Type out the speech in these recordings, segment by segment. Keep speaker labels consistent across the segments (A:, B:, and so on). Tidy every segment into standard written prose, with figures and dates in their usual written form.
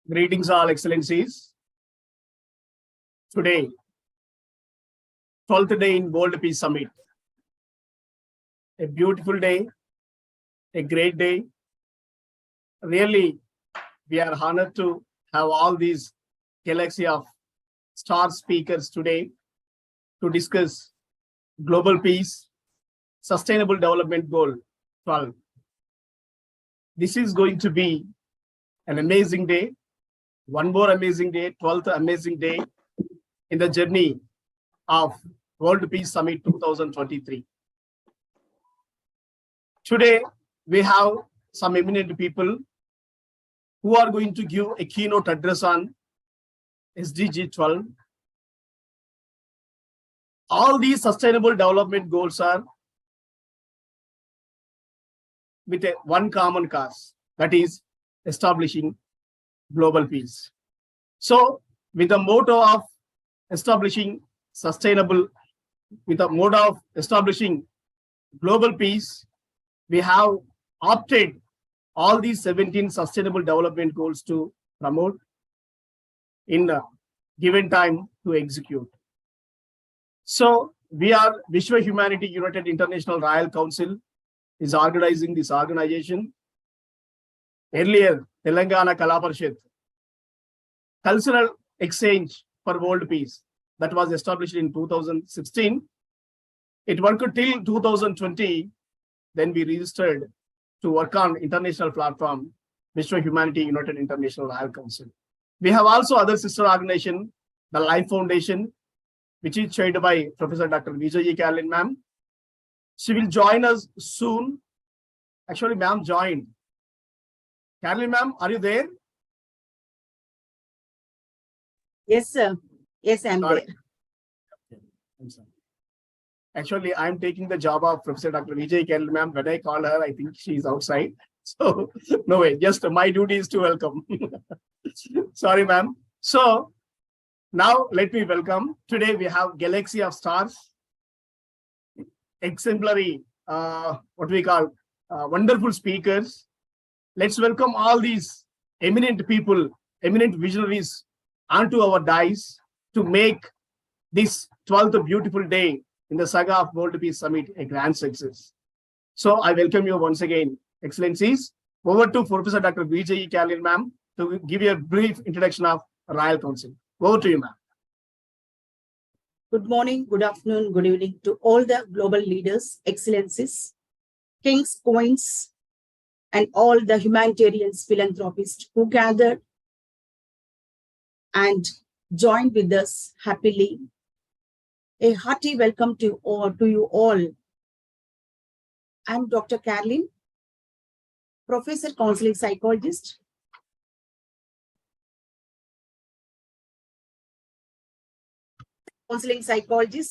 A: Greetings, all excellencies. Today, 12th day in World Peace Summit. A beautiful day, a great day. Really, we are honored to have all these galaxy of star speakers today to discuss global peace, sustainable development goal 12. This is going to be an amazing day. One more amazing day, 12th amazing day in the journey of World Peace Summit 2023. Today, we have some eminent people who are going to give a keynote address on SDG 12. All these sustainable development goals are with one common cause, that is establishing global peace. So, with the motto of establishing sustainable, with the motto of establishing global peace, we have opted all these 17 sustainable development goals to promote in the given time to execute. So, we are Vishwa Humanity United International Royal Council is organizing this organization. Earlier, Telangana Kala Parishad, Cultural Exchange for World Peace, that was established in 2016. It worked till 2020. Then we registered to work on international platform, Vishwa Humanity United International Royal Council. We have also other sister organization, the Life Foundation, which is chaired by Professor Dr. Vijay Carolyn ma'am. She will join us soon. Actually, ma'am joined. Carolyn ma'am, are you there?
B: Yes, sir. Yes, I'm there.
A: I'm sorry. Actually, I'm taking the job of Professor Dr. Vijay Carolyn ma'am. When I call her, I think she's outside. So, no way, just my duty is to welcome. Sorry, ma'am. So, now let me welcome. Today we have Galaxy of Stars, exemplary, what we call wonderful speakers. Let's welcome all these eminent people, eminent visionaries onto our dais to make this 12th beautiful day in the saga of World Peace Summit a grand success. So I welcome you once again, Excellencies. Over to Professor Dr. Vijay Carolyn ma'am to give you a brief introduction of Royal Council. Over to you, ma'am.
B: Good morning, good afternoon, good evening to all the global leaders, excellencies, kings, queens, and all the humanitarians, philanthropists who gathered and joined with us happily. A hearty welcome to you all. I'm Dr. Carolyn, Professor Counseling Psychologist,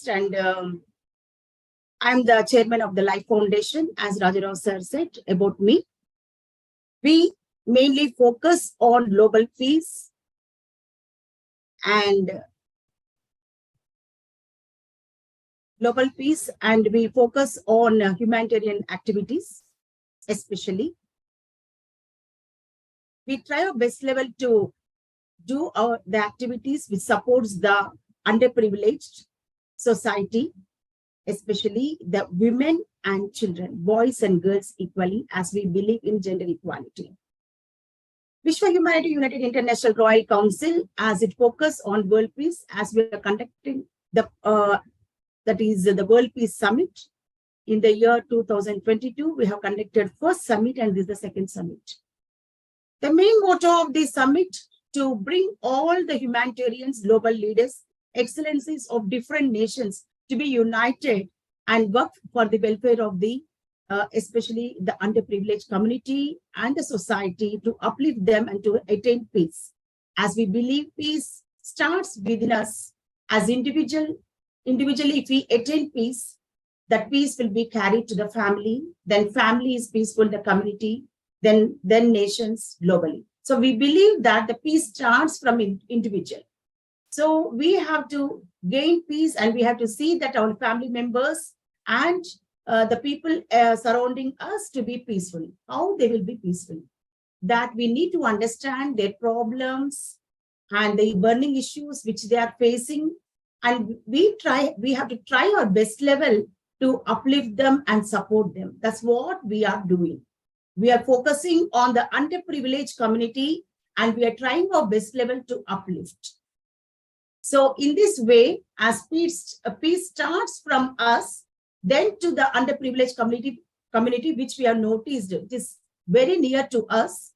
B: and I'm the chairman of the Life Foundation, as Rajarao sir said about me. We mainly focus on global peace and we focus on humanitarian activities, especially. We try our best level to do the activities which supports the underprivileged society, especially the women and children, boys and girls equally, as we believe in gender equality. Vishwa Humanity United International Royal Council, as it focuses on world peace, as we are conducting the that is the World Peace Summit. In the year 2022, we have conducted first summit and this is the second summit. The main motto of this summit to bring all the humanitarians, global leaders, excellencies of different nations to be united and work for the welfare of the, especially the underprivileged community and the society, to uplift them and to attain peace. As we believe peace starts within us as individually, if we attain peace, that peace will be carried to the family, then family is peaceful, the community, then nations globally. So we believe that the peace starts from individual. So we have to gain peace and we have to see that our family members and the people surrounding us to be peaceful. How they will be peaceful? that we need to understand their problems and the burning issues which they are facing. And we have to try our best level to uplift them and support them. That's what we are doing. We are focusing on the underprivileged community and we are trying our best level to uplift. So in this way, as peace starts from us, then to the underprivileged community which we have noticed, it is very near to us.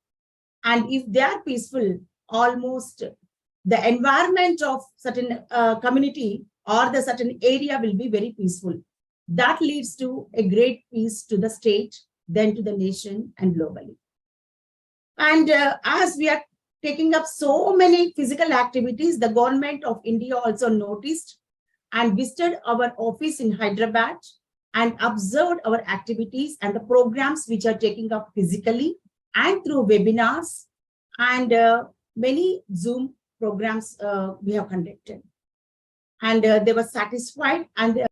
B: And if they are peaceful, almost the environment of certain community or the certain area will be very peaceful. That leads to a great peace to the state, then to the nation and globally. And as we are taking up so many physical activities, the government of India also noticed and visited our office in Hyderabad and observed our activities and the programs which are taking up physically and through webinars and many Zoom programs we have conducted. And they were satisfied and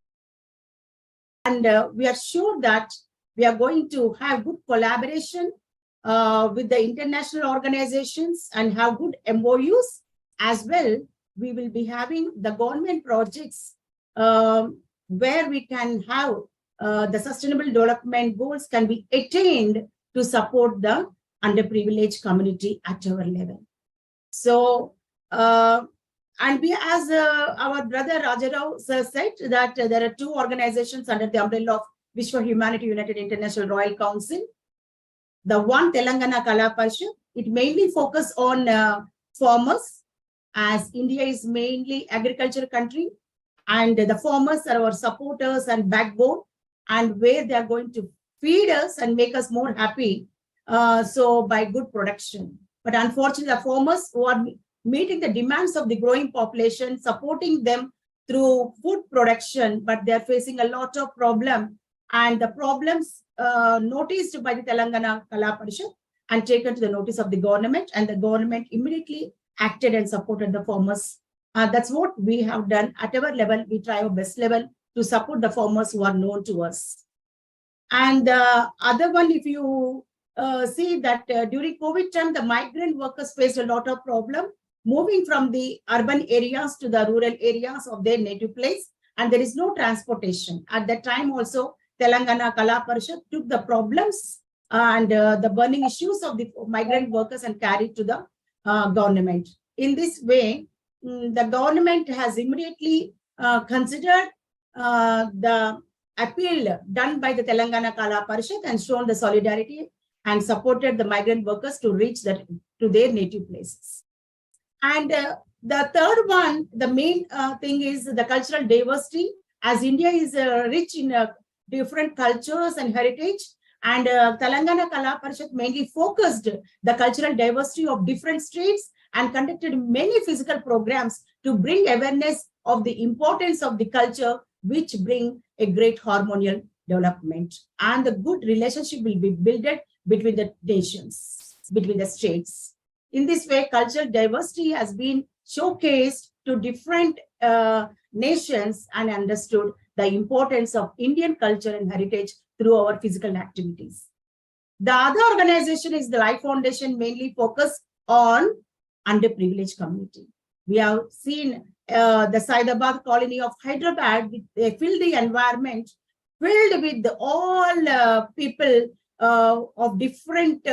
B: we are sure that we are going to have good collaboration with the international organizations and have good MOUs as well. We will be having the government projects where we can have the sustainable development goals can be attained to support the underprivileged community at our level. So, and we, as our brother Rajarao sir said, that there are two organizations under the umbrella of Vishwa Humanity United International Royal Council. The one, Telangana Kala Parishad, it mainly focuses on farmers, as India is mainly agricultural country, and the farmers are our supporters and backbone, and where they are going to feed us and make us more happy, so by good production. But unfortunately, the farmers who are meeting the demands of the growing population, supporting them through food production, but they are facing a lot of problems, and the problems noticed by the Telangana Kala Parishad and taken to the notice of the government, and the government immediately acted and supported the farmers. That's what we have done at our level. We try our best level to support the farmers who are known to us. And the other one, if you see that during COVID time, the migrant workers faced a lot of problem moving from the urban areas to the rural areas of their native place, and there is no transportation. At that time also, Telangana Kala Parishad took the problems and the burning issues of the migrant workers and carried to the government. In this way, the government has immediately considered the appeal done by the Telangana Kala Parishad and shown the solidarity and supported the migrant workers to reach to their native places. And the third one, the main thing is the cultural diversity, as India is rich in different cultures and heritage, and Telangana Kala Parishad mainly focused the cultural diversity of different states and conducted many physical programs to bring awareness of the importance of the culture, which bring a great harmonious development, and the good relationship will be built between the nations, between the states. In this way, cultural diversity has been showcased to different nations and understood the importance of Indian culture and heritage through our physical activities. The other organization is the Life Foundation, mainly focused on underprivileged community. We have seen the Saidabad colony of Hyderabad with a filthy environment filled with all people of different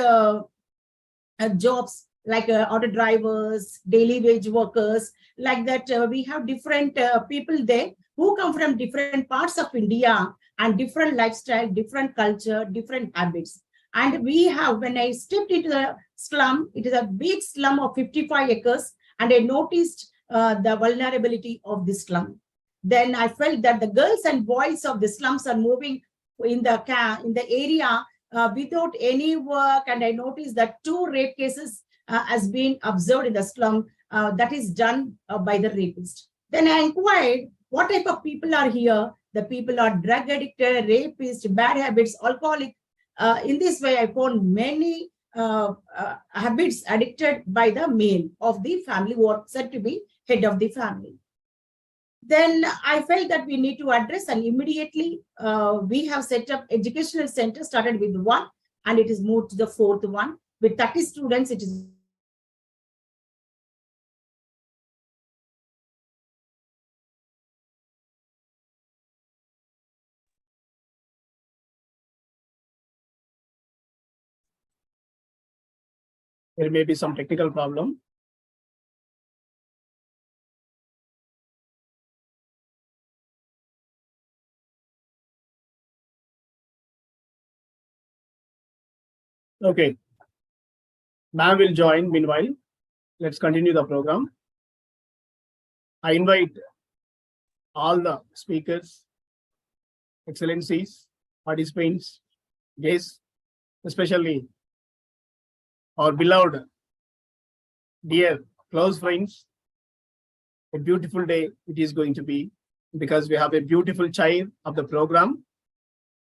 B: jobs, like auto drivers, daily wage workers, like that. We have different people there who come from different parts of India and different lifestyle, different culture, different habits. And we have, when I stepped into the slum, it is a big slum of 55 acres, and I noticed the vulnerability of the slum. Then I felt that the girls and boys of the slums are moving in the area without any work, and I noticed that 2 rape cases has been observed in the slum that is done by the rapist. Then I inquired what type of people are here. The people are drug addicted, rapists, bad habits, alcoholic. In this way, I found many habits addicted by the male of the family, who are said to be head of the family. Then I felt that we need to address, and immediately we have set up educational center, started with 1, and it is moved to the 4th one. With 30 students, it is
A: There may be some technical problem. Okay. Ma'am will join meanwhile. Let's continue the program. I invite all the speakers, excellencies, participants, guests, especially our beloved, dear, close friends. A beautiful day it is going to be because we have a beautiful chair of the program,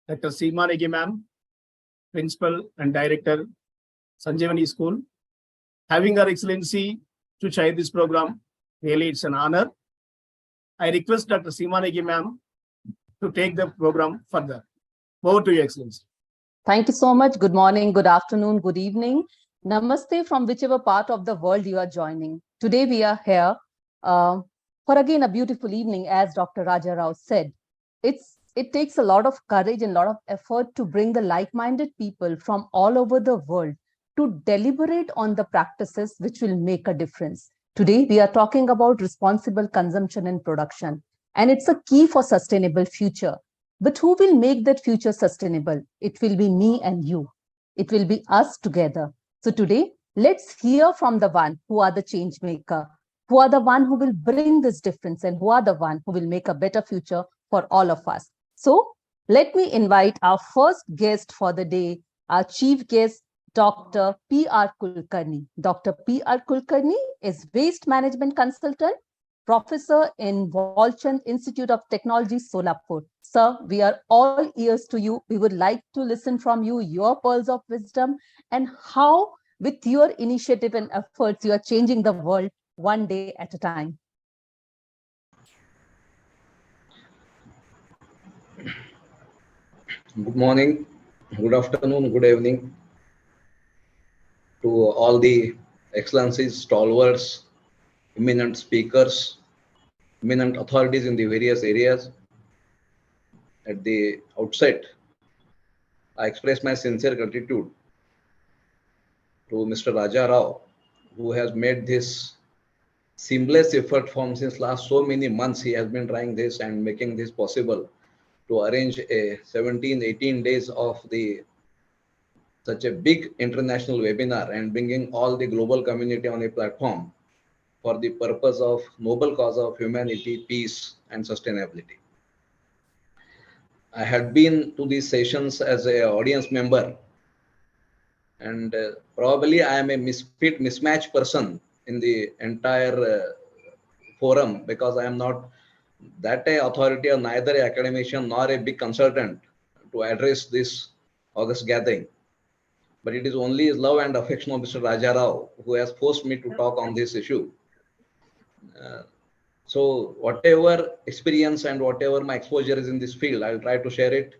A: Dr. Seema Negi ma'am, Principal and Director, Sanjeevani School. Having Her Excellency to chair this program, really it's an honor. I request Dr. Seema Negi ma'am to take the program further. Over to you, Excellency.
C: Thank you so much. Good morning, good afternoon, good evening. Namaste from whichever part of the world you are joining. Today we are here for again a beautiful evening, as Dr. Raja Rao said. It takes a lot of courage and a lot of effort to bring the like-minded people from all over the world to deliberate on the practices which will make a difference. Today we are talking about responsible consumption and production, and it's a key for sustainable future. But who will make that future sustainable? It will be me and you. It will be us together. So today, let's hear from the one who are the change maker, who are the one who will bring this difference, and who are the one who will make a better future for all of us. So let me invite our first guest for the day, our chief guest, Dr. P.R. Kulkarni. Dr. P.R. Kulkarni is waste management consultant, professor in Walchand Institute of Technology, Solapur. Sir, we are all ears to you. We would like to listen from you, your pearls of wisdom, and how with your initiative and efforts, you are changing the world one day at a time.
D: Good morning, good afternoon, good evening to all the excellencies, stalwarts, eminent speakers, eminent authorities in the various areas. At the outset, I express my sincere gratitude to Mr. Raja Rao, who has made this seamless effort from since last so many months. He has been trying this and making this possible to arrange a 17, 18 days of such a big international webinar and bringing all the global community on a platform for the purpose of noble cause of humanity, peace, and sustainability. I had been to these sessions as an audience member, and probably I am a mismatched person in the entire forum, because I am not that a authority or neither a academician nor a big consultant to address this August gathering. But it is only his love and affection of Mr. Raja Rao who has forced me to talk on this issue. So whatever experience and whatever my exposure is in this field, I'll try to share it.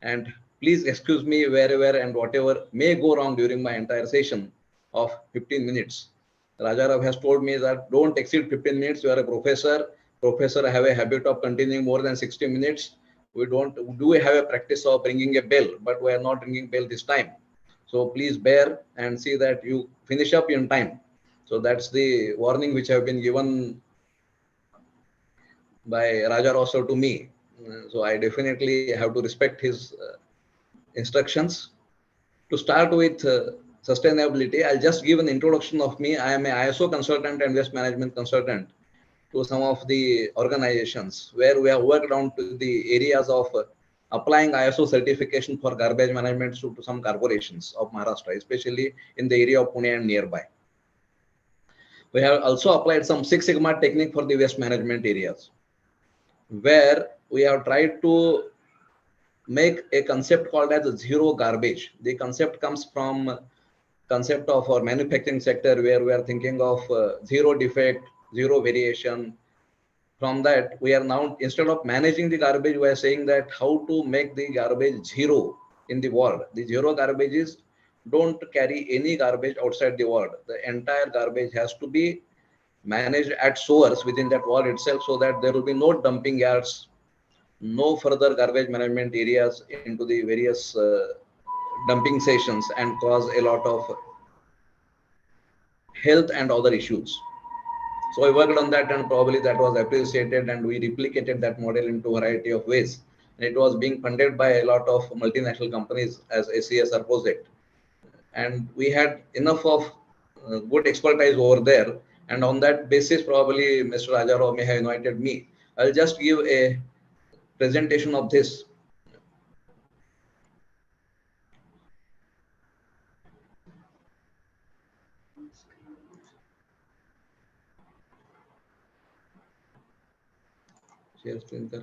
D: And please excuse me wherever and whatever may go wrong during my entire session of 15 minutes. Raja Rao has told me that don't exceed 15 minutes. You are a professor. Professor have a habit of continuing more than 60 minutes. We do have a practice of ringing a bell, but we are not ringing bell this time. So please bear and see that you finish up in time. So that's the warning which have been given by Raja also to me. So I definitely have to respect his instructions. To start with sustainability, I'll just give an introduction of me. I am a ISO consultant and waste management consultant to some of the organizations where we have worked on to the areas of applying ISO certification for garbage management to some corporations of Maharashtra, especially in the area of Pune and nearby. We have also applied some Six Sigma technique for the waste management areas, where we have tried to make a concept called as zero garbage. The concept comes from concept of our manufacturing sector, where we are thinking of zero defect, zero variation. From that, we are now, instead of managing the garbage, we are saying that how to make the garbage zero in the world. The zero garbage is don't carry any garbage outside the ward. The entire garbage has to be managed at source within that ward itself, so that there will be no dumping yards, no further garbage management areas into the various dumping sessions and cause a lot of health and other issues. So I worked on that, and probably that was appreciated, and we replicated that model into a variety of ways. And it was being funded by a lot of multinational companies as a CSR project. And we had enough of good expertise over there. And on that basis, probably Mr. Rajarao may have invited me. I'll just give a presentation of this. Share screen, sir.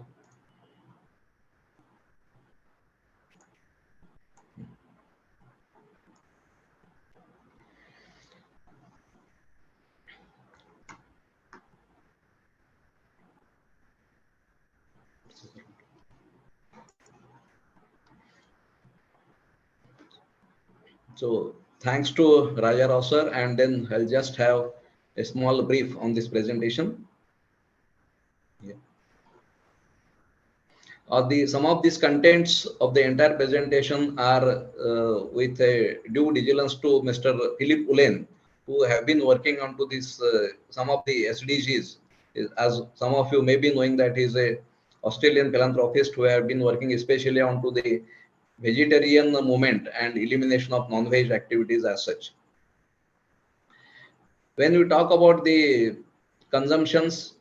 D: So thanks to Raja Rao sir, and then I'll just have a small brief on this presentation. Yeah. Some of these contents of the entire presentation are with a due diligence to Mr. Philip Ulen, who have been working onto this some of the SDGs. As some of you may be knowing, that he is a Australian philanthropist who have been working especially onto the vegetarian movement and elimination of non-veg activities as such. When we talk about the consumptions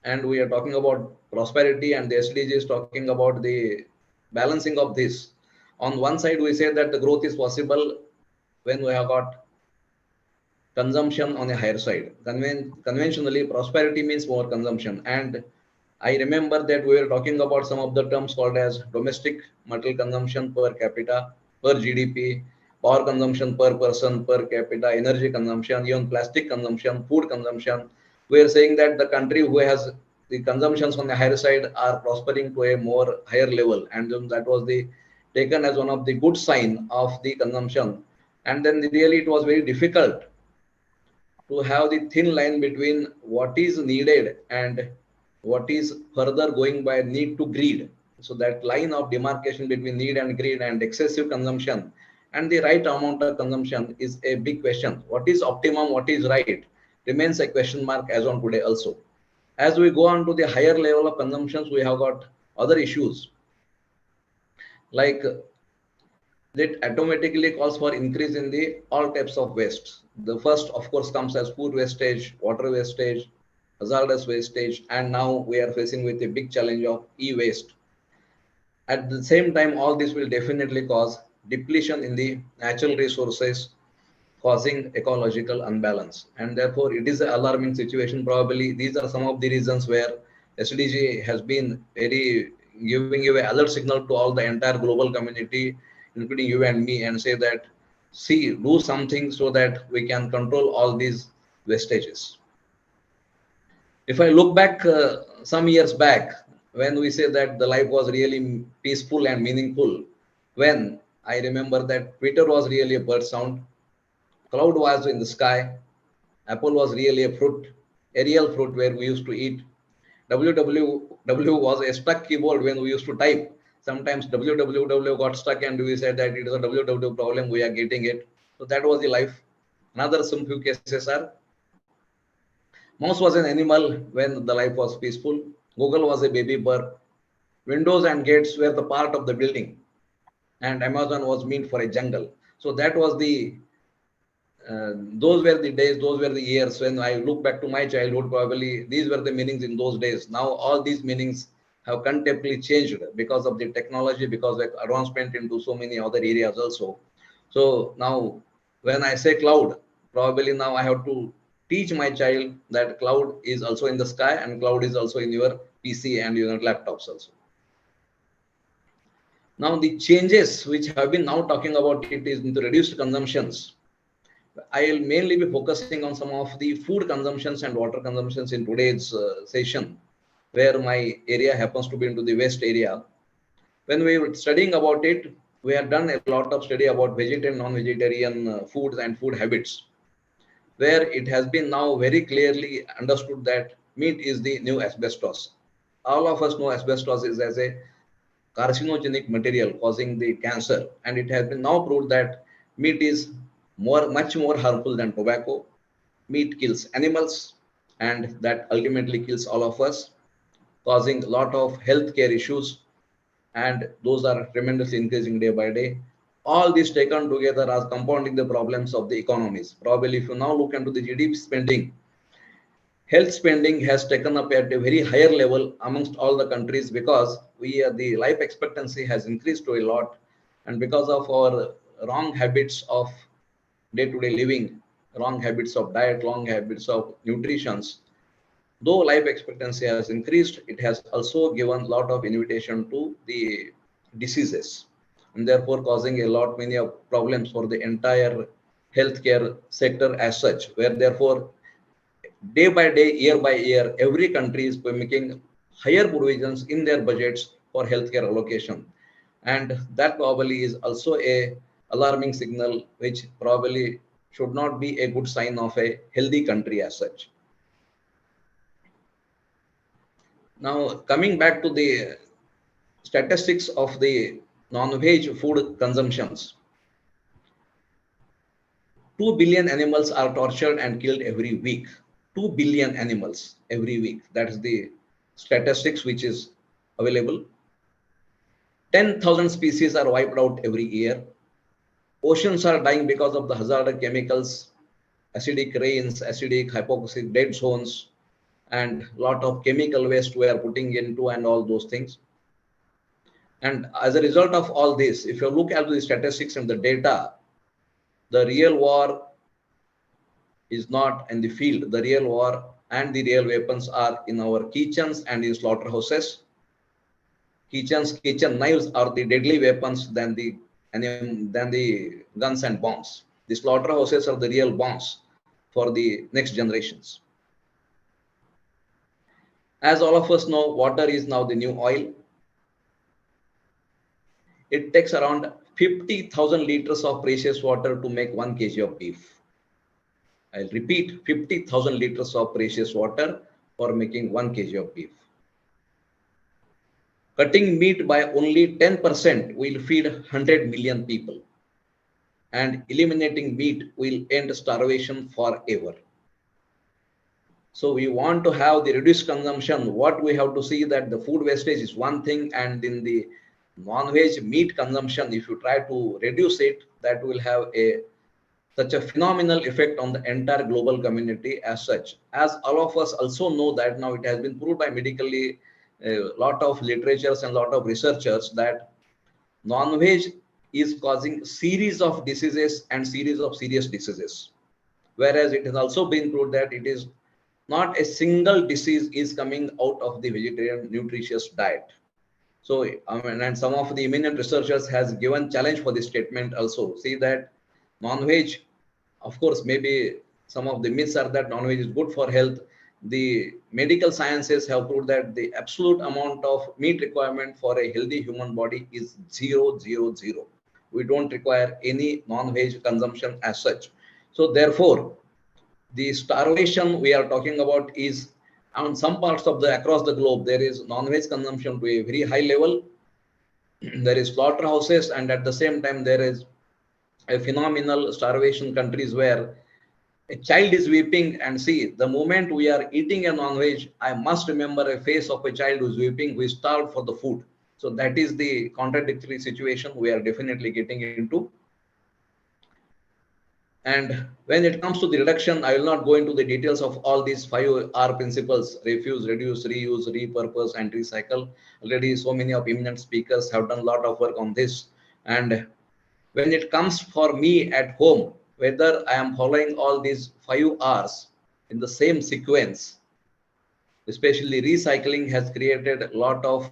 D: and we are talking about prosperity, and the SDG is talking about the balancing of this, on one side we say that the growth is possible when we have got consumption on a higher side. Conventionally, prosperity means more consumption. And I remember that we were talking about some of the terms called as domestic material consumption per capita, per GDP, power consumption per person, per capita, energy consumption, even plastic consumption, food consumption. We are saying that the country who has the consumptions on the higher side are prospering to a more higher level. And then that was the taken as one of the good sign of the consumption. And then really it was very difficult to have the thin line between what is needed and what is further going by need to greed. So that line of demarcation between need and greed and excessive consumption and the right amount of consumption is a big question. What is optimum, what is right, remains a question mark as on today also. As we go on to the higher level of consumptions, we have got other issues like that automatically calls for increase in the all types of waste. The first, of course, comes as food wastage, water wastage, hazardous wastage, and now we are facing with a big challenge of e-waste. At the same time, all this will definitely cause depletion in the natural resources, causing ecological unbalance. And therefore, it is an alarming situation. Probably these are some of the reasons where SDG has been very giving you an alert signal to all the entire global community, including you and me, and say that, see, do something so that we can control all these wastages. If I look back some years back, when we say that the life was really peaceful and meaningful, when I remember that Twitter was really a bird sound, cloud was in the sky, apple was really a fruit, a real fruit where we used to eat. www was a stuck keyboard when we used to type. Sometimes www got stuck and we said that it is a www problem, we are getting it. So that was the life. Another some few cases are mouse was an animal when the life was peaceful. Google was a baby bird. Windows and gates were the part of the building, and Amazon was meant for a jungle. So that was the those were the days, those were the years when I look back to my childhood. Probably these were the meanings in those days. Now all these meanings have contemporarily changed because of the technology, because of advancement into so many other areas also. So now when I say cloud, probably now I have to teach my child that cloud is also in the sky and cloud is also in your PC and your laptops also. Now the changes which have been now talking about it is in the reduced consumptions. I will mainly be focusing on some of the food consumptions and water consumptions in today's session, where my area happens to be into the west area. When we were studying about it, we have done a lot of study about vegetarian, non-vegetarian foods and food habits, where it has been now very clearly understood that meat is the new asbestos. All of us know asbestos is as a carcinogenic material causing the cancer, and it has been now proved that meat is much more harmful than tobacco. Meat kills animals, and that ultimately kills all of us, causing a lot of healthcare issues, and those are tremendously increasing day by day. All these taken together are compounding the problems of the economies. Probably, if you now look into the GDP spending, health spending has taken up at a very higher level amongst all the countries, because the life expectancy has increased to a lot, and because of our wrong habits of day-to-day living, wrong habits of diet, wrong habits of nutrition. Though life expectancy has increased, it has also given a lot of invitation to the diseases, and therefore causing a lot many of problems for the entire healthcare sector as such, where therefore day by day, year by year, every country is making higher provisions in their budgets for healthcare allocation. And that probably is also a alarming signal, which probably should not be a good sign of a healthy country as such. Now, coming back to the statistics of the non-veg food consumptions, 2 billion animals are tortured and killed every week. 2 billion animals every week. That is the statistics which is available. 10,000 species are wiped out every year. Oceans are dying because of the hazardous chemicals, acidic rains, acidic, hypoxic dead zones, and lot of chemical waste we are putting into, and all those things. And as a result of all this, if you look at the statistics and the data, the real war is not in the field. The real war and the real weapons are in our kitchens and in slaughterhouses. Kitchen knives are the deadly weapons than the guns and bombs. The slaughterhouses are the real bombs for the next generations. As all of us know, water is now the new oil. It takes around 50,000 liters of precious water to make 1 kg of beef. I'll repeat, 50,000 liters of precious water for making 1 kg of beef. Cutting meat by only 10% will feed 100 million people. And eliminating meat will end starvation forever. So we want to have the reduced consumption. What we have to see that the food wastage is one thing, and in the non-veg meat consumption, if you try to reduce it, that will have such a phenomenal effect on the entire global community as such. As all of us also know that now it has been proved by medically a lot of literatures and a lot of researchers that non-veg is causing series of diseases and series of serious diseases. Whereas it has also been proved that it is not a single disease is coming out of the vegetarian nutritious diet. So, and some of the eminent researchers has given challenge for this statement also. See that non-veg, of course, maybe some of the myths are that non-veg is good for health. The medical sciences have proved that the absolute amount of meat requirement for a healthy human body is 0, 0, 0. We don't require any non-veg consumption as such. So therefore, the starvation we are talking about is on some parts of the across the globe, there is non-veg consumption to a very high level. There is slaughterhouses, and at the same time there is a phenomenal starvation countries where a child is weeping, and see, the moment we are eating a non-veg, I must remember a face of a child who is weeping, who is starved for the food. So that is the contradictory situation we are definitely getting into. And when it comes to the reduction, I will not go into the details of all these 5R principles: refuse, reduce, reuse, repurpose, and recycle. Already so many of eminent speakers have done a lot of work on this. And when it comes for me at home, whether I am following all these 5Rs in the same sequence, especially recycling has created a lot of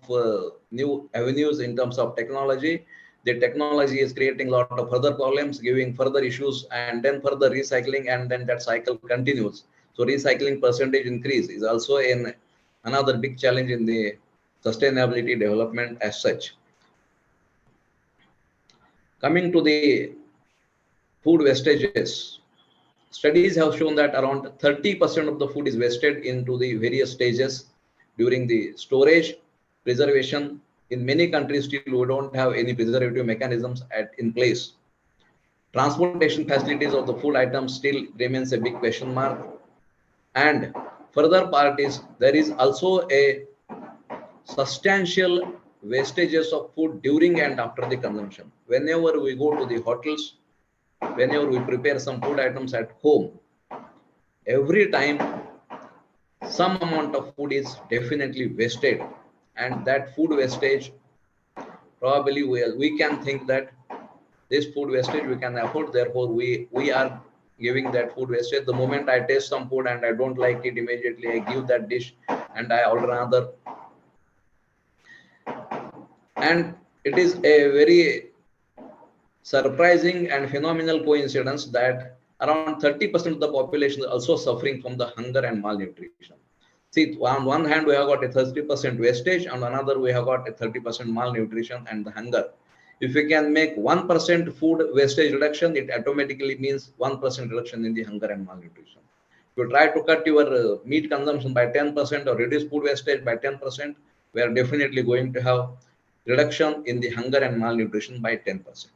D: new avenues in terms of technology. The technology is creating a lot of further problems, giving further issues, and then further recycling, and then that cycle continues. So recycling percentage increase is also another big challenge in the sustainability development as such. Coming to the food wastages, studies have shown that around 30% of the food is wasted into the various stages during the storage, preservation. In many countries, still we don't have any preservative mechanisms in place. Transportation facilities of the food items still remains a big question mark. And further part is there is also a substantial wastages of food during and after the consumption. Whenever we go to the hotels, whenever we prepare some food items at home, every time some amount of food is definitely wasted, and that food wastage probably we can think that this food wastage we can afford, therefore we are giving that food wastage. The moment I taste some food and I don't like it, immediately I give that dish and I order another. And it is a very surprising and phenomenal coincidence that around 30% of the population is also suffering from the hunger and malnutrition. See, on one hand, we have got a 30% wastage, and on another, we have got a 30% malnutrition and the hunger. If we can make 1% food wastage reduction, it automatically means 1% reduction in the hunger and malnutrition. If you try to cut your meat consumption by 10% or reduce food wastage by 10%, we are definitely going to have reduction in the hunger and malnutrition by 10%.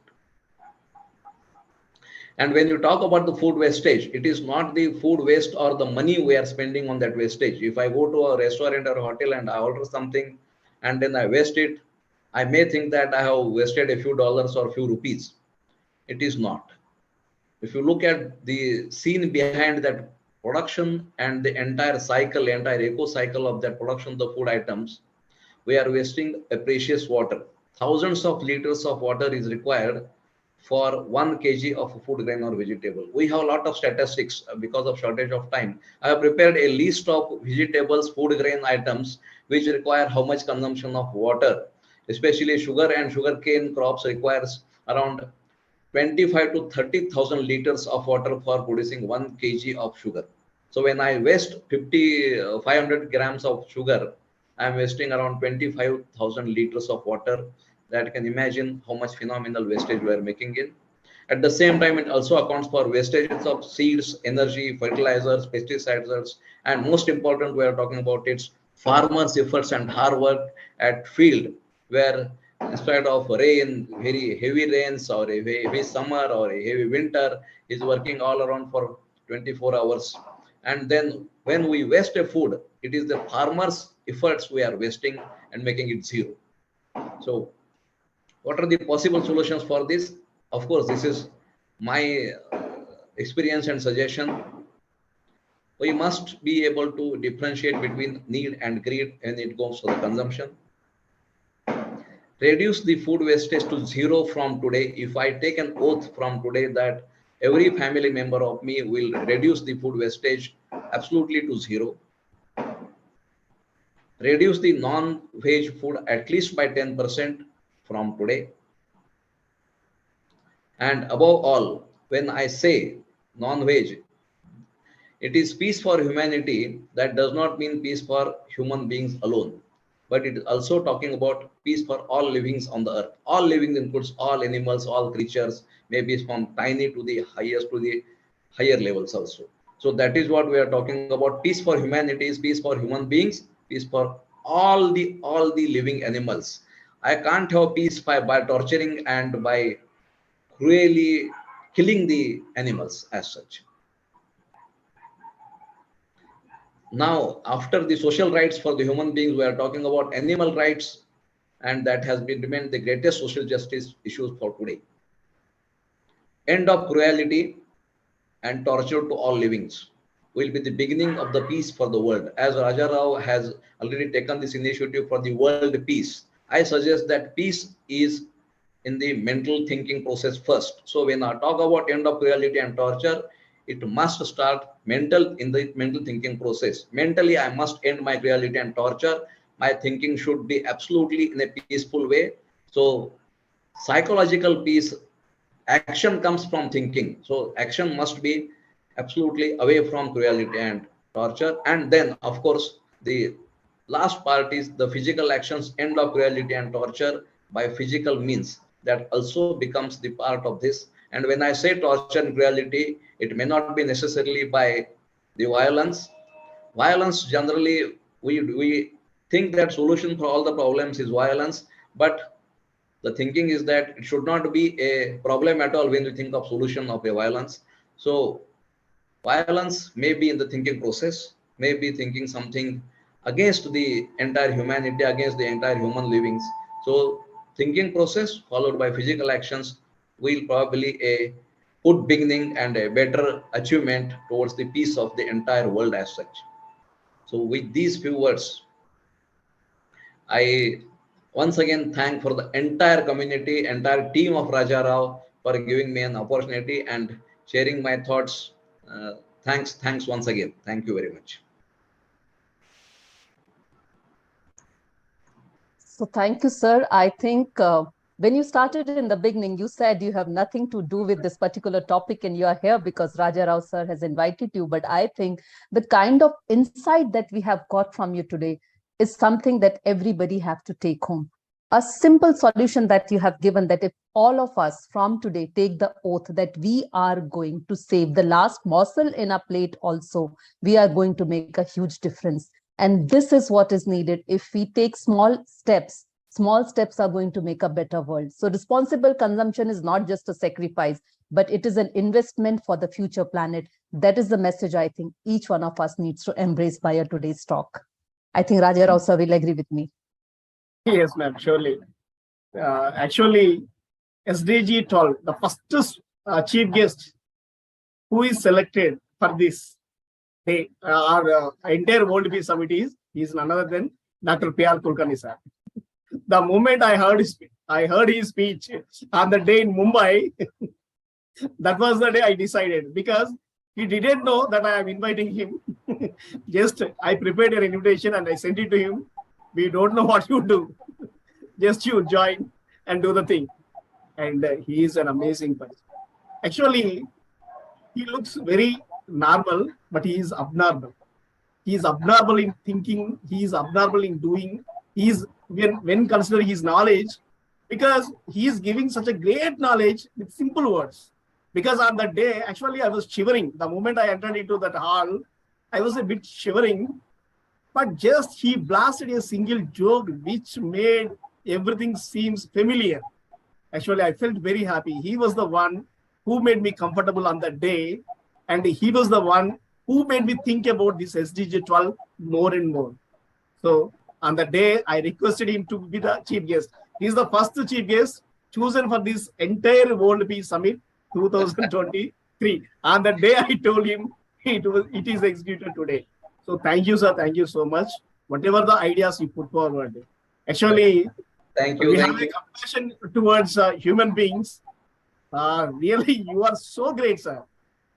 D: And when you talk about the food wastage, it is not the food waste or the money we are spending on that wastage. If I go to a restaurant or a hotel and I order something and then I waste it, I may think that I have wasted a few dollars or a few rupees. It is not. If you look at the scene behind that production and the entire cycle, entire eco cycle of that production of the food items, we are wasting a precious water. Thousands of liters of water is required for 1 kg of food grain or vegetable. We have a lot of statistics because of shortage of time. I have prepared a list of vegetables, food grain items which require how much consumption of water. Especially sugar and sugarcane crops requires around 25 to 30,000 liters of water for producing 1 kg of sugar. So when I waste 500 grams of sugar, I am wasting around 25,000 liters of water. That can imagine how much phenomenal wastage we are making in. At the same time, it also accounts for wastages of seeds, energy, fertilizers, pesticides, and most important, we are talking about its farmers' efforts and hard work at field, where instead of rain, very heavy rains or a heavy summer or a heavy winter, is working all around for 24 hours. And then when we waste a food, it is the farmers' efforts we are wasting and making it zero. So what are the possible solutions for this? Of course, this is my experience and suggestion. We must be able to differentiate between need and greed when it comes to the consumption. Reduce the food wastage to zero from today. If I take an oath from today that every family member of me will reduce the food wastage absolutely to zero. Reduce the non-veg food at least by 10% from today. And above all, when I say non-veg, it is peace for humanity. That does not mean peace for human beings alone, but it is also talking about peace for all livings on the earth. All living includes all animals, all creatures, maybe from tiny to the highest to the higher levels also. So that is what we are talking about. Peace for humanity is peace for human beings, peace for all the living animals. I can't have peace by torturing and by cruelly killing the animals as such. Now, after the social rights for the human beings, we are talking about animal rights, and that has been remained the greatest social justice issues for today. End of cruelty and torture to all livings will be the beginning of the peace for the world. As Raja Rao has already taken this initiative for the world peace, I suggest that peace is in the mental thinking process first. So when I talk about end of cruelty and torture, it must start in the mental thinking process. Mentally, I must end my cruelty and torture. My thinking should be absolutely in a peaceful way. So psychological peace, action comes from thinking. So action must be absolutely away from cruelty and torture. And then, of course, the last part is the physical actions, end of cruelty and torture by physical means. that also becomes the part of this. And when I say torture and cruelty, it may not be necessarily by the violence. Violence generally, we think that solution for all the problems is violence, but the thinking is that it should not be a problem at all when we think of solution of a violence. So violence may be in the thinking process, may be thinking something against the entire humanity, against the entire human livings. So thinking process followed by physical actions will probably a good beginning and a better achievement towards the peace of the entire world as such. So with these few words, I once again thank for the entire community, entire team of Raja Rao for giving me an opportunity and sharing my thoughts. Thanks once again. Thank you very much.
C: So thank you, sir. I think when you started in the beginning, you said you have nothing to do with this particular topic and you are here because Raja Rao sir has invited you. But I think the kind of insight that we have got from you today is something that everybody have to take home. A simple solution that you have given, that if all of us from today take the oath that we are going to save the last morsel in our plate also, we are going to make a huge difference. And this is what is needed. If we take small steps are going to make a better world. So responsible consumption is not just a sacrifice, but it is an investment for the future planet. That is the message I think each one of us needs to embrace via today's talk. I think Raja Rao sir will agree with me.
A: Yes, ma'am, surely. Actually, SDG 12, the first chief guest who is selected for this day, our entire World Peace Summit is none other than Dr. P.R. Kulkarni sir. The moment I heard his speech on the day in Mumbai, that was the day I decided, because he didn't know that I am inviting him. Just I prepared an invitation and I sent it to him. We don't know what you do. Just you join and do the thing. And he is an amazing person. Actually, he looks very normal, but he is abnormal. He is abnormal in thinking. He is abnormal in doing. He is, when considering his knowledge, because he is giving such a great knowledge with simple words. Because on that day, actually, I was shivering. The moment I entered into that hall, I was a bit shivering. But just he blasted a single joke which made everything seems familiar. Actually, I felt very happy. He was the one who made me comfortable on that day. And he was the one who made me think about this SDG 12 more and more. So on the day, I requested him to be the chief guest. He is the first chief guest chosen for this entire World Peace Summit 2023. On the day, I told him it is executed today. So thank you, sir. Thank you so much. Whatever the ideas you put forward. Actually, we have a compassion towards human beings. Really, you are so great, sir,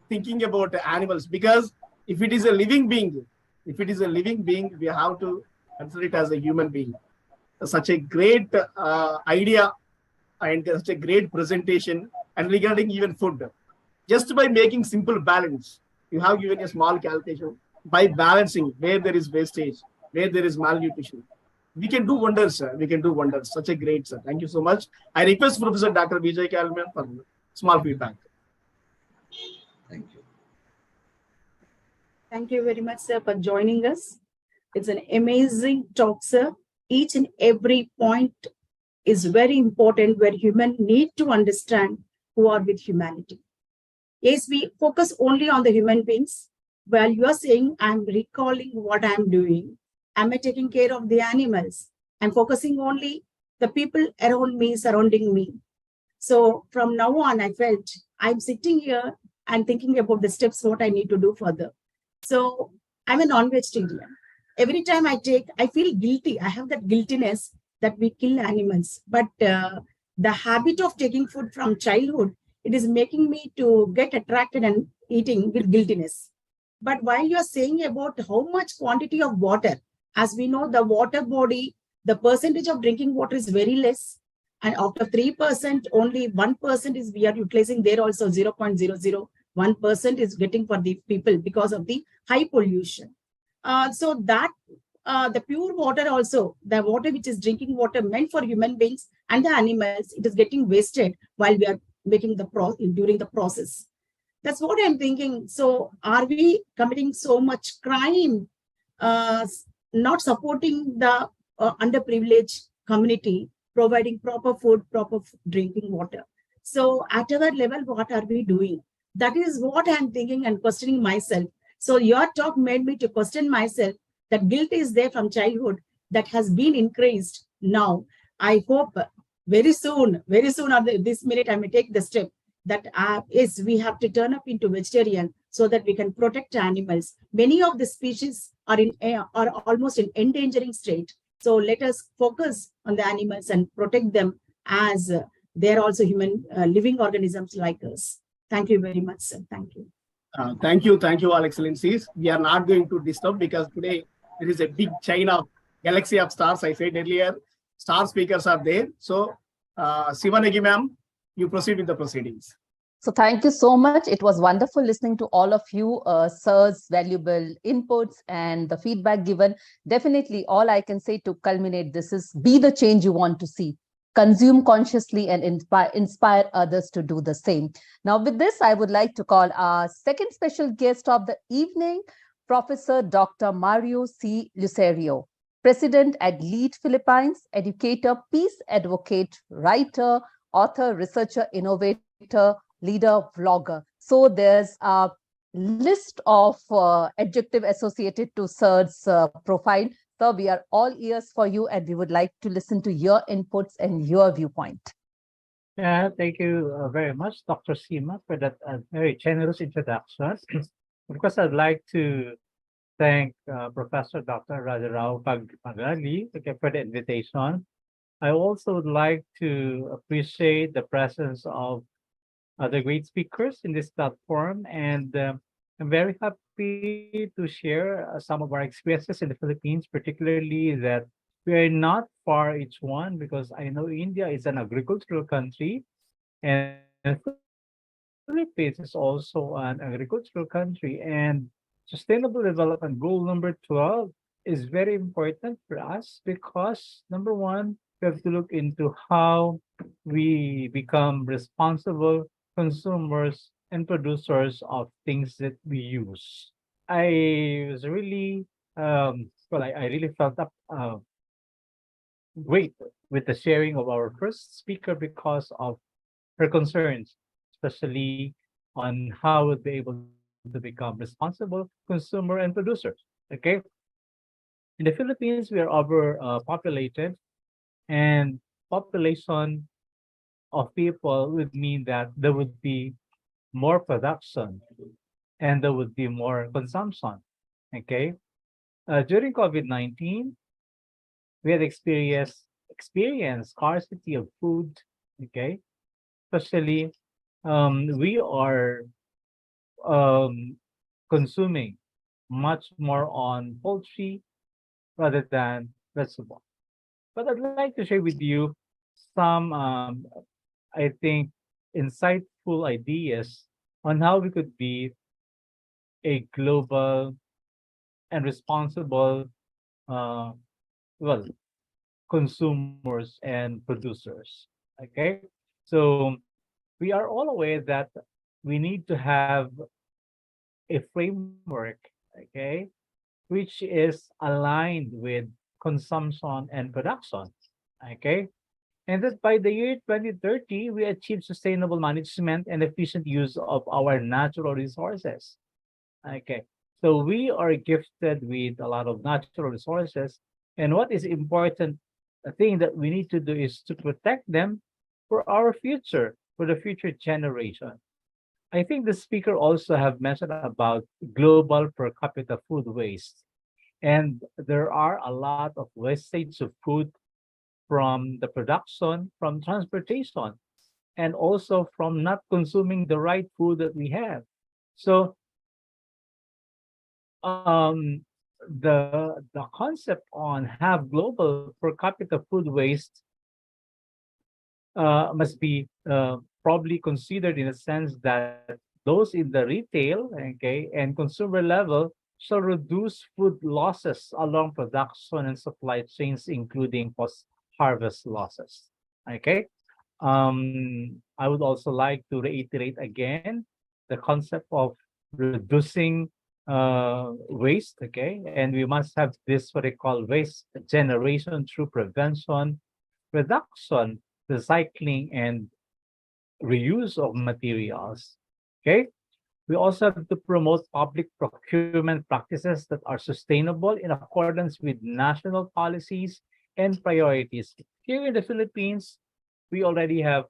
A: thinking about animals. Because if it is a living being, we have to consider it as a human being. Such a great idea and such a great presentation. And regarding even food, just by making simple balance, you have given a small calculation. By balancing where there is wastage, where there is malnutrition, we can do wonders, sir. We can do wonders. Such a great, sir. Thank you so much. I request Professor Dr. Vijay Kalman for small feedback.
D: Thank you.
B: Thank you very much, sir, for joining us. It's an amazing talk, sir. Each and every point is very important, where humans need to understand who are with humanity. Yes, we focus only on the human beings. While you are saying, I'm recalling what I'm doing. Am I taking care of the animals? I'm focusing only the people around me, surrounding me. So from now on, I felt I'm sitting here and thinking about the steps, what I need to do further. So I'm a non-vegetarian. Every time I feel guilty. I have that guiltiness that we kill animals. But the habit of taking food from childhood, it is making me to get attracted and eating with guiltiness. But while you're saying about how much quantity of water, as we know, the water body, the percentage of drinking water is very less. And out of 3%, only 1% is we are utilizing there also 0.001% is getting for the people because of the high pollution. So that the pure water also, the water which is drinking water meant for human beings and the animals, it is getting wasted while we are making during the process. That's what I'm thinking. So are we committing so much crime, not supporting the underprivileged community, providing proper food, proper drinking water? So at our level, what are we doing? That is what I'm thinking and questioning myself. So your talk made me to question myself, that guilt is there from childhood that has been increased now. I hope very soon or this minute, I may take the step that is we have to turn up into vegetarian so that we can protect animals. Many of the species are almost in endangering state. So let us focus on the animals and protect them, as they're also human living organisms like us. Thank you very much, sir. Thank you.
A: Thank you, All Excellencies. We are not going to disturb because today there is a big chain of galaxy of stars. I said earlier, star speakers are there. So, Sivanagi ma'am, you proceed with the proceedings.
C: So thank you so much. It was wonderful listening to all of you, sir's valuable inputs and the feedback given. Definitely, all I can say to culminate this is be the change you want to see. Consume consciously and inspire others to do the same. Now, with this, I would like to call our second special guest of the evening, Professor Dr. Mario C. Lucerio, President at LEAD Philippines, educator, peace advocate, writer, author, researcher, innovator, leader, vlogger. So there's a list of adjective associated to sir's profile. So we are all ears for you, and we would like to listen to your inputs and your viewpoint.
E: Yeah, thank you very much, Dr. Seema, for that very generous introduction. Of course, I'd like to thank Professor Dr. Rajarao Pagmagali for the invitation. I also would like to appreciate the presence of other great speakers in this platform, and I'm very happy to share some of our experiences in the Philippines, particularly that we are not far each one, because I know India is an agricultural country and Philippines is also an agricultural country, and Sustainable Development Goal number 12 is very important for us because number one, we have to look into how we become responsible consumers and producers of things that we use. I was really I really felt up great with the sharing of our first speaker because of her concerns, especially on how we'll be able to become responsible consumer and producers. Okay, in the Philippines, we are overpopulated, and population of people would mean that there would be more production and there would be more consumption. Okay, during COVID-19, we had experienced scarcity of food. Okay, especially we are um, consuming much more on poultry rather than vegetable. But I'd like to share with you some, I think, insightful ideas on how we could be a global and responsible, uh, well, consumers and producers. Okay, so we are all aware that we need to have a framework, okay, which is aligned with consumption and production. Okay, and that by the year 2030, we achieve sustainable management and efficient use of our natural resources. Okay, so we are gifted with a lot of natural resources, and what is important, the thing that we need to do is to protect them for our future, for the future generation. I think the speaker also have mentioned about global per capita food waste, and there are a lot of wastage of food from the production, from transportation, and also from not consuming the right food that we have. So um, the concept on have global per capita food waste must be probably considered in a sense that those in the retail, okay, and consumer level shall reduce food losses along production and supply chains, including post-harvest losses. Okay. I would also like to reiterate again the concept of reducing waste. Okay, and we must have this what they call waste generation through prevention, reduction, recycling, and reuse of materials. Okay. We also have to promote public procurement practices that are sustainable in accordance with national policies and priorities. Here in the Philippines, we already have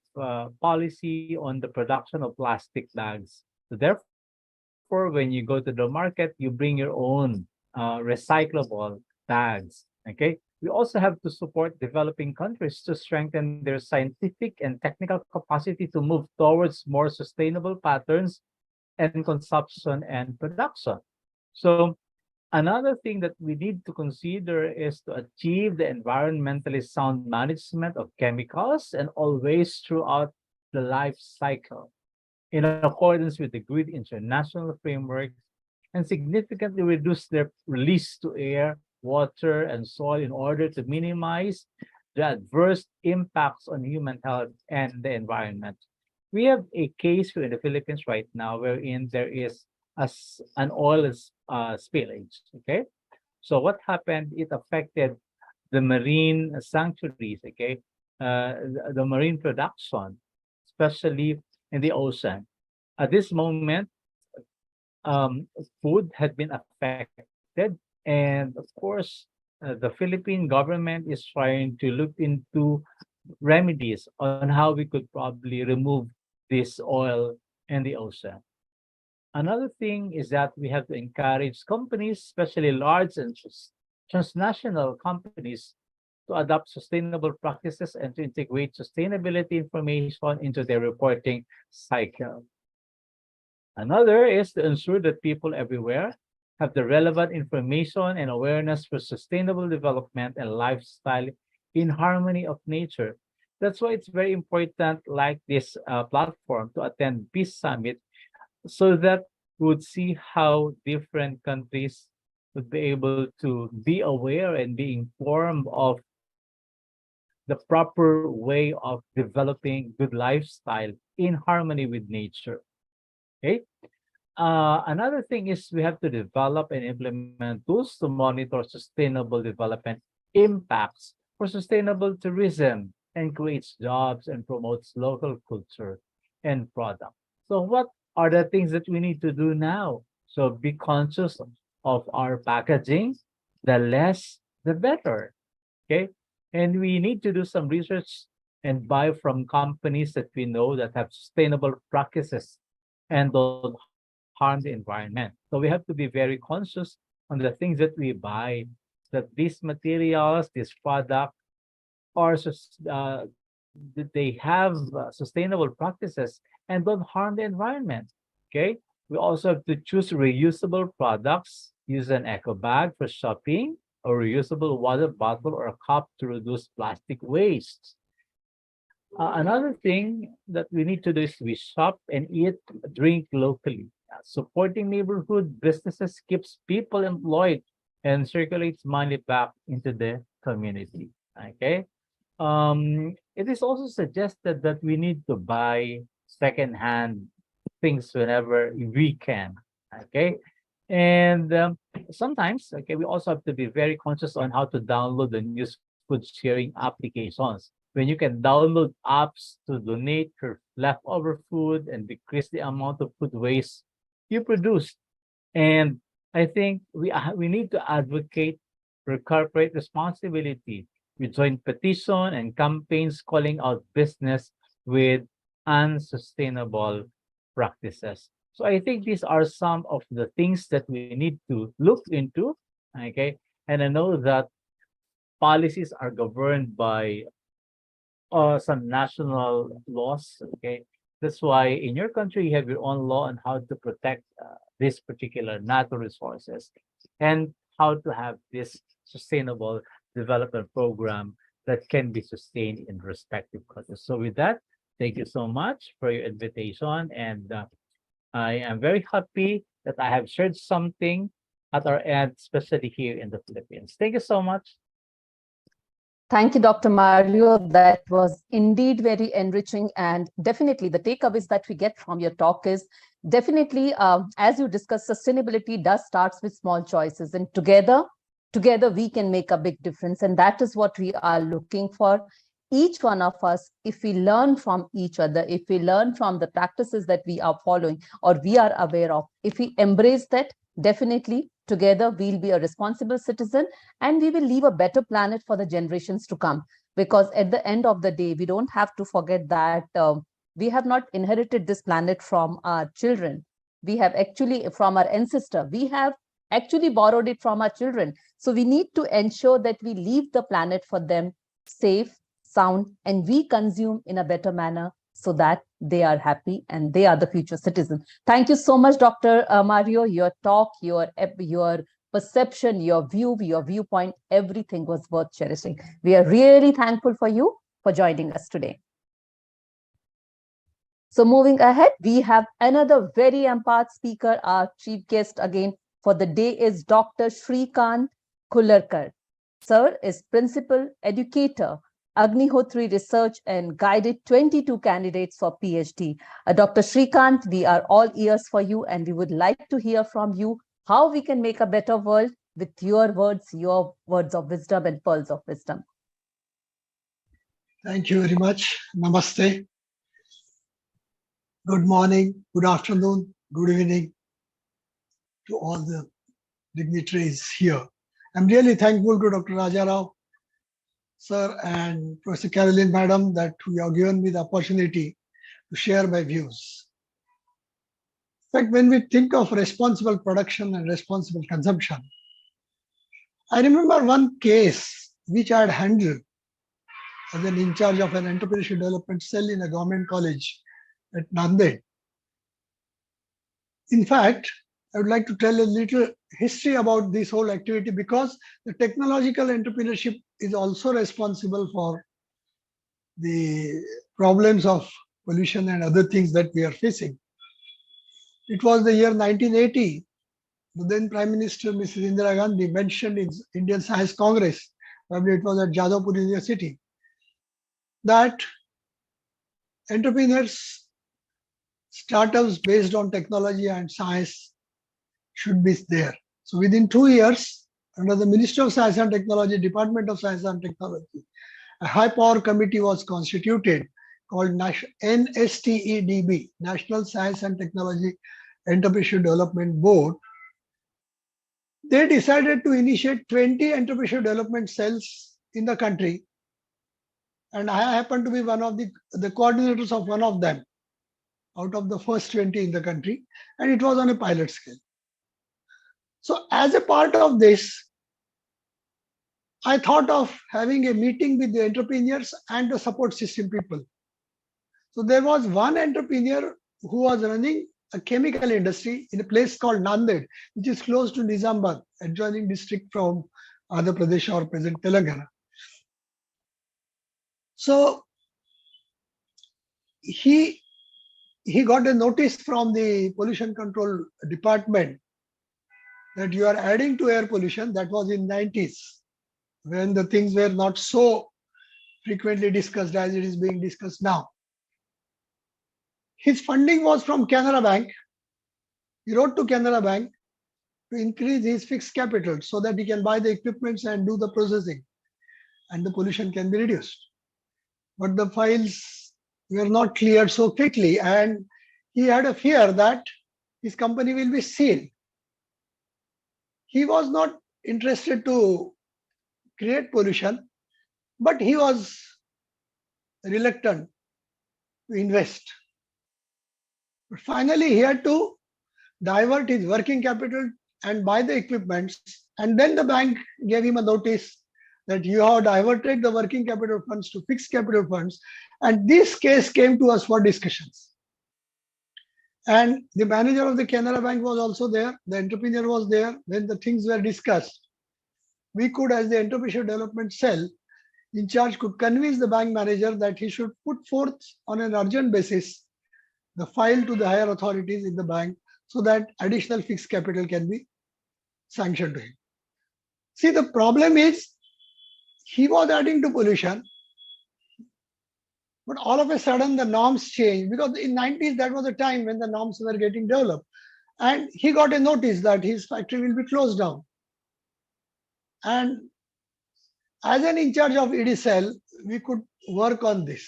E: policy on the production of plastic bags. So therefore, when you go to the market, you bring your own recyclable bags. Okay. We also have to support developing countries to strengthen their scientific and technical capacity to move towards more sustainable patterns and consumption and production. So another thing that we need to consider is to achieve the environmentally sound management of chemicals and all waste throughout the life cycle in accordance with the agreed international frameworks and significantly reduce their release to air, water, and soil in order to minimize the adverse impacts on human health and the environment. We have a case here in the Philippines right now wherein there is an oil spillage. Okay, so what happened? It affected the marine sanctuaries. Okay, the marine production, especially in the ocean. At this moment, food had been affected, and of course, the Philippine government is trying to look into remedies on how we could probably remove this oil in the ocean. Another thing is that we have to encourage companies, especially large and transnational companies, to adopt sustainable practices and to integrate sustainability information into their reporting cycle. Another is to ensure that people everywhere have the relevant information and awareness for sustainable development and lifestyle in harmony of nature. That's why it's very important, like this platform, to attend Peace Summit so that we would see how different countries would be able to be aware and be informed of the proper way of developing good lifestyle in harmony with nature. Okay. Another thing is we have to develop and implement tools to monitor sustainable development impacts for sustainable tourism and creates jobs and promotes local culture and product. So what are the things that we need to do now? So be conscious of our packaging, the less, the better. Okay. And we need to do some research and buy from companies that we know that have sustainable practices and don't harm the environment. So we have to be very conscious on the things that we buy, that these materials, this product are that they have sustainable practices and don't harm the environment. Okay. We also have to choose reusable products, use an eco bag for shopping, or reusable water bottle or a cup to reduce plastic waste. Another thing that we need to do is we shop and eat, drink locally. Supporting neighborhood businesses keeps people employed and circulates money back into the community. Okay. It is also suggested that we need to buy secondhand things whenever we can. Okay. And sometimes, okay, we also have to be very conscious on how to download the news food sharing applications. When you can download apps to donate your leftover food and decrease the amount of food waste you produce. And I think we need to advocate for corporate responsibility. We join petition and campaigns calling out business with unsustainable practices. So I think these are some of the things that we need to look into. Okay. And I know that policies are governed by some national laws. Okay. That's why in your country, you have your own law on how to protect these particular natural resources and how to have this sustainable development program that can be sustained in respective countries. So with that, thank you so much for your invitation. And I am very happy that I have shared something at our end, especially here in the Philippines. Thank you so much.
C: Thank you, Dr. Mario. That was indeed very enriching. And definitely the takeaways that we get from your talk is definitely, as you discussed, sustainability does starts with small choices. And together we can make a big difference. And that is what we are looking for. Each one of us, if we learn from each other, if we learn from the practices that we are following or we are aware of, if we embrace that, definitely together we'll be a responsible citizen and we will leave a better planet for the generations to come. Because at the end of the day, we don't have to forget that we have not inherited this planet from our children. We have actually, from our ancestor, we have actually borrowed it from our children. So we need to ensure that we leave the planet for them safe, sound, and we consume in a better manner so that they are happy and they are the future citizens. Thank you so much, Dr. Mario. Your talk, your perception, your view, your viewpoint, everything was worth cherishing. We are really thankful for you for joining us today. So moving ahead, we have another very empowered speaker. Our chief guest again for the day is Dr. Shrikant Khullarkar. Sir is principal educator, Agnihotri Research, and guided 22 candidates for PhD. Dr. Shrikant, we are all ears for you and we would like to hear from you how we can make a better world with your words of wisdom and pearls of wisdom.
F: Thank you very much. Namaste. Good morning, good afternoon, good evening to all the dignitaries here. I'm really thankful to Dr. Rajarao, sir, and Professor Caroline, madam, that you have given me the opportunity to share my views. In fact, when we think of responsible production and responsible consumption, I remember one case which I had handled as an in charge of an entrepreneurship development cell in a government college at Nanded. In fact, I would like to tell a little history about this whole activity because the technological entrepreneurship is also responsible for the problems of pollution and other things that we are facing. It was the year 1980. The then Prime Minister, Mrs. Indira Gandhi, mentioned in Indian Science Congress, probably it was at Jadavpur University, that entrepreneurs, startups based on technology and science should be there. So within 2 years, under the Ministry of Science and Technology, Department of Science and Technology, a high power committee was constituted called NSTEDB, National Science and Technology Entrepreneurship Development Board. They decided to initiate 20 entrepreneurship development cells in the country. And I happen to be one of the coordinators of one of them out of the first 20 in the country. And it was on a pilot scale. So as a part of this, I thought of having a meeting with the entrepreneurs and the support system people. So there was one entrepreneur who was running a chemical industry in a place called Nanded, which is close to Nizamabad, adjoining district from Andhra Pradesh or present Telangana. So he got a notice from the pollution control department that you are adding to air pollution. That was in 90s, when the things were not so frequently discussed as it is being discussed now. His funding was from Canara Bank. He wrote to Canara Bank to increase his fixed capital so that he can buy the equipments and do the processing and the pollution can be reduced. But the files were not cleared so quickly and he had a fear that his company will be sealed. He was not interested to create pollution, but he was reluctant to invest. But finally, he had to divert his working capital and buy the equipments. And then the bank gave him a notice that you have diverted the working capital funds to fixed capital funds. And this case came to us for discussions. And the manager of the Canara Bank was also there. The entrepreneur was there. When the things were discussed, we could, as the entrepreneurship development cell in charge, could convince the bank manager that he should put forth on an urgent basis the file to the higher authorities in the bank so that additional fixed capital can be sanctioned to him. See, the problem is he was adding to pollution, but all of a sudden the norms changed, because in 90s that was the time when the norms were getting developed, and he got a notice that his factory will be closed down. And as an in charge of ED cell, we could work on this.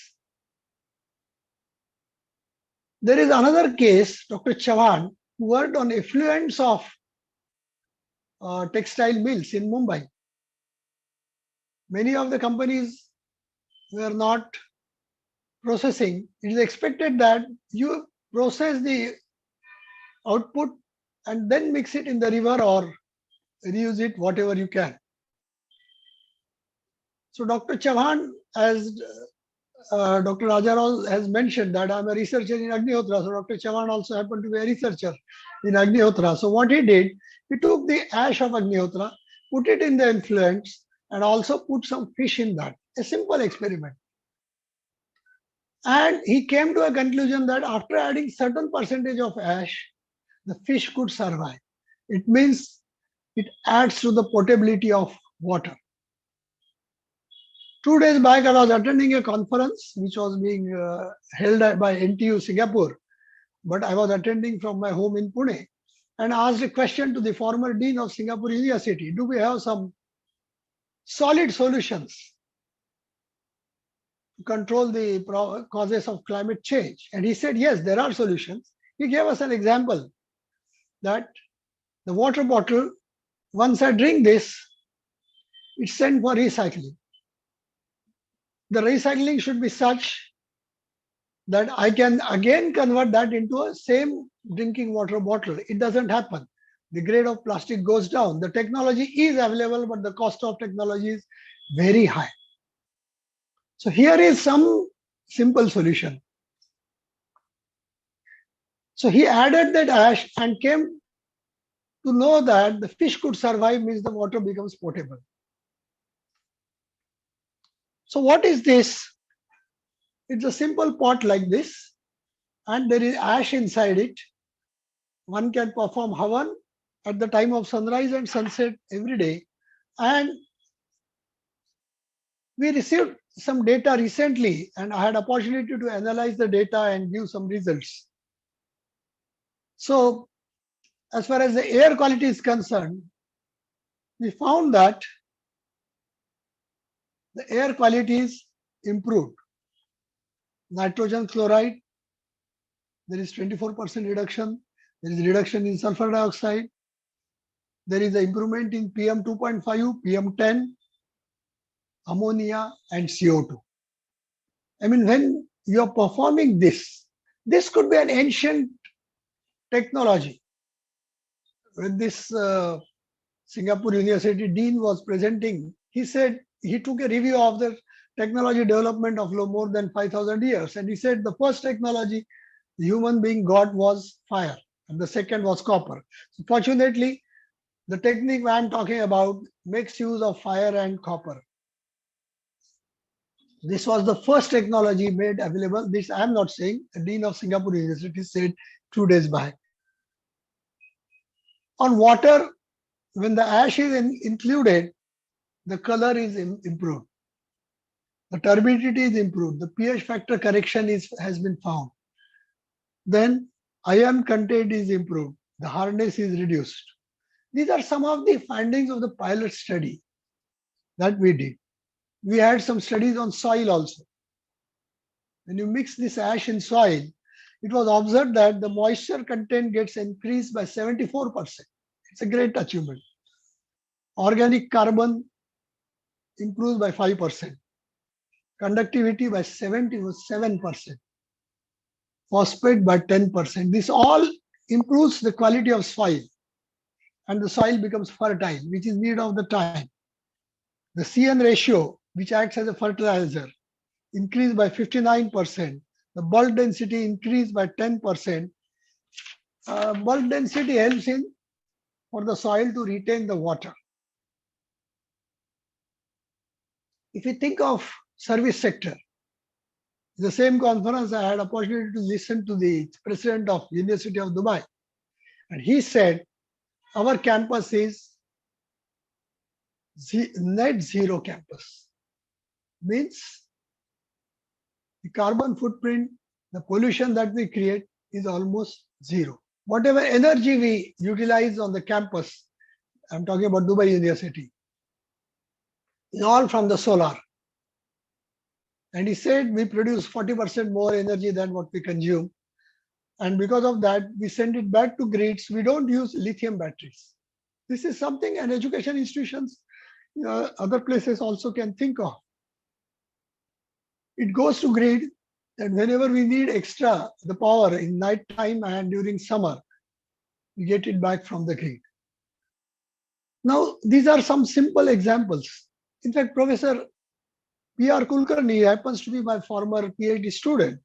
F: There is another case, Dr. Chavan, who worked on effluents of textile mills in Mumbai. Many of the companies were not processing. It is expected that you process the output and then mix it in the river or reuse it, whatever you can. So Dr. Chavan, as Dr. Rajarao has mentioned, that I'm a researcher in Agnihotra. So Dr. Chavan also happened to be a researcher in Agnihotra. So what he did, he took the ash of Agnihotra, put it in the effluents, and also put some fish in that. A simple experiment. And he came to a conclusion that after adding certain percentage of ash, the fish could survive. It means it adds to the potability of water. 2 days back, I was attending a conference which was being held by NTU Singapore, but I was attending from my home in Pune, and asked a question to the former dean of Singapore University: do we have some solid solutions to control the causes of climate change? And he said, yes, there are solutions. He gave us an example that the water bottle, once I drink this, it's sent for recycling. The recycling should be such that I can again convert that into a same drinking water bottle. It doesn't happen. The grade of plastic goes down. The technology is available, but the cost of technology is very high. So here is some simple solution. So he added that ash and came to know that the fish could survive, means the water becomes potable. So what is this? It's a simple pot like this, and there is ash inside it. One can perform havan at the time of sunrise and sunset every day. And we received some data recently, and I had opportunity to analyze the data and give some results. So as far as the air quality is concerned, we found that the air quality is improved. Nitrogen chloride, there is 24% reduction. There is reduction in sulfur dioxide. There is an improvement in PM 2.5, PM10, ammonia, and CO2. I mean, when you are performing this could be an ancient technology. When this Singapore University dean was presenting, he said he took a review of the technology development of more than 5,000 years. And he said the first technology the human being got was fire, and the second was copper. So fortunately, the technique I'm talking about makes use of fire and copper. This was the first technology made available. This I'm not saying, the dean of Singapore University said 2 days back. On water, when the ash is included, the color is improved. The turbidity is improved. The pH factor correction has been found. Then ion content is improved. The hardness is reduced. These are some of the findings of the pilot study that we did. We had some studies on soil also. When you mix this ash in soil, it was observed that the moisture content gets increased by 74%. It's a great achievement. Organic carbon improves by 5%. Conductivity by 77%. Phosphate by 10%. This all improves the quality of soil, and the soil becomes fertile, which is need of the time. The CN ratio, which acts as a fertilizer, increased by 59%. The bulk density increased by 10%. Bulk density helps for the soil to retain the water. If you think of service sector, the same conference I had opportunity to listen to the president of University of Dubai, and he said our campus is net zero campus. Means the carbon footprint, the pollution that we create is almost zero. Whatever energy we utilize on the campus, I'm talking about Dubai University, is all from the solar. And he said we produce 40% more energy than what we consume. And because of that, we send it back to grids. We don't use lithium batteries. This is something an education institutions, other places also can think of. It goes to grid, and whenever we need extra the power in night time and during summer, we get it back from the grid. Now, these are some simple examples. In fact, Professor P.R. Kulkarni happens to be my former PhD student.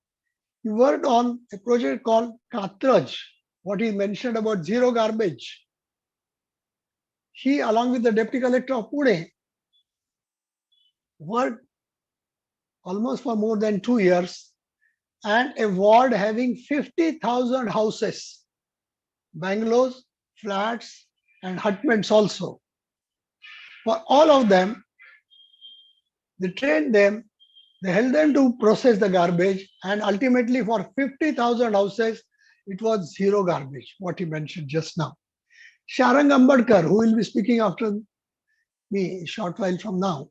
F: He worked on a project called Katraj, what he mentioned about zero garbage. He, along with the Deputy Collector of Pune, worked almost for more than 2 years, and a ward having 50,000 houses, bungalows, flats, and hutments also. For all of them, they trained them, they held them to process the garbage, and ultimately for 50,000 houses, it was zero garbage, what he mentioned just now. Sharang Ambadkar, who will be speaking after me a short while from now,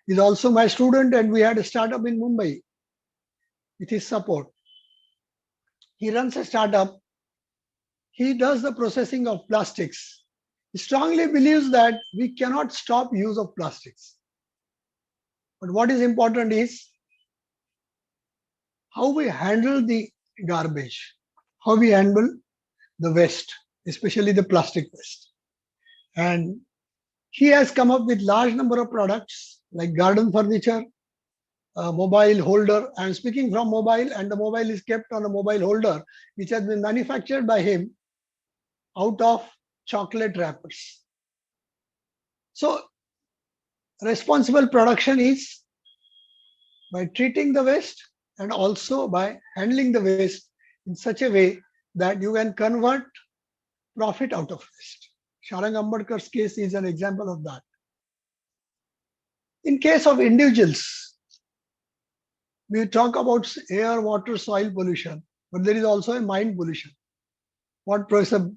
F: is also my student, and we had a startup in Mumbai with his support. He runs a startup. He does the processing of plastics. He strongly believes that we cannot stop use of plastics. But what is important is how we handle the garbage, how we handle the waste, especially the plastic waste. And he has come up with large number of products like garden furniture, mobile holder. I am speaking from mobile, and the mobile is kept on a mobile holder, which has been manufactured by him out of chocolate wrappers. So responsible production is by treating the waste and also by handling the waste in such a way that you can convert profit out of waste. Sharang Ambadkar's case is an example of that. In case of individuals, we talk about air, water, soil pollution, but there is also a mind pollution. What Professor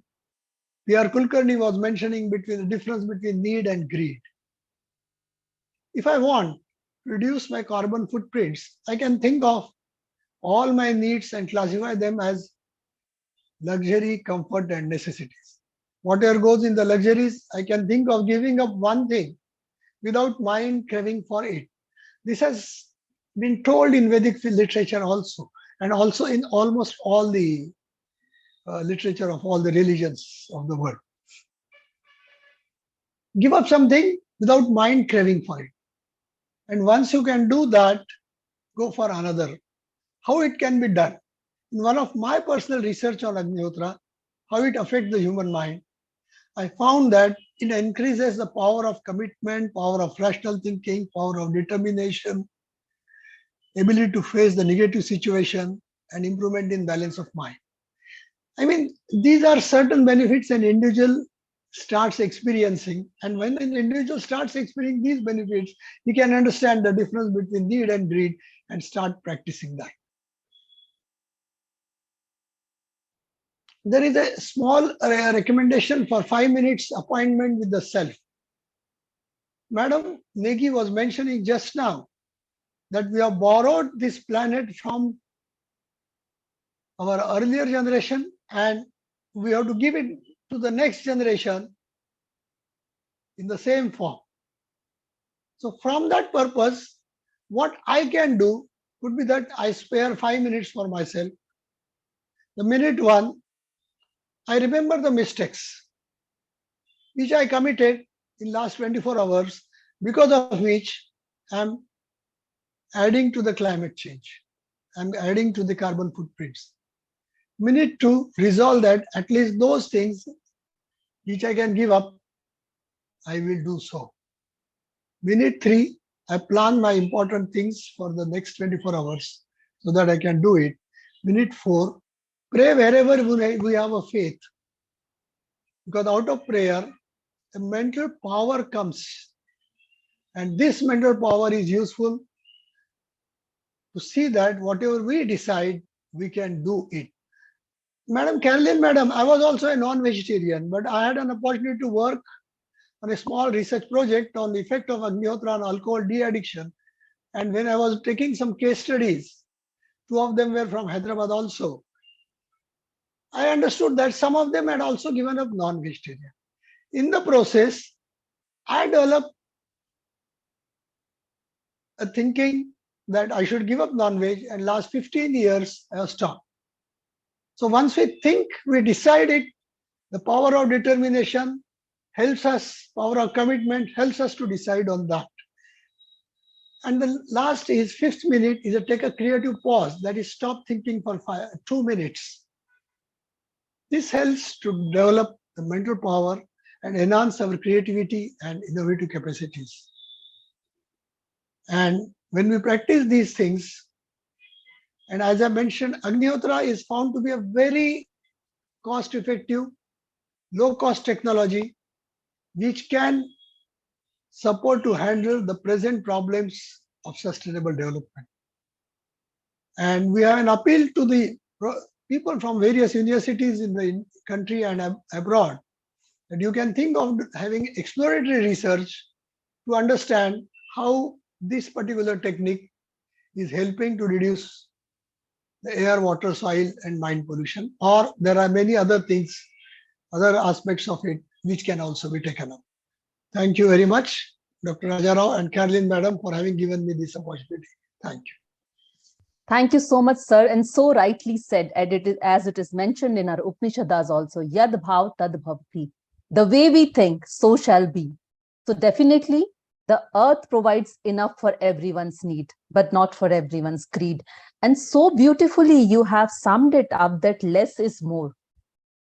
F: P.R. Kulkarni was mentioning between the difference between need and greed. If I want to reduce my carbon footprints, I can think of all my needs and classify them as luxury, comfort, and necessities. Whatever goes in the luxuries, I can think of giving up one thing without mind craving for it. This has been told in Vedic literature also, and also in almost all the literature of all the religions of the world. Give up something without mind craving for it. And once you can do that, go for another. How it can be done? In one of my personal research on Agnihotra, how it affects the human mind, I found that it increases the power of commitment, power of rational thinking, power of determination, ability to face the negative situation, and improvement in balance of mind. I mean, these are certain benefits an individual starts experiencing. And when an individual starts experiencing these benefits, he can understand the difference between need and greed and start practicing that. There is a small recommendation for 5 minutes appointment with the self. Madam Negi was mentioning just now that we have borrowed this planet from our earlier generation, and we have to give it to the next generation in the same form. So from that purpose, what I can do could be that I spare 5 minutes for myself. The minute one, I remember the mistakes which I committed in last 24 hours, because of which I'm adding to the climate change. I'm adding to the carbon footprints. Minute two, resolve that at least those things which I can give up, I will do so. Minute three, I plan my important things for the next 24 hours so that I can do it. Minute four, pray wherever we have a faith. because out of prayer, the mental power comes. And this mental power is useful to see that whatever we decide, we can do it. Madam Carolyn, madam, I was also a non-vegetarian, but I had an opportunity to work on a small research project on the effect of Agnihotra on alcohol de-addiction. And when I was taking some case studies, 2 of them were from Hyderabad also, I understood that some of them had also given up non-vegetarian. In the process, I developed a thinking that I should give up non-veg, and last 15 years I have stopped. So once we think, we decide it, the power of determination helps us, power of commitment helps us to decide on that. And the last is 5th minute is to take a creative pause, that is stop thinking for 2 minutes. This helps to develop the mental power and enhance our creativity and innovative capacities. And when we practice these things, and as I mentioned, Agnihotra is found to be a very cost-effective, low-cost technology which can support to handle the present problems of sustainable development. And we have an appeal to the people from various universities in the country and abroad that you can think of having exploratory research to understand how this particular technique is helping to reduce the air, water, soil, and mine pollution. Or there are many other things, other aspects of it, which can also be taken up. Thank you very much, Dr. Rajarao and Carolyn Madam, for having given me this opportunity. Thank you.
C: Thank you so much, sir. And so rightly said, as it is mentioned in our Upanishads also, Yad Bhav Tad Bhavati. The way we think, so shall be. So definitely, the earth provides enough for everyone's need, but not for everyone's greed. And so beautifully, you have summed it up that less is more.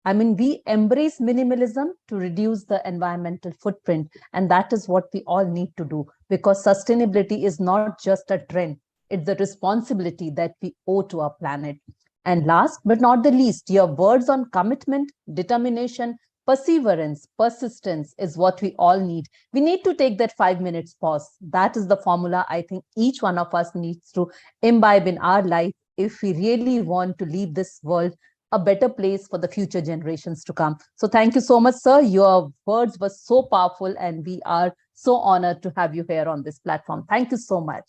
C: I mean, we embrace minimalism to reduce the environmental footprint. And that is what we all need to do, because sustainability is not just a trend. It's the responsibility that we owe to our planet. And last but not the least, your words on commitment, determination, perseverance, persistence is what we all need. We need to take that 5 minutes pause. That is the formula I think each one of us needs to imbibe in our life if we really want to leave this world a better place for the future generations to come. So thank you so much, sir. Your words were so powerful and we are so honored to have you here on this platform. Thank you so much.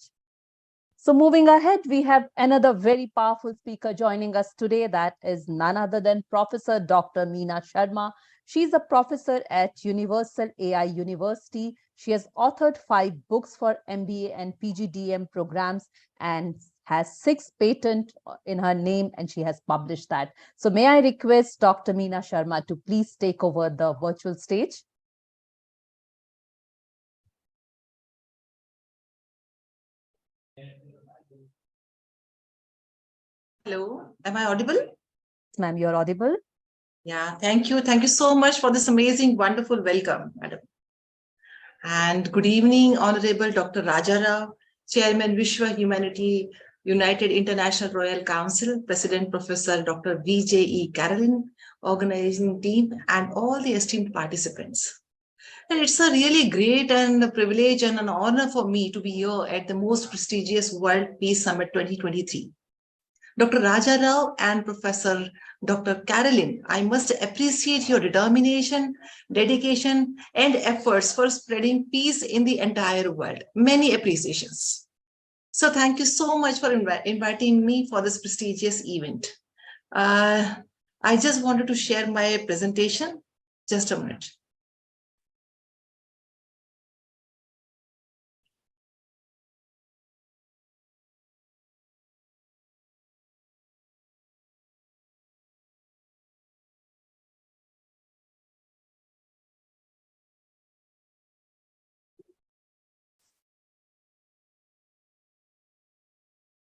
C: So moving ahead, we have another very powerful speaker joining us today. That is none other than Professor Dr. Meena Sharma. She's a professor at Universal AI University. She has authored 5 books for MBA and PGDM programs and has 6 patents in her name, and she has published that. So may I request Dr. Meena Sharma to please take over the virtual stage?
G: Hello, am I audible?
C: Ma'am, you're audible.
G: Yeah, thank you. Thank you so much for this amazing, wonderful welcome, madam. And good evening, Honorable Dr. Rajarao, Chairman, Vishwa Humanity United International Royal Council, President Professor Dr. VJE Carolyn, organizing team, and all the esteemed participants. And it's a really great and a privilege and an honor for me to be here at the most prestigious World Peace Summit 2023. Dr. Rajarao and Professor Dr. Carolyn, I must appreciate your determination, dedication, and efforts for spreading peace in the entire world. Many appreciations. So thank you so much for inviting me for this prestigious event. I just wanted to share my presentation. Just a minute.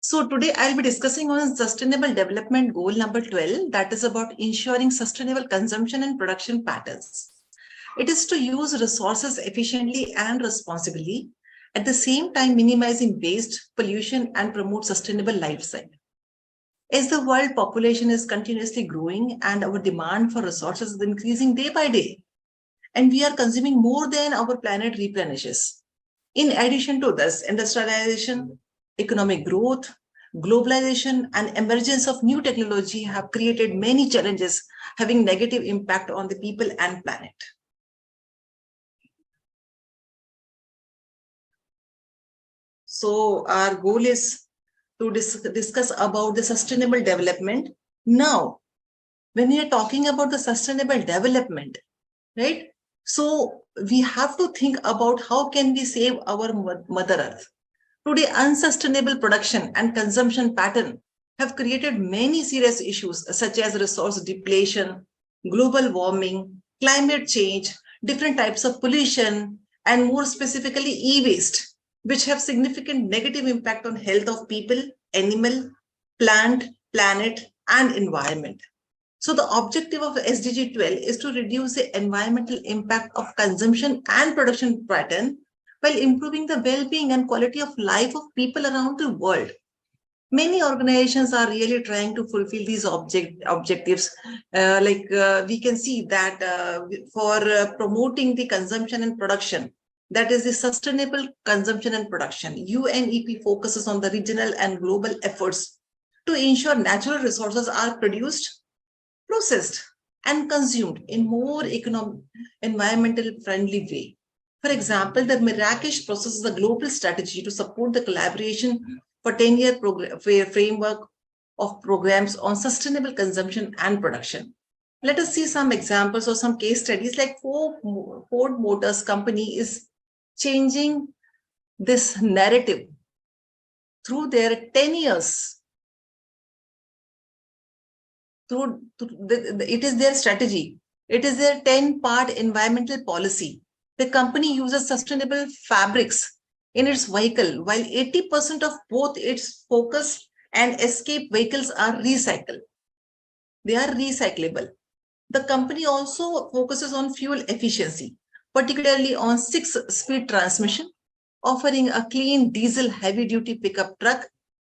G: So today I'll be discussing on Sustainable Development Goal number 12, that is about ensuring sustainable consumption and production patterns. It is to use resources efficiently and responsibly, at the same time minimizing waste, pollution, and promote sustainable lifestyle. As the world population is continuously growing and our demand for resources is increasing day by day, and we are consuming more than our planet replenishes. In addition to this, industrialization, economic growth, globalization, and emergence of new technology have created many challenges having negative impact on the people and planet. So our goal is to discuss about the sustainable development. Now, when we are talking about the sustainable development, right? So we have to think about how can we save our Mother Earth. Today, unsustainable production and consumption pattern have created many serious issues such as resource depletion, global warming, climate change, different types of pollution, and more specifically e-waste, which have significant negative impact on health of people, animal, plant, planet, and environment. So the objective of SDG 12 is to reduce the environmental impact of consumption and production pattern while improving the well-being and quality of life of people around the world. Many organizations are really trying to fulfill these objectives. We can see that for promoting the consumption and production, that is the sustainable consumption and production, UNEP focuses on the regional and global efforts to ensure natural resources are produced, processed, and consumed in more environmental friendly way. For example, the Marrakesh process is a global strategy to support the collaboration for 10-year framework of programs on sustainable consumption and production. Let us see some examples or some case studies. Like Ford Motors Company is changing this narrative through their 10 years. It is their strategy. It is their 10-part environmental policy. The company uses sustainable fabrics in its vehicle, while 80% of both its Focus and Escape vehicles are recycled. They are recyclable. The company also focuses on fuel efficiency, particularly on 6-speed transmission, offering a clean diesel heavy-duty pickup truck.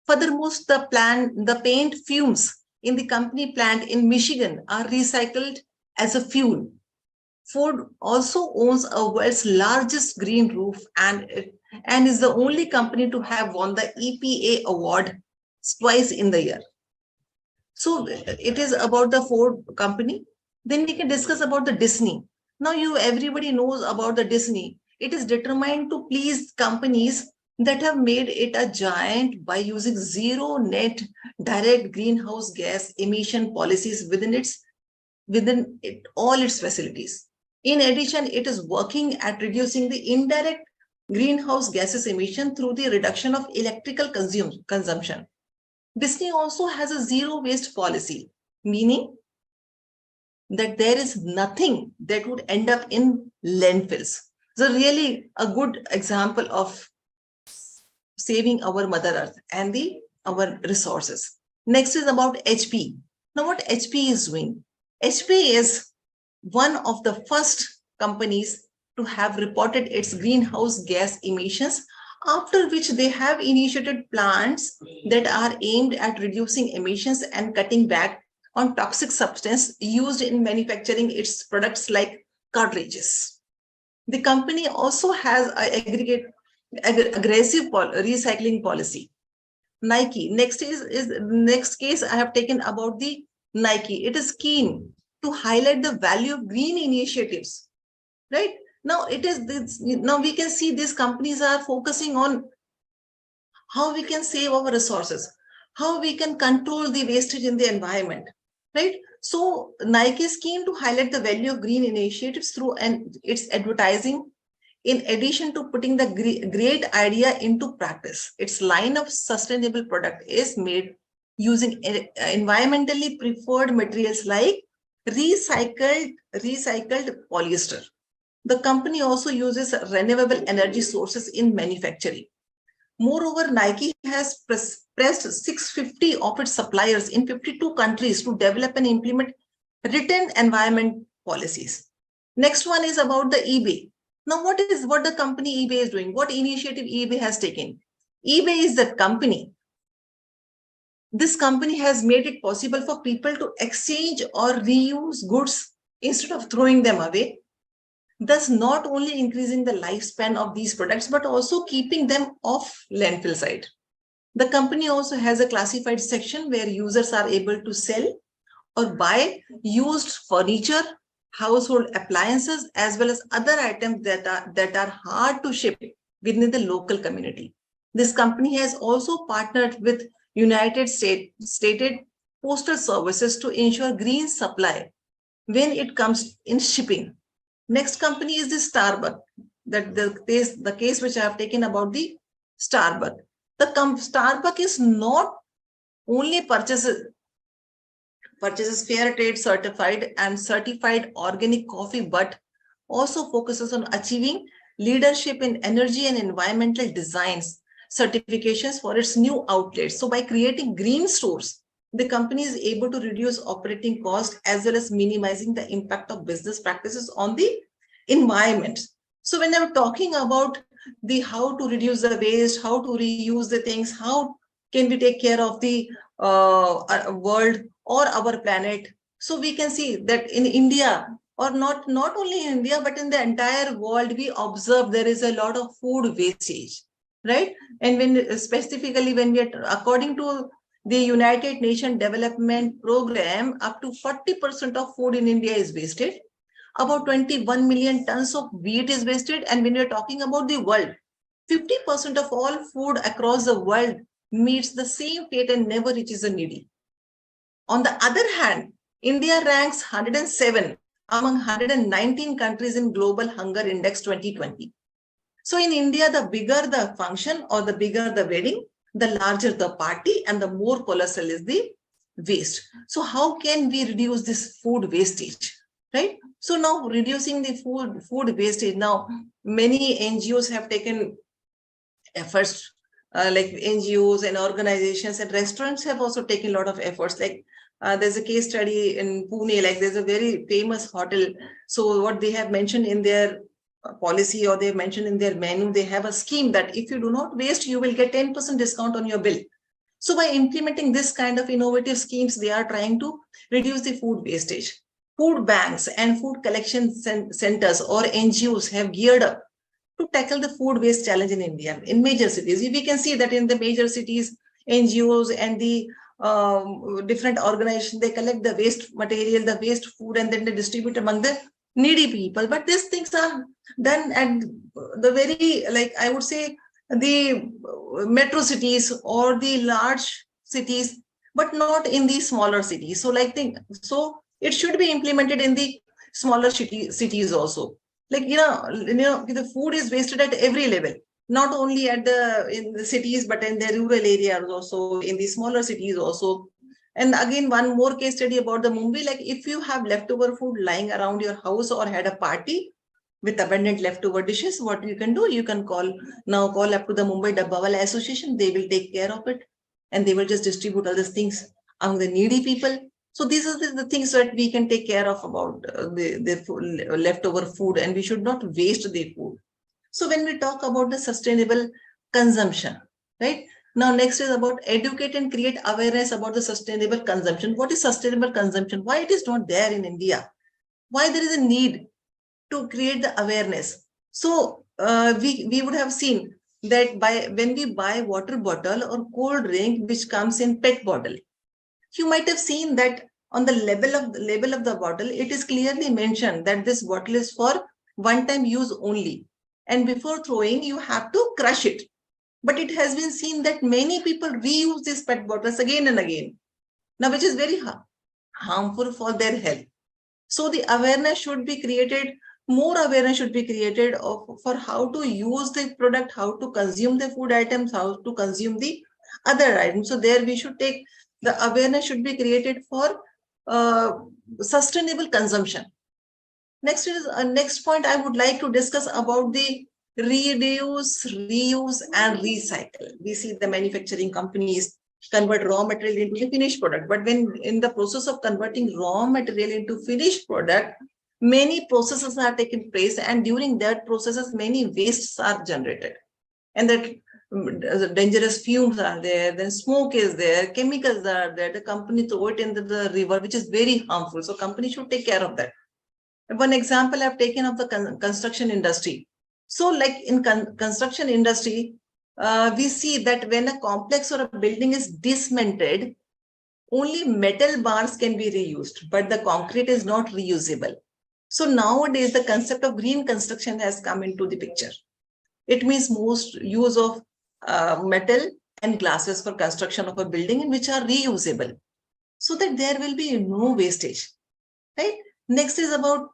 G: Furthermore, the paint fumes in the company plant in Michigan are recycled as a fuel. Ford also owns a world's largest green roof and is the only company to have won the EPA award twice in the year. So it is about the Ford company. Then we can discuss about the Disney. Now everybody knows about the Disney. It is determined to please companies that have made it a giant by using zero net direct greenhouse gas emission policies within all its facilities. In addition, it is working at reducing the indirect greenhouse gases emission through the reduction of electrical consumption. Disney also has a zero waste policy, meaning that there is nothing that would end up in landfills. So really a good example of saving our Mother Earth and our resources. Next is about HP. Now what HP is doing? HP is one of the first companies to have reported its greenhouse gas emissions, after which they have initiated plans that are aimed at reducing emissions and cutting back on toxic substance used in manufacturing its products like cartridges. The company also has an aggressive recycling policy. Nike. Next case I have taken about the Nike. It is keen to highlight the value of green initiatives, right? Now now we can see these companies are focusing on how we can save our resources, how we can control the wastage in the environment, right? So Nike is keen to highlight the value of green initiatives through its advertising, in addition to putting the great idea into practice. Its line of sustainable product is made using environmentally preferred materials like recycled polyester. The company also uses renewable energy sources in manufacturing. Moreover, Nike has pressed 650 of its suppliers in 52 countries to develop and implement written environment policies. Next one is about the eBay. Now, what the company eBay is doing? What initiative eBay has taken? eBay is the company this company has made it possible for people to exchange or reuse goods instead of throwing them away, thus not only increasing the lifespan of these products, but also keeping them off landfill side. The company also has a classified section where users are able to sell or buy used furniture, household appliances, as well as other items that are hard to ship within the local community. This company has also partnered with United States Postal Services to ensure green supply when it comes in shipping. Next company is the Starbucks. That the case which I have taken about the Starbucks. The Starbucks is not only purchases fair trade certified and certified organic coffee, but also focuses on achieving leadership in energy and environmental designs certifications for its new outlets. So by creating green stores, the company is able to reduce operating costs as well as minimizing the impact of business practices on the environment. So when I'm talking about the how to reduce the waste, how to reuse the things, how can we take care of the world or our planet? So we can see that in India, or not only in India, but in the entire world, we observe there is a lot of food wastage, right? And when specifically when we are, according to the United Nations Development Program, up to 40% of food in India is wasted. About 21 million tons of wheat is wasted. And when you're talking about the world, 50% of all food across the world meets the same fate and never reaches the needy. On the other hand, India ranks 107 among 119 countries in Global Hunger Index 2020. So in India, the bigger the function or the bigger the wedding, the larger the party and the more colossal is the waste. So how can we reduce this food wastage, right? So now reducing the food wastage, now many NGOs have taken efforts, like NGOs and organizations and restaurants have also taken a lot of efforts. Like there's a case study in Pune, like there's a very famous hotel. So what they have mentioned in their policy, or they mentioned in their menu, they have a scheme that if you do not waste, you will get 10% discount on your bill. So by implementing this kind of innovative schemes, they are trying to reduce the food wastage. Food banks and food collection centers or NGOs have geared up to tackle the food waste challenge in India. In major cities, we can see that in the major cities, NGOs and the different organizations, they collect the waste material, the waste food, and then they distribute among the needy people. But these things are done at the very, like I would say, the metro cities or the large cities, but not in the smaller cities. So so it should be implemented in the smaller cities also. Like, the food is wasted at every level, not only in the cities, but in the rural areas also, in the smaller cities also. And again, one more case study about the Mumbai, like if you have leftover food lying around your house or had a party with abundant leftover dishes, what you can do, you can call up to the Mumbai Dabbawala Association. They will take care of it and they will just distribute all these things among the needy people. So these are the things that we can take care of about the leftover food, and we should not waste the food. So when we talk about the sustainable consumption, right? Now, next is about educate and create awareness about the sustainable consumption. What is sustainable consumption? Why it is not there in India? Why there is a need to create the awareness? So we would have seen that when we buy water bottle or cold drink, which comes in PET bottle, you might have seen that on the label of the bottle, it is clearly mentioned that this bottle is for one-time use only. And before throwing, you have to crush it. But it has been seen that many people reuse these PET bottles again and again, now which is very harmful for their health. So the awareness should be created, more awareness should be created for how to use the product, how to consume the food items, how to consume the other items. So there we should take, the awareness should be created for sustainable consumption. Next point I would like to discuss about the reduce, reuse, and recycle. We see the manufacturing companies convert raw material into the finished product. But when in the process of converting raw material into finished product, many processes are taking place, and during that processes, many wastes are generated. And that dangerous fumes are there, then smoke is there, chemicals are there, the company throw it into the river, which is very harmful. So company should take care of that. One example I've taken of the construction industry. So like in construction industry, we see that when a complex or a building is dismantled, only metal bars can be reused, but the concrete is not reusable. So nowadays, the concept of green construction has come into the picture. It means most use of metal and glasses for construction of a building which are reusable, so that there will be no wastage, right? Next is about,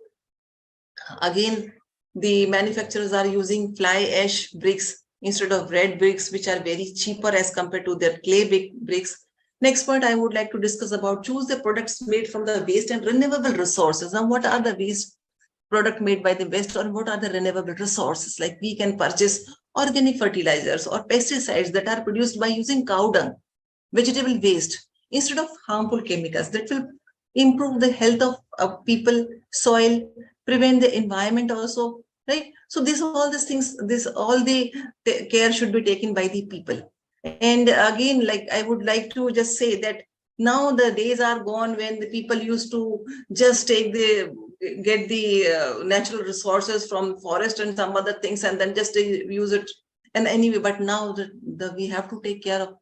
G: again, the manufacturers are using fly ash bricks instead of red bricks, which are very cheaper as compared to their clay bricks. Next point I would like to discuss about, choose the products made from the waste and renewable resources. Now, what are the waste product made by the waste, or what are the renewable resources? Like we can purchase organic fertilizers or pesticides that are produced by using cow dung, vegetable waste, instead of harmful chemicals that will improve the health of people, soil, prevent the environment also, right? So all these things, all the care should be taken by the people. And again, like I would like to just say that now the days are gone when the people used to just get the natural resources from forest and some other things and then just use it. And anyway, but now we have to take care of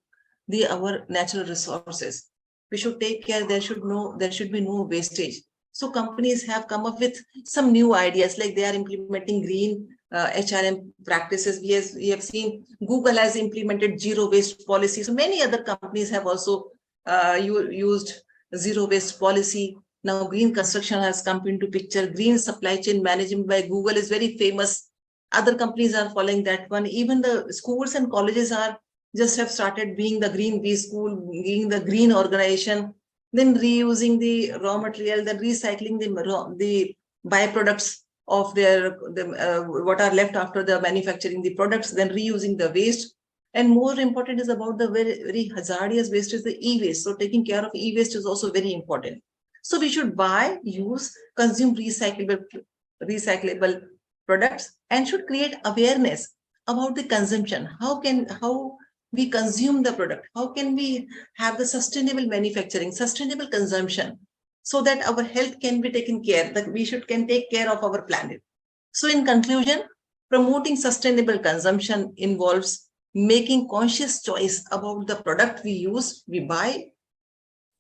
G: our natural resources. We should take care. There should be no wastage. So companies have come up with some new ideas, like they are implementing green HRM practices. We have seen Google has implemented zero waste policy. So many other companies have also used zero waste policy. Now green construction has come into picture. Green supply chain management by Google is very famous. Other companies are following that one. Even the schools and colleges have started being the green bee school, being the green organization, then reusing the raw material, then recycling the byproducts of what are left after the manufacturing the products, then reusing the waste. And more important is about the very, very hazardous waste is the e-waste. So taking care of e-waste is also very important. So we should buy, use, consume recyclable products, and should create awareness about the consumption. How we consume the product? How can we have the sustainable manufacturing, sustainable consumption, so that our health can be taken care, that we can take care of our planet. So in conclusion, promoting sustainable consumption involves making conscious choice about the product we use, we buy,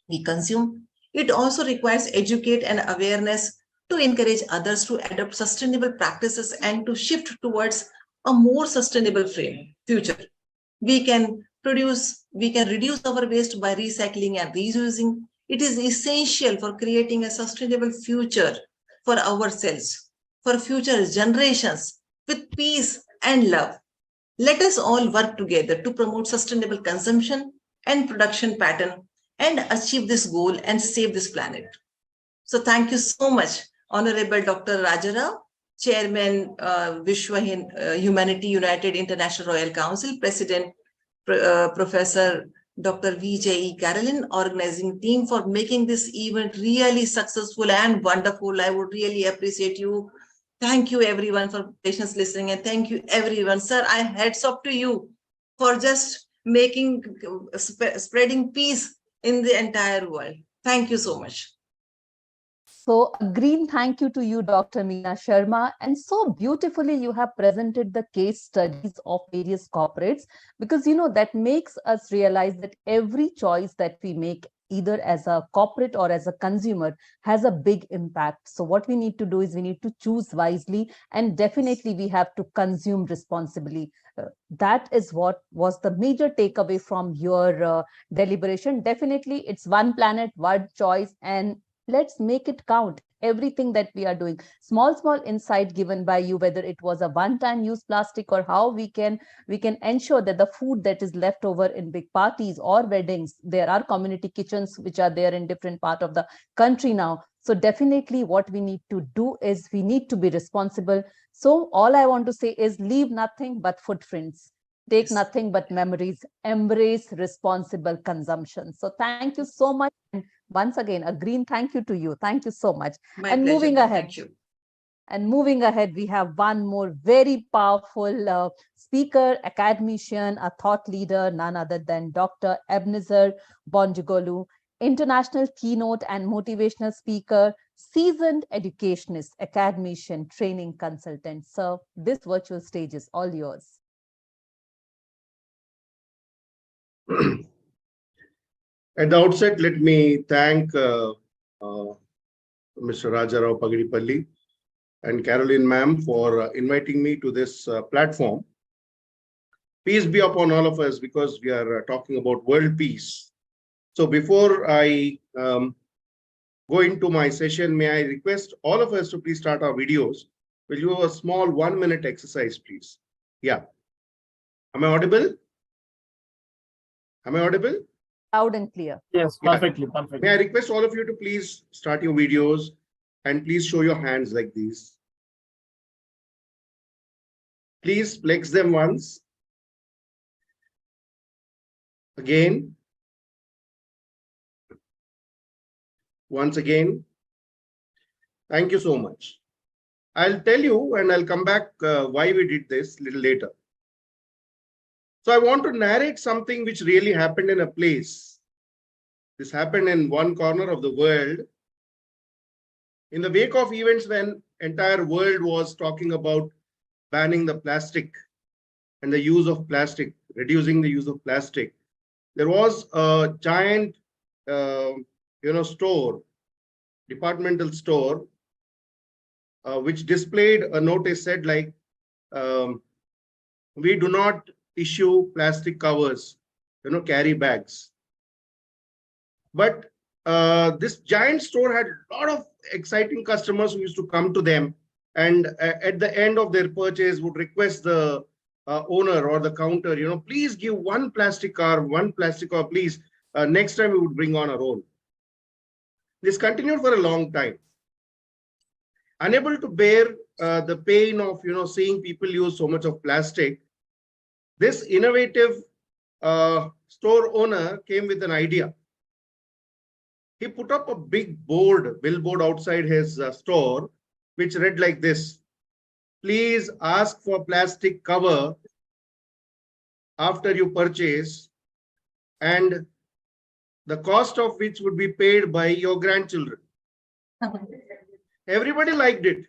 G: we consume. It also requires educate and awareness to encourage others to adopt sustainable practices and to shift towards a more sustainable future. We can reduce our waste by recycling and reusing. It is essential for creating a sustainable future for ourselves, for future generations, with peace and love. Let us all work together to promote sustainable consumption and production pattern and achieve this goal and save this planet. So thank you so much, Honorable Dr. Rajarao, Chairman, Vishwa Humanity United International Royal Council, President, Professor Dr. V.J.E. Carolyn, organizing team, for making this event really successful and wonderful. I would really appreciate you. Thank you everyone for patience listening, and thank you everyone. Sir, I hats off to you for just spreading peace in the entire world. Thank you so much.
C: So a green thank you to you, Dr. Meena Sharma. And so beautifully you have presented the case studies of various corporates, because, you know, that makes us realize that every choice that we make, either as a corporate or as a consumer, has a big impact. So what we need to do is we need to choose wisely, and definitely we have to consume responsibly. That is what was the major takeaway from your deliberation. Definitely it's one planet, one choice, and let's make it count. Everything that we are doing, small insight given by you, whether it was a one-time use plastic or how we can ensure that the food that is left over in big parties or weddings, there are community kitchens which are there in different part of the country now. So definitely what we need to do is we need to be responsible. So all I want to say is leave nothing but footprints. Take nothing but memories, embrace responsible consumption. So thank you so much. And once again, a green thank you to you. Thank you so much.
G: My
C: and
G: pleasure.
C: moving ahead.
G: Thank you.
C: And moving ahead, we have one more very powerful speaker, academician, a thought leader, none other than Dr. Ebenezer Bonjugolu, international keynote and motivational speaker, seasoned educationist, academician, training consultant. Sir, this virtual stage is all yours.
H: At the outset, let me thank Mr. Rajarao Pagidipalli and Caroline ma'am for inviting me to this platform. Peace be upon all of us, because we are talking about world peace. So before I go into my session, may I request all of us to please start our videos. Will you do a small 1-minute exercise, please? Yeah. Am I audible? Am I audible?
C: Loud and clear.
A: Yes,
H: Yeah.
A: perfectly, perfectly.
H: May I request all of you to please start your videos and please show your hands like these. Please flex them once. Again. Once again. Thank you so much. I'll tell you and I'll come back why we did this a little later. So I want to narrate something which really happened in a place. This happened in one corner of the world. In the wake of events when entire world was talking about banning the plastic and the use of plastic, reducing the use of plastic, there was a giant, store, departmental store, which displayed a notice said like, we do not issue plastic covers, carry bags. But this giant store had a lot of exciting customers who used to come to them, and at the end of their purchase would request the owner or the counter, please give one plastic car, please. Next time we would bring on our own. This continued for a long time. Unable to bear the pain of seeing people use so much of plastic, this innovative store owner came with an idea. He put up a big billboard outside his store, which read like this: please ask for plastic cover after you purchase, and the cost of which would be paid by your grandchildren. Everybody liked it.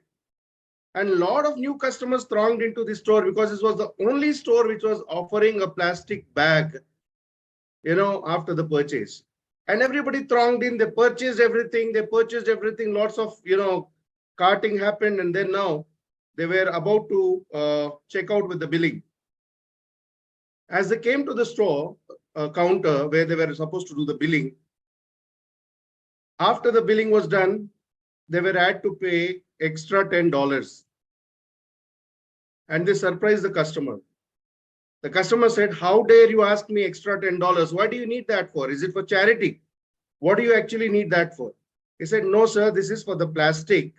H: And a lot of new customers thronged into the store because this was the only store which was offering a plastic bag, after the purchase. And everybody thronged in, they purchased everything, lots of, carting happened, and then now they were about to check out with the billing. As they came to the store counter where they were supposed to do the billing, after the billing was done, they were had to pay extra $10. And they surprised the customer. The customer said, how dare you ask me extra $10? What do you need that for? Is it for charity? What do you actually need that for? He said, no, sir, this is for the plastic.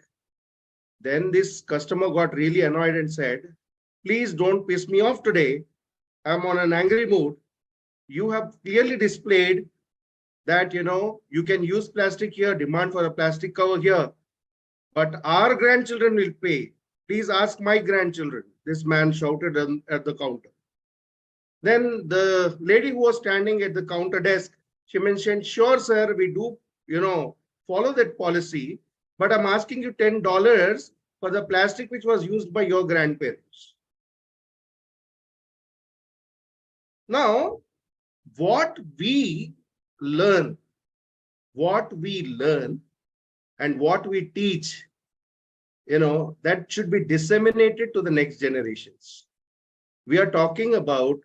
H: Then this customer got really annoyed and said, please don't piss me off today. I'm on an angry mood. You have clearly displayed that, you can use plastic here, demand for a plastic cover here, but our grandchildren will pay. Please ask my grandchildren. This man shouted at the counter. Then the lady who was standing at the counter desk, she mentioned, sure, sir, we do, follow that policy, but I'm asking you $10 for the plastic which was used by your grandparents. Now, what we learn and what we teach, that should be disseminated to the next generations. We are talking about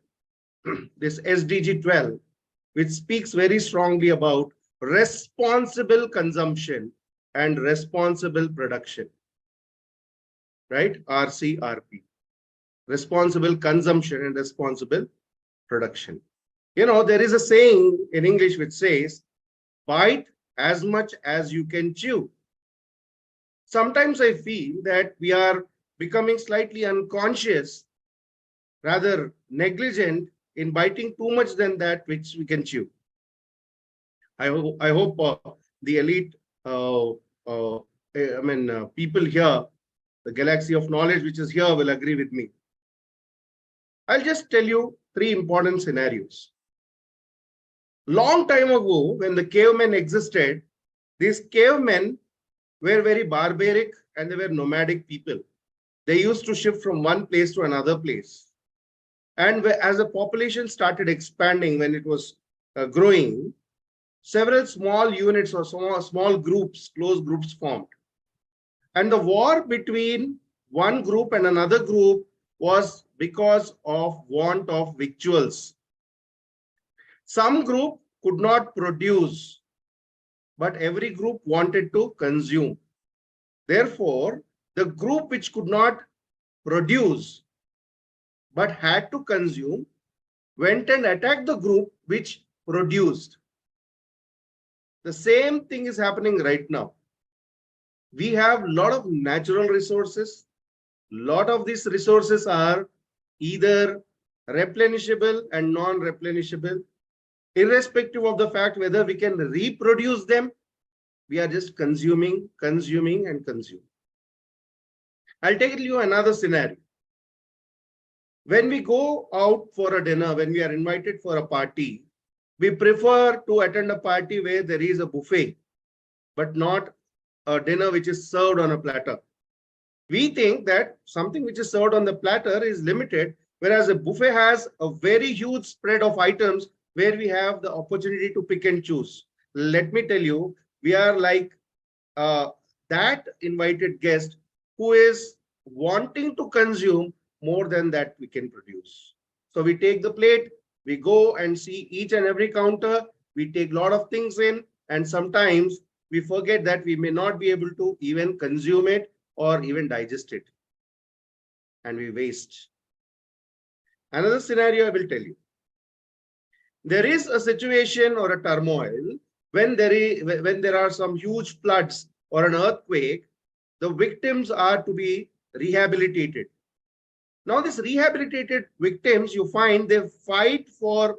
H: this SDG 12, which speaks very strongly about responsible consumption and responsible production, right? RCRP, responsible consumption and responsible production. There is a saying in English which says, bite as much as you can chew. Sometimes I feel that we are becoming slightly unconscious, rather negligent in biting too much than that which we can chew. I hope the elite, people here the galaxy of knowledge which is here will agree with me. I'll just tell you 3 important scenarios. Long time ago, when the cavemen existed, these cavemen were very barbaric and they were nomadic people. They used to shift from one place to another place. And as the population started expanding, when it was growing, several small units or small groups, close groups formed. And the war between one group and another group was because of want of victuals. Some group could not produce, but every group wanted to consume. Therefore, the group which could not produce but had to consume went and attacked the group which produced. The same thing is happening right now. We have a lot of natural resources. A lot of these resources are either replenishable and non-replenishable. Irrespective of the fact whether we can reproduce them, we are just consuming, and consuming. I'll tell you another scenario. When we go out for a dinner, when we are invited for a party, we prefer to attend a party where there is a buffet, but not a dinner which is served on a platter. We think that something which is served on the platter is limited, whereas a buffet has a very huge spread of items where we have the opportunity to pick and choose. Let me tell you, we are like that invited guest who is wanting to consume more than that we can produce. So we take the plate, we go and see each and every counter, we take a lot of things in, and sometimes we forget that we may not be able to even consume it or even digest it. And we waste. Another scenario I will tell you. There is a situation or a turmoil when there are some huge floods or an earthquake. The victims are to be rehabilitated. Now, these rehabilitated victims, you find they fight for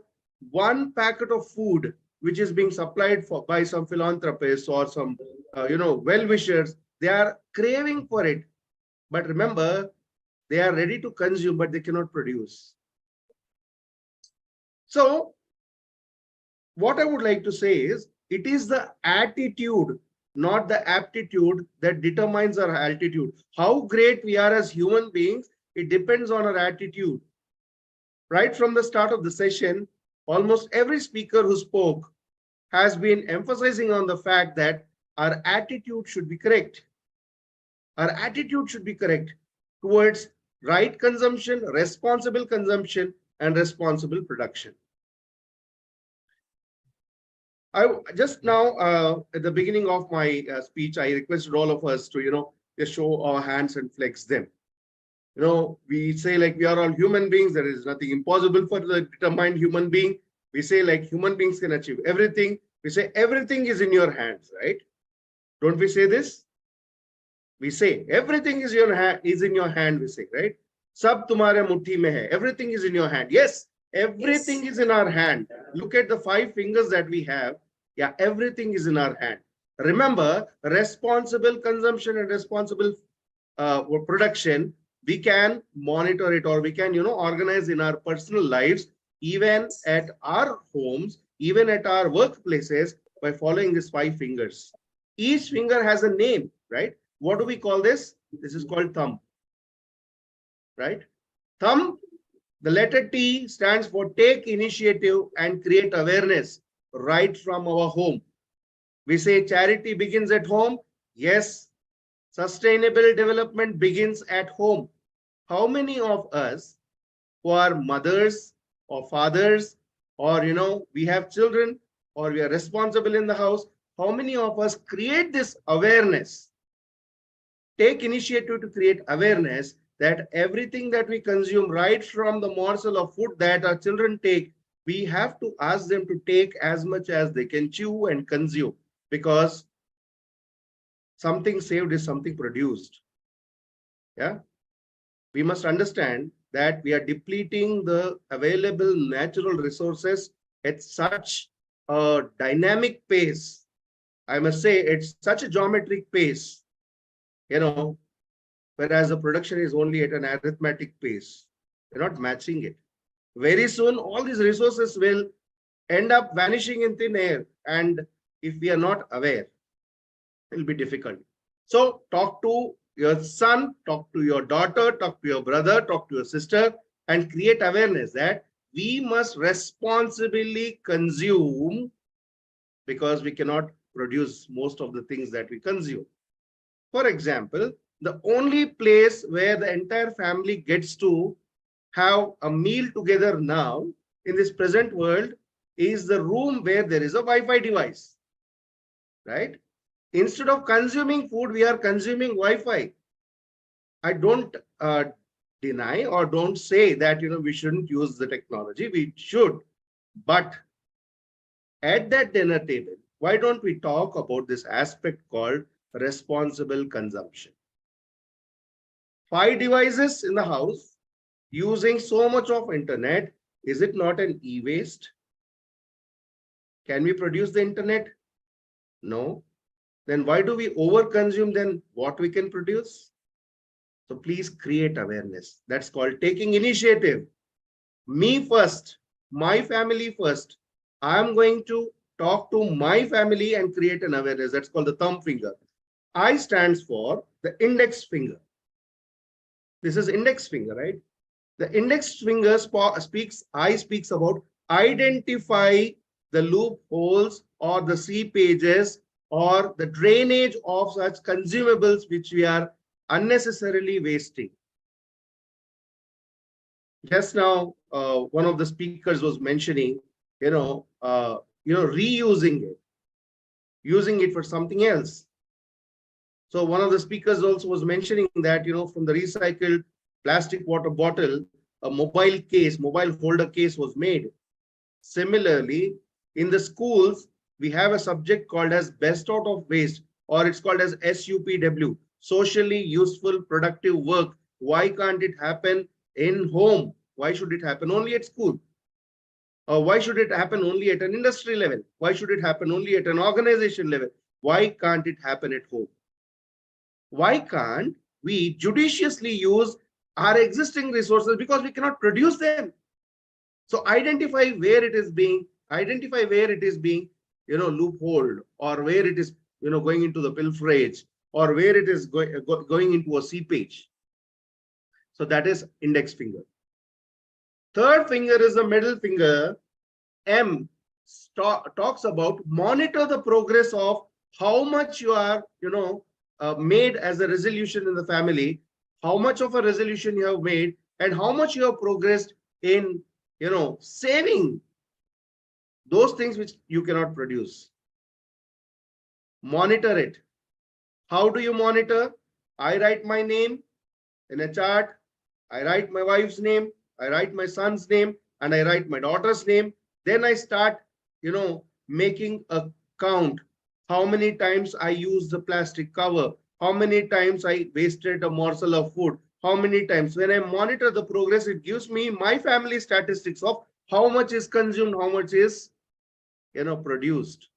H: one packet of food which is being supplied by some philanthropists or some well-wishers. They are craving for it, but remember, they are ready to consume, but they cannot produce. So what I would like to say is, it is the attitude, not the aptitude, that determines our altitude. How great we are as human beings, it depends on our attitude. Right from the start of the session, almost every speaker who spoke has been emphasizing on the fact that our attitude should be correct. Our attitude should be correct towards right consumption, responsible consumption, and responsible production. I just now, at the beginning of my speech, I requested all of us to, just show our hands and flex them. We say like we are all human beings. There is nothing impossible for the determined human being. We say like human beings can achieve everything. We say everything is in your hands, right? Don't we say this? We say everything is in your hand. We say, right? Sab tumhare muthi mein hai. Everything is in your hand. Yes, everything is in our hand. Look at the 5 fingers that we have. Yeah, everything is in our hand. Remember, responsible consumption and responsible production, we can monitor it, or we can, organize in our personal lives, even at our homes, even at our workplaces, by following these 5 fingers. Each finger has a name, right? What do we call this? This is called thumb, right? Thumb, the letter T stands for take initiative and create awareness right from our home. We say charity begins at home. Yes, sustainable development begins at home. How many of us who are mothers or fathers, or we have children, or we are responsible in the house, how many of us create this awareness, take initiative to create awareness that everything that we consume, right from the morsel of food that our children take, we have to ask them to take as much as they can chew and consume, because something saved is something produced. Yeah, we must understand that we are depleting the available natural resources at such a dynamic pace. I must say, it's such a geometric pace. whereas the production is only at an arithmetic pace. We're not matching it. Very soon, all these resources will end up vanishing in thin air. And if we are not aware, it will be difficult. So talk to your son, talk to your daughter, talk to your brother, talk to your sister, and create awareness that we must responsibly consume, because we cannot produce most of the things that we consume. For example, the only place where the entire family gets to have a meal together now in this present world is the room where there is a Wi-Fi device, right? Instead of consuming food, we are consuming Wi-Fi. I don't deny or don't say that we shouldn't use the technology. We should, but at that dinner table, why don't we talk about this aspect called responsible consumption? 5 devices in the house using so much of internet, is it not an e-waste? Can we produce the internet? No. Then why do we overconsume than what we can produce? So please create awareness. That's called taking initiative. Me first, my family first. I'm going to talk to my family and create an awareness. That's called the thumb finger. I stands for the index finger. This is index finger, right? The index finger speaks about identify the loopholes or the seepages or the drainage of such consumables which we are unnecessarily wasting. Just now, one of the speakers was mentioning, reusing it, using it for something else. So one of the speakers also was mentioning that, from the recycled plastic water bottle, a mobile holder case was made. Similarly, in the schools, we have a subject called as best out of waste, or it's called as SUPW, socially useful productive work. Why can't it happen in home? Why should it happen only at school? Or why should it happen only at an industry level? Why should it happen only at an organization level? Why can't it happen at home? Why can't we judiciously use our existing resources, because we cannot produce them? So identify where it is being loopholed, or where it is going into the pilferage, or where it is going into a seepage. So that is index finger. Third finger is the middle finger. M talks about monitor the progress of how much you are made as a resolution in the family, how much of a resolution you have made, and how much you have progressed in saving those things which you cannot produce. Monitor it. How do you monitor? I write my name in a chart. I write my wife's name. I write my son's name, and I write my daughter's name. Then I start, making a count. How many times I use the plastic cover? How many times I wasted a morsel of food? How many times? When I monitor the progress, it gives me my family statistics of how much is consumed, how much is, produced.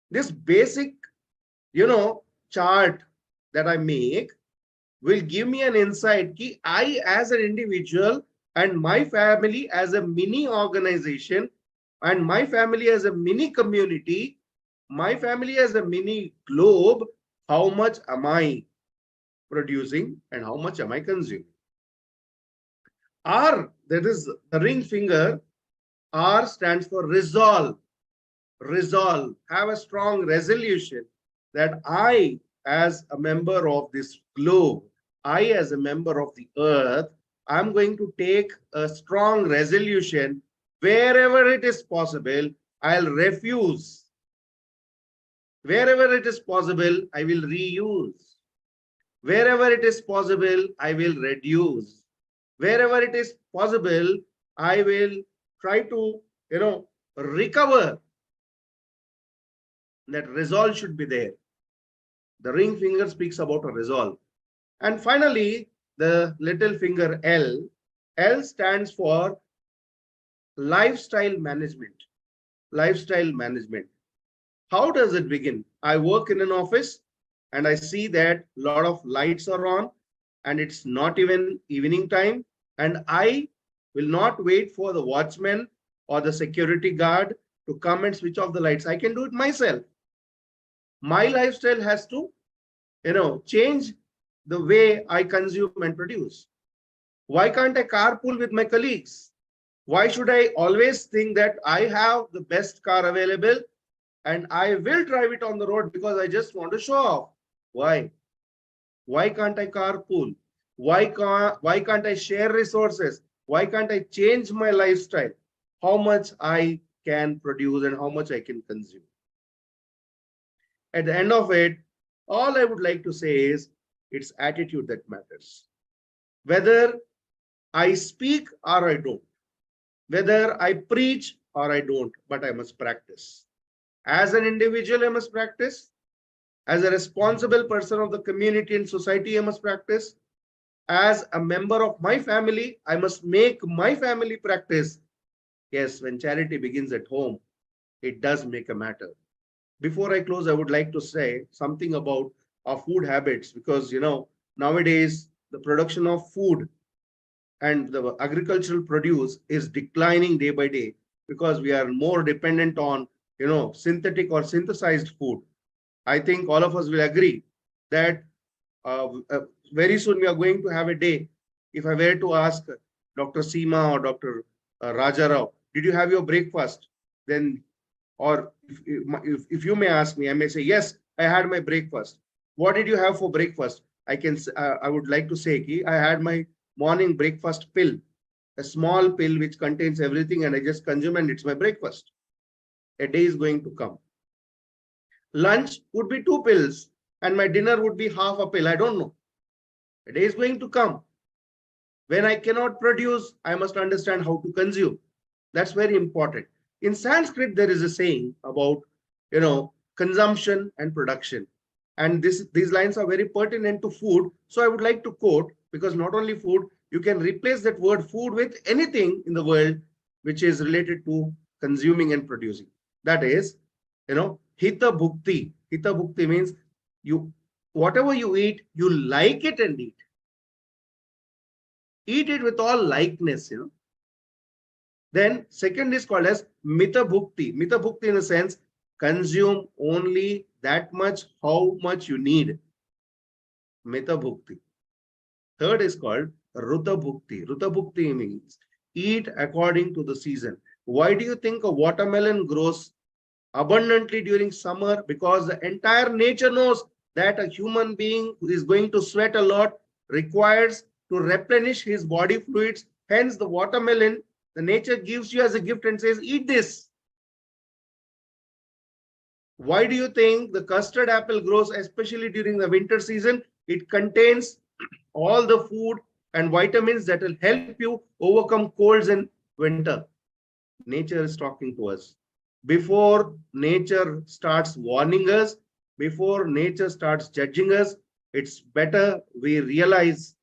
H: This basic, chart that I make will give me an insight that I, as an individual, and my family as a mini organization, and my family as a mini community, my family as a mini globe, how much am I producing and how much am I consuming? R, that is the ring finger, R stands for resolve. Resolve, have a strong resolution that I, as a member of this globe, I, as a member of the earth, I'm going to take a strong resolution. Wherever it is possible, I'll refuse. Wherever it is possible, I will reuse. Wherever it is possible, I will reduce. Wherever it is possible, I will try to, recover. That resolve should be there. The ring finger speaks about a resolve. And finally, the little finger L. L stands for lifestyle management. Lifestyle management. How does it begin? I work in an office and I see that a lot of lights are on and it's not even evening time, and I will not wait for the watchman or the security guard to come and switch off the lights. I can do it myself. My lifestyle has to, change the way I consume and produce. Why can't I carpool with my colleagues? Why should I always think that I have the best car available and I will drive it on the road because I just want to show off? Why? Why can't I carpool? Why can't I share resources? Why can't I change my lifestyle? How much I can produce and how much I can consume. At the end of it, all I would like to say is it's attitude that matters. Whether I speak or I don't, whether I preach or I don't, but I must practice. As an individual, I must practice. As a responsible person of the community and society, I must practice. As a member of my family, I must make my family practice. Yes, when charity begins at home, it does make a matter. Before I close, I would like to say something about our food habits, because nowadays the production of food and the agricultural produce is declining day by day because we are more dependent on synthetic or synthesized food. I think all of us will agree that very soon we are going to have a day. If I were to ask Dr. Seema or Dr. Raja Rao, did you have your breakfast? Then, or if you may ask me, I may say, yes, I had my breakfast. What did you have for breakfast? I would like to say, I had my morning breakfast pill, a small pill which contains everything, and I just consume and it's my breakfast. A day is going to come. Lunch would be 2 pills and my dinner would be half a pill. I don't know. A day is going to come. When I cannot produce, I must understand how to consume. That's very important. In Sanskrit, there is a saying about, consumption and production. And these lines are very pertinent to food. So I would like to quote, because not only food, you can replace that word food with anything in the world which is related to consuming and producing. That is, hita bhukti. Hita bhukti means whatever you eat, you like it and eat. Eat it with all likeness, Then second is called as mita bhukti. Mita bhukti in a sense, consume only that much, how much you need. Mita bhukti. Third is called ruta bhukti. Ruta bhukti means eat according to the season. Why do you think a watermelon grows abundantly during summer? Because the entire nature knows that a human being who is going to sweat a lot requires to replenish his body fluids. Hence the watermelon, the nature gives you as a gift and says, eat this. Why do you think the custard apple grows especially during the winter season? It contains all the food and vitamins that will help you overcome colds in winter. Nature is talking to us. Before nature starts warning us, before nature starts judging us, it's better we realize,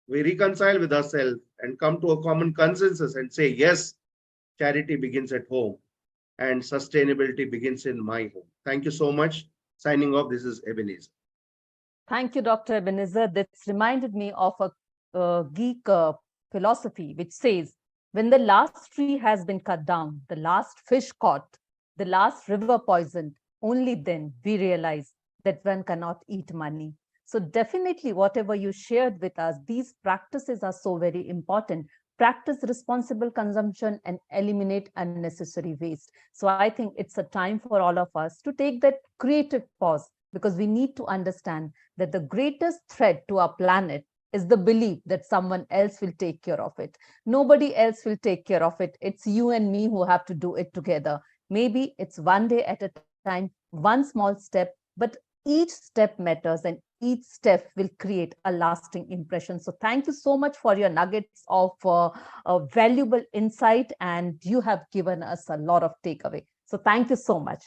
H: we reconcile with ourselves and come to a common consensus and say, yes, charity begins at home and sustainability begins in my home. Thank you so much. Signing off, this is Ebenezer.
C: Thank you, Dr. Ebenezer. This reminded me of a Greek philosophy which says, when the last tree has been cut down, the last fish caught, the last river poisoned, only then we realize that one cannot eat money. So definitely whatever you shared with us, these practices are so very important. Practice responsible consumption and eliminate unnecessary waste. So I think it's a time for all of us to take that creative pause, because we need to understand that the greatest threat to our planet is the belief that someone else will take care of it. Nobody else will take care of it. It's you and me who have to do it together. Maybe it's one day at a time, one small step, but each step matters and each step will create a lasting impression. So thank you so much for your nuggets of valuable insight, and you have given us a lot of takeaway. So thank you so much.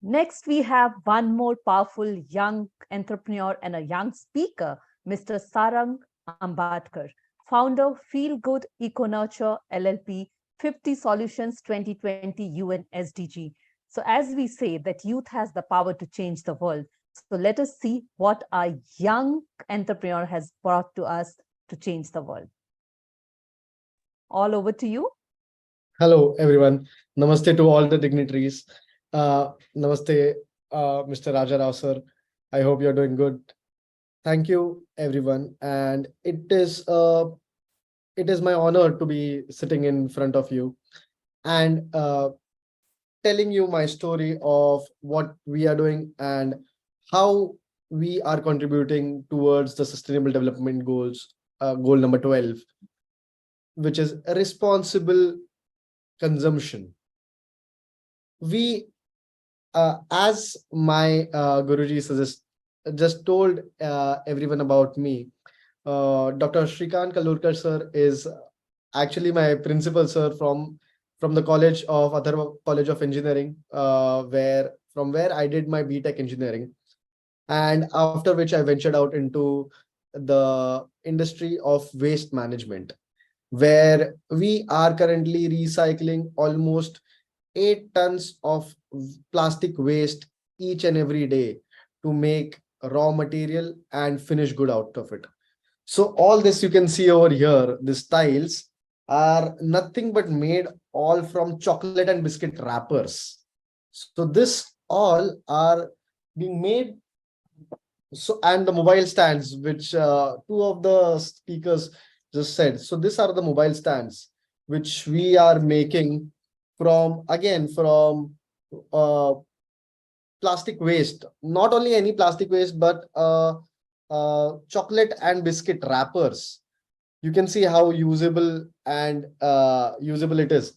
C: Next, we have one more powerful young entrepreneur and a young speaker, Mr. Sarang Ambadkar, founder, Feel Good Eco Nurture LLP, 50 Solutions 2020 UN SDG. So as we say that youth has the power to change the world, so let us see what our young entrepreneur has brought to us to change the world. All over to you.
I: Hello, everyone. Namaste to all the dignitaries. Namaste, Mr. Raja Rao, sir. I hope you're doing good. Thank you, everyone. And it is my honor to be sitting in front of you and telling you my story of what we are doing and how we are contributing towards the Sustainable Development Goals, goal number 12, which is responsible consumption. We, as my Guruji just told everyone about me, Dr. Shrikant Kalurkar sir is actually my principal sir from the college of Atharva College of Engineering, from where I did my BTech engineering, and after which I ventured out into the industry of waste management, where we are currently recycling almost 8 tons of plastic waste each and every day to make raw material and finished good out of it. So all this you can see over here, these tiles are nothing but made all from chocolate and biscuit wrappers. So this all are being made. So, and the mobile stands, which two of the speakers just said. So these are the mobile stands, which we are making from plastic waste. Not only any plastic waste, but chocolate and biscuit wrappers. You can see how usable and usable it is.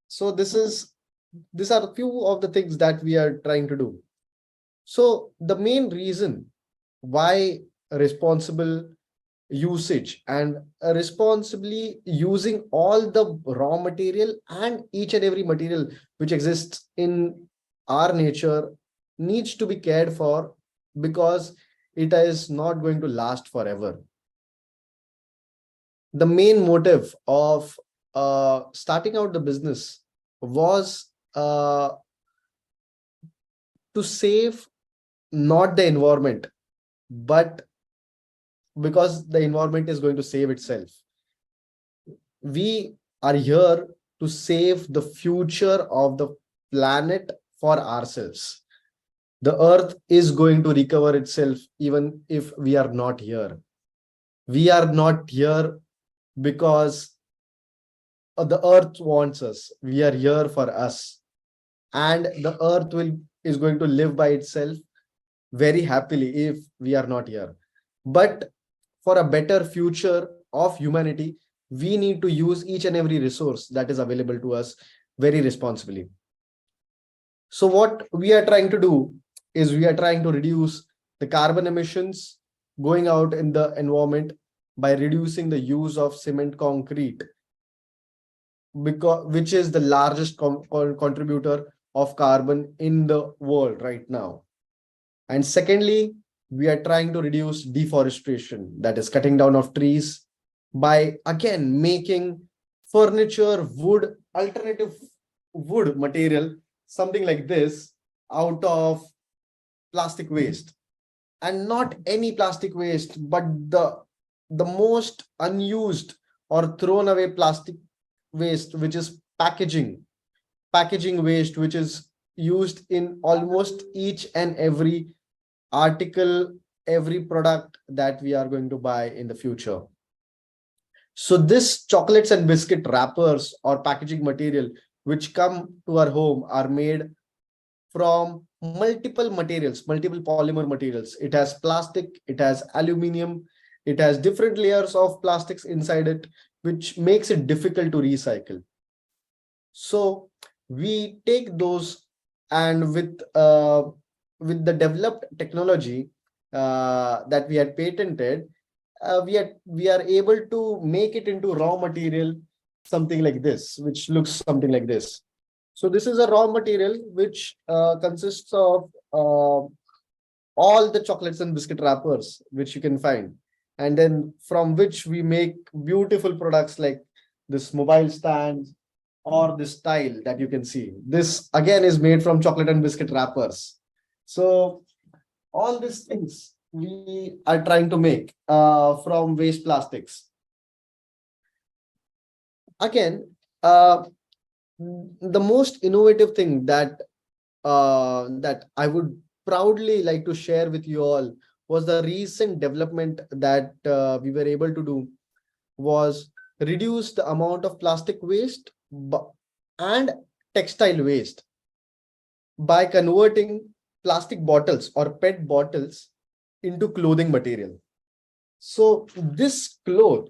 I: So these are a few of the things that we are trying to do. So the main reason why responsible usage and responsibly using all the raw material and each and every material which exists in our nature needs to be cared for, because it is not going to last forever. The main motive of starting out the business was to save not the environment, but because the environment is going to save itself. We are here to save the future of the planet for ourselves. The earth is going to recover itself even if we are not here. We are not here because the earth wants us. We are here for us. And the earth is going to live by itself very happily if we are not here. But for a better future of humanity, we need to use each and every resource that is available to us very responsibly. So what we are trying to do is we are trying to reduce the carbon emissions going out in the environment by reducing the use of cement concrete, which is the largest contributor of carbon in the world right now. And secondly, we are trying to reduce deforestation, that is cutting down of trees, by again making furniture, wood, alternative wood material, something like this, out of plastic waste. And not any plastic waste, but the most unused or thrown away plastic waste, which is packaging waste, which is used in almost each and every article, every product that we are going to buy in the future. So this chocolates and biscuit wrappers or packaging material which come to our home are made from multiple materials, multiple polymer materials. It has plastic, it has aluminum, it has different layers of plastics inside it, which makes it difficult to recycle. So we take those, and with the developed technology that we had patented, we are able to make it into raw material, something like this, which looks something like this. So this is a raw material which consists of all the chocolates and biscuit wrappers which you can find, and then from which we make beautiful products like this mobile stand, or this tile that you can see. This again is made from chocolate and biscuit wrappers. So all these things we are trying to make from waste plastics. Again, the most innovative thing that that I would proudly like to share with you all was the recent development that we were able to do was reduce the amount of plastic waste and textile waste by converting plastic bottles or PET bottles into clothing material. So this cloth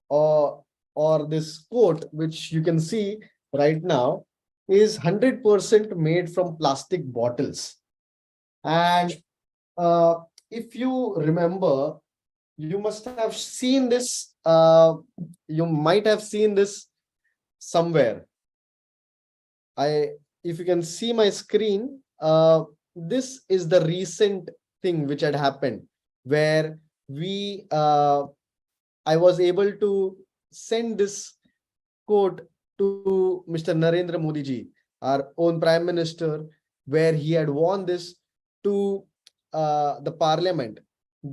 I: or this coat, which you can see right now, is 100% made from plastic bottles. And if you remember, you must have seen this, you might have seen this somewhere. If you can see my screen, this is the recent thing which had happened where I was able to send this quote to Mr. Narendra Modi ji, our own Prime Minister, where he had won this to the Parliament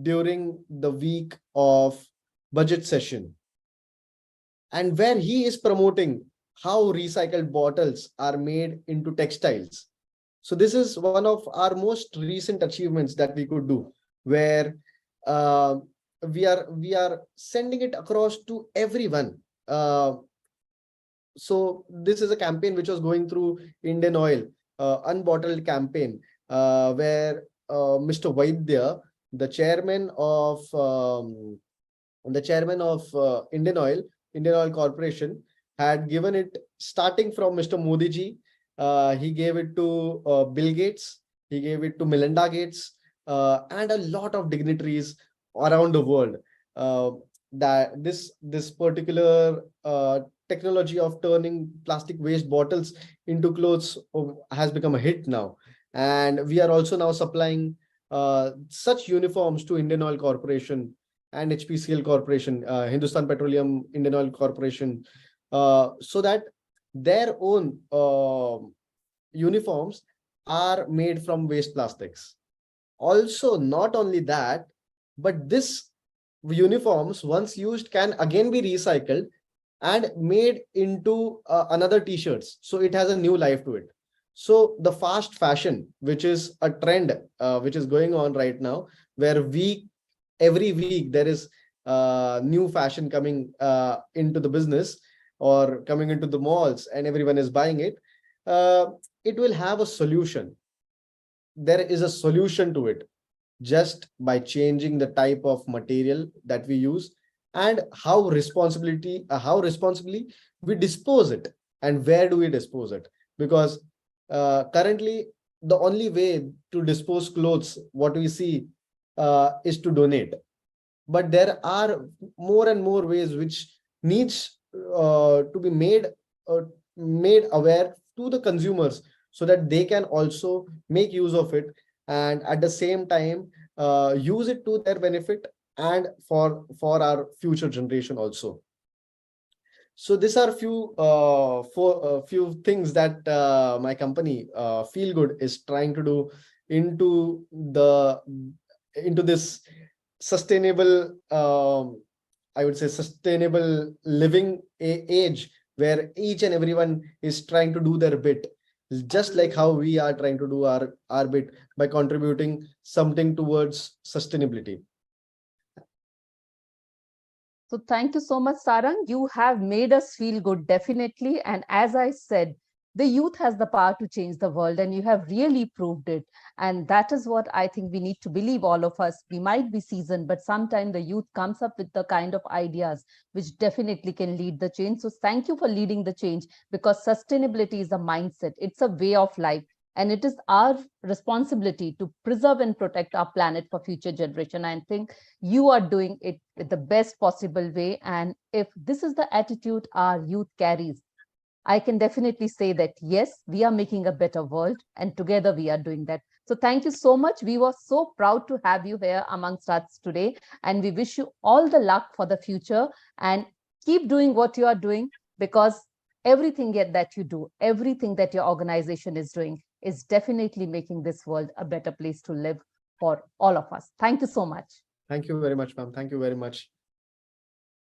I: during the week of budget session, and where he is promoting how recycled bottles are made into textiles. So this is one of our most recent achievements that we could do, where we are sending it across to everyone. So this is a campaign which was going through Indian Oil, unbottled campaign, where Mr. Vaidya, the chairman of Indian Oil Corporation, had given it starting from Mr. Modi ji. He gave it to Bill Gates, he gave it to Melinda Gates, and a lot of dignitaries around the world. That this particular technology of turning plastic waste bottles into clothes has become a hit now, and we are also now supplying such uniforms to Indian Oil Corporation and HPCL Corporation, Hindustan Petroleum Indian Oil Corporation, so that their own uniforms are made from waste plastics. Also, not only that, but this uniforms, once used, can again be recycled and made into another t-shirts. So it has a new life to it. So the fast fashion, which is a trend which is going on right now, where every week there is new fashion coming into the business or coming into the malls, and everyone is buying it. It will have a solution. There is a solution to it, just by changing the type of material that we use and how responsibly we dispose it, and where do we dispose it. Because currently the only way to dispose clothes, what we see, is to donate. But there are more and more ways which needs to be made aware to the consumers, so that they can also make use of it, and at the same time use it to their benefit and for our future generation also. So these are few things that my company Feel Good is trying to do into this sustainable, I would say, sustainable living age, where each and everyone is trying to do their bit, just like how we are trying to do our bit by contributing something towards sustainability.
C: So thank you so much, Sarang. You have made us feel good, definitely. And as I said, the youth has the power to change the world, and you have really proved it. And that is what I think we need to believe, all of us. We might be seasoned, but sometimes the youth comes up with the kind of ideas which definitely can lead the change. So thank you for leading the change, because sustainability is a mindset. It's a way of life. And it is our responsibility to preserve and protect our planet for future generation. I think you are doing it with the best possible way. And if this is the attitude our youth carries, I can definitely say that, yes, we are making a better world, and together we are doing that. So thank you so much. We were so proud to have you here amongst us today, and we wish you all the luck for the future, and keep doing what you are doing, because everything that you do, everything that your organization is doing is definitely making this world a better place to live for all of us. Thank you so much.
I: Thank you very much, ma'am. Thank you very much.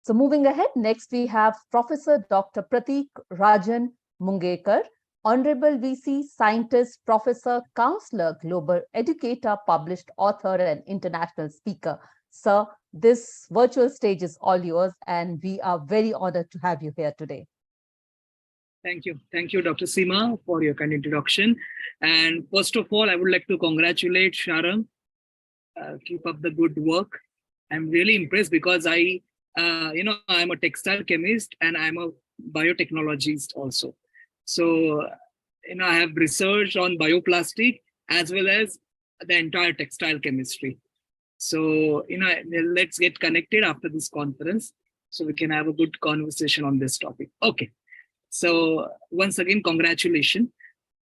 C: So moving ahead, next we have Professor Dr. Pratik Rajan Mungekar, Honorable VC, Scientist, Professor, Counselor, Global Educator, Published Author, and International Speaker. Sir, this virtual stage is all yours, and we are very honored to have you here today.
J: Thank you. Thank you, Dr. Seema, for your kind introduction. And first of all, I would like to congratulate Sharon. Keep up the good work. I'm really impressed because I'm a textile chemist and I'm a biotechnologist also. So, I have researched on bioplastic as well as the entire textile chemistry. So, let's get connected after this conference so we can have a good conversation on this topic. Okay. So once again, congratulations.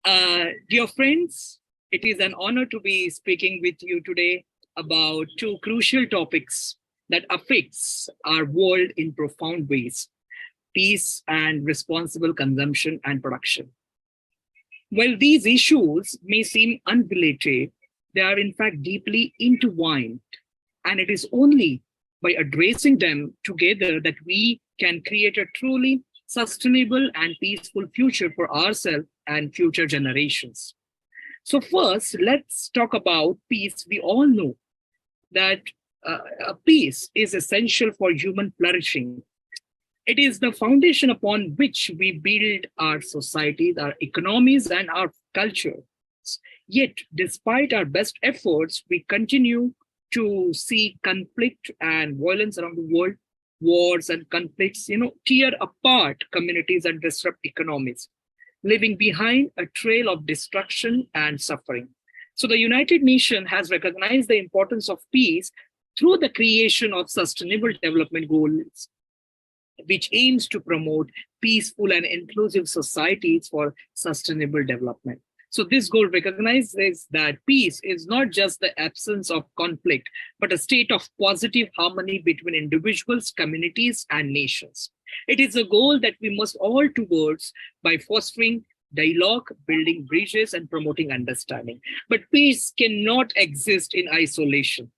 J: Dear friends, it is an honor to be speaking with you today about two crucial topics that affects our world in profound ways: peace and responsible consumption and production. While these issues may seem unrelated, they are in fact deeply intertwined, and it is only by addressing them together that we can create a truly sustainable and peaceful future for ourselves and future generations. So first, let's talk about peace. We all know that peace is essential for human flourishing. It is the foundation upon which we build our societies, our economies, and our culture. Yet, despite our best efforts, we continue to see conflict and violence around the world. Wars and conflicts, tear apart communities and disrupt economies, leaving behind a trail of destruction and suffering. So the United Nations has recognized the importance of peace through the creation of Sustainable Development Goals, which aims to promote peaceful and inclusive societies for sustainable development. So this goal recognizes that peace is not just the absence of conflict, but a state of positive harmony between individuals, communities, and nations. It is a goal that we must all towards by fostering dialogue, building bridges, and promoting understanding. But peace cannot exist in isolation.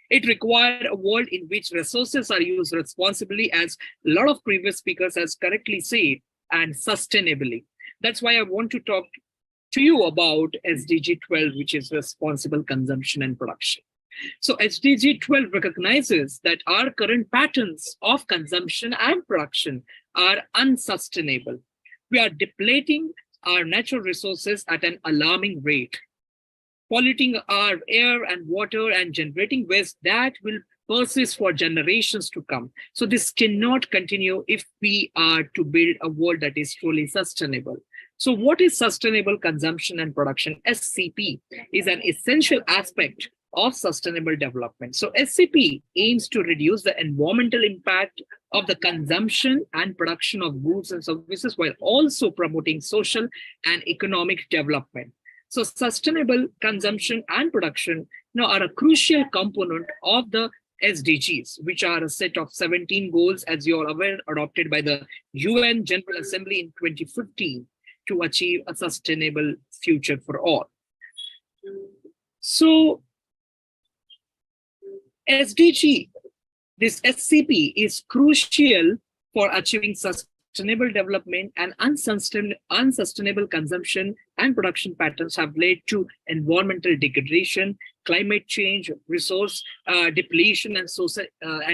J: It requires a world in which resources are used responsibly, as a lot of previous speakers has correctly said, and sustainably. That's why I want to talk to you about SDG 12, which is responsible consumption and production. So SDG 12 recognizes that our current patterns of consumption and production are unsustainable. We are depleting our natural resources at an alarming rate, polluting our air and water and generating waste that will persist for generations to come. So this cannot continue if we are to build a world that is truly sustainable. So what is sustainable consumption and production? SCP is an essential aspect of sustainable development. So SCP aims to reduce the environmental impact of the consumption and production of goods and services while also promoting social and economic development. So sustainable consumption and production are a crucial component of the SDGs, which are a set of 17 goals, as you are aware, adopted by the UN General Assembly in 2015 to achieve a sustainable future for all. So SDG, this SCP is crucial for achieving sustainable development, and unsustainable consumption and production patterns have led to environmental degradation, climate change, resource depletion, and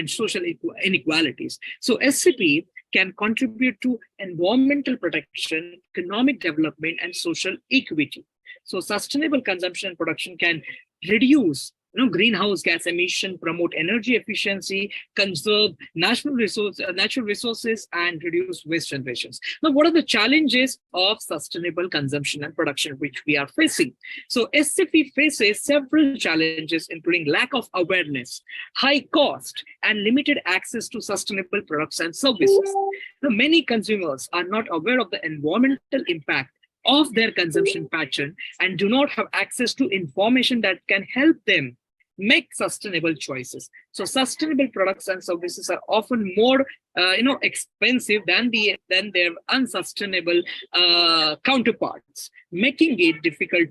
J: social inequalities. So SCP can contribute to environmental protection, economic development, and social equity. So sustainable consumption and production can reduce greenhouse gas emission, promote energy efficiency, conserve natural resources, and reduce waste generations. Now, what are the challenges of sustainable consumption and production which we are facing? So SCP faces several challenges, including lack of awareness, high cost, and limited access to sustainable products and services. Now, many consumers are not aware of the environmental impact of their consumption pattern and do not have access to information that can help them make sustainable choices. So sustainable products and services are often more expensive than their unsustainable counterparts, making it difficult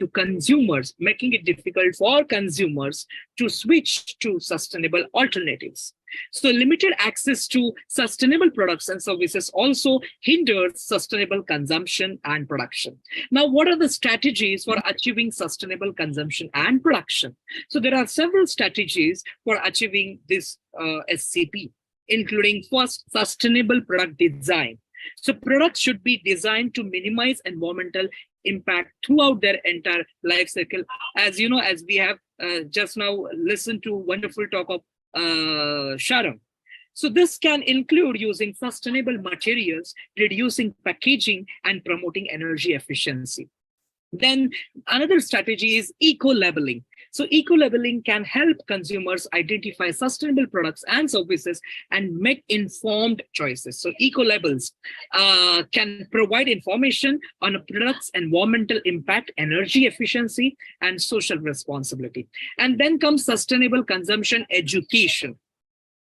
J: for consumers to switch to sustainable alternatives. So limited access to sustainable products and services also hinders sustainable consumption and production. Now, what are the strategies for achieving sustainable consumption and production? So there are several strategies for achieving this SCP, including first, sustainable product design. So products should be designed to minimize environmental impact throughout their entire life cycle. As you know, as we have just now listened to wonderful talk of Sharon. So this can include using sustainable materials, reducing packaging, and promoting energy efficiency. Then another strategy is eco-labeling. So eco-labeling can help consumers identify sustainable products and services and make informed choices. So eco-labels can provide information on a product's environmental impact, energy efficiency, and social responsibility. And then comes sustainable consumption education.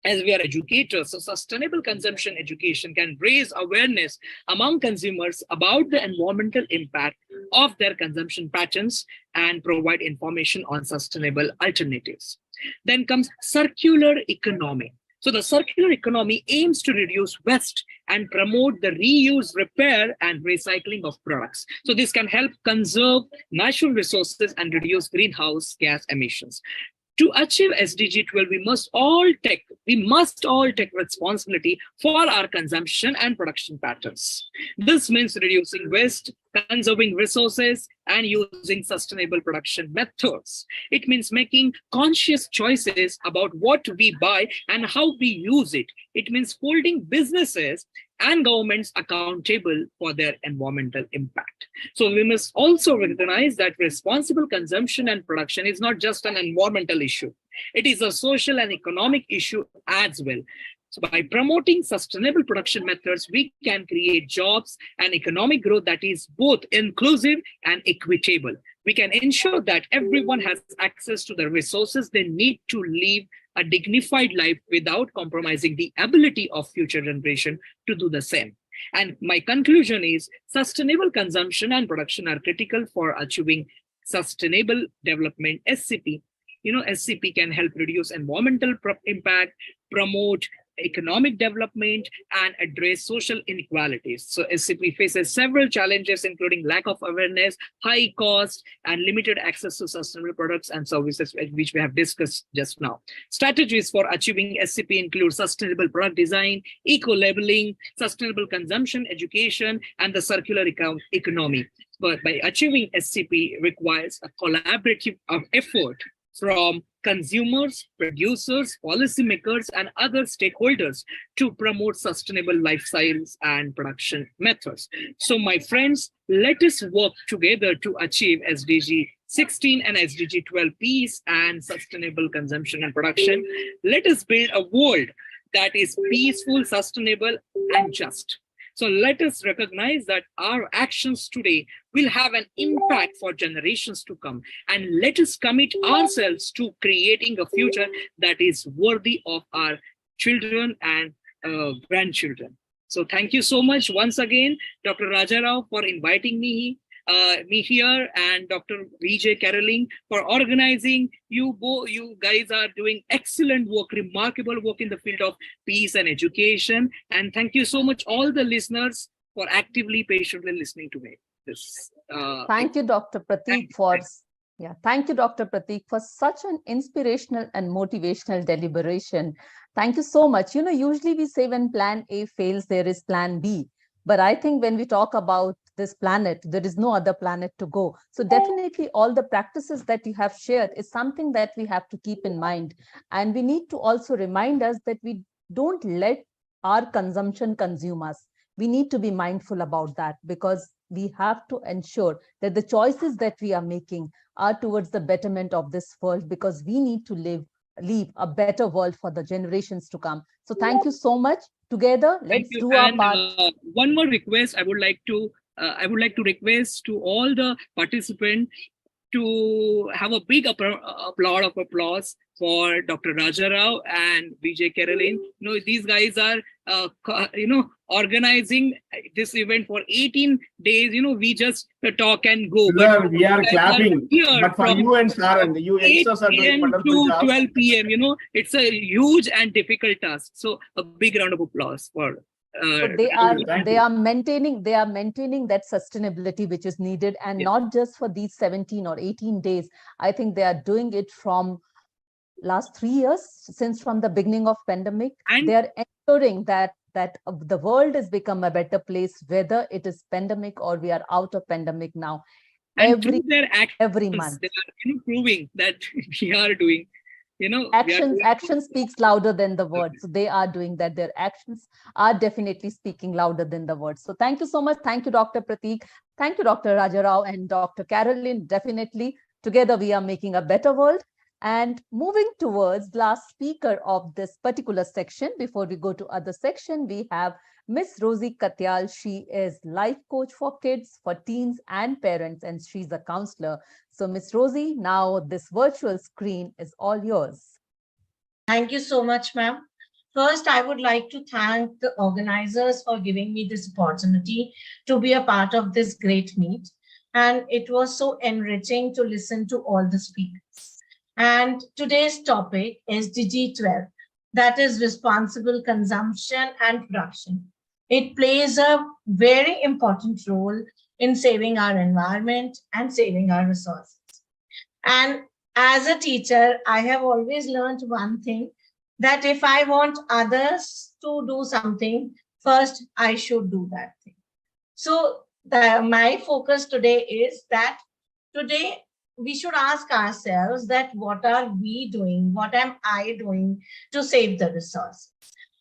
J: As we are educators, so sustainable consumption education can raise awareness among consumers about the environmental impact of their consumption patterns and provide information on sustainable alternatives. Then comes circular economy. So the circular economy aims to reduce waste and promote the reuse, repair, and recycling of products. So this can help conserve natural resources and reduce greenhouse gas emissions. To achieve SDG 12, we must all take responsibility for our consumption and production patterns. This means reducing waste, conserving resources, and using sustainable production methods. It means making conscious choices about what we buy and how we use it. It means holding businesses and governments accountable for their environmental impact. So we must also recognize that responsible consumption and production is not just an environmental issue. It is a social and economic issue as well. So by promoting sustainable production methods, we can create jobs and economic growth that is both inclusive and equitable. We can ensure that everyone has access to the resources they need to live a dignified life without compromising the ability of future generation to do the same. And my conclusion is sustainable consumption and production are critical for achieving sustainable development, SCP. SCP can help reduce environmental impact, promote economic development, and address social inequalities. So SCP faces several challenges, including lack of awareness, high cost, and limited access to sustainable products and services, which we have discussed just now. Strategies for achieving SCP include sustainable product design, eco-labeling, sustainable consumption education, and the circular economy. But by achieving SCP requires a collaborative effort from consumers, producers, policymakers, and other stakeholders to promote sustainable lifestyles and production methods. So my friends, let us work together to achieve SDG 16 and SDG 12 peace and sustainable consumption and production. Let us build a world that is peaceful, sustainable, and just. So let us recognize that our actions today will have an impact for generations to come. And let us commit ourselves to creating a future that is worthy of our children and grandchildren. So thank you so much once again, Dr. Rajarao, for inviting me here, and Dr. Vijay Caroling for organizing. You guys are doing excellent work, remarkable work in the field of peace and education. And thank you so much, all the listeners, for actively, patiently listening to me.
C: Thank you, Dr. Prateek, thank you, Dr. Prateek, for such an inspirational and motivational deliberation. Thank you so much. Usually we say when plan A fails, there is plan B. But I think when we talk about this planet, there is no other planet to go. So definitely all the practices that you have shared is something that we have to keep in mind. And we need to also remind us that we don't let our consumption consume us. We need to be mindful about that, because we have to ensure that the choices that we are making are towards the betterment of this world, because we need to leave a better world for the generations to come. So thank you so much. Together, let's do our part.
J: One more request I would like to request to all the participants to have a big applaud of applause for Dr. Raja Rao and Vijay Caroline. These guys are, organizing this event for 18 days. We just talk and go.
A: Sir, we are clapping.
J: Here
A: But for
J: from
A: you and Sharon, you
J: 8
A: youngsters are doing
J: p.m.
A: wonderful
J: to
A: job.
J: 12 p.m. It's a huge and difficult task. So a big round of applause for.
C: So
A: Thank
C: they
A: you.
C: are maintaining that sustainability which is needed, and
J: Yeah.
C: not just for these 17 or 18 days. I think they are doing it from last 3 years, since from the beginning of pandemic.
J: And
C: They are ensuring that the world has become a better place, whether it is pandemic or we are out of pandemic now.
J: and through their
C: Every
J: actions,
C: month.
J: they are proving that we are doing.
C: Action speaks louder than the words. So they are doing that. Their actions are definitely speaking louder than the words. So thank you so much. Thank you, Dr. Prateek. Thank you, Dr. Raja Rao and Dr. Caroline. Definitely, together we are making a better world. And moving towards last speaker of this particular section, before we go to other section, we have Miss Rosie Katyal. She is life coach for kids, for teens and parents, and she's a counselor. So Miss Rosie, now this virtual screen is all yours.
K: Thank you so much, ma'am. First, I would like to thank the organizers for giving me this opportunity to be a part of this great meet. And it was so enriching to listen to all the speakers. And today's topic is SDG 12, that is responsible consumption and production. It plays a very important role in saving our environment and saving our resources. And as a teacher, I have always learned one thing, that if I want others to do something, first I should do that thing. So my focus today is that today we should ask ourselves that what are we doing? What am I doing to save the resources?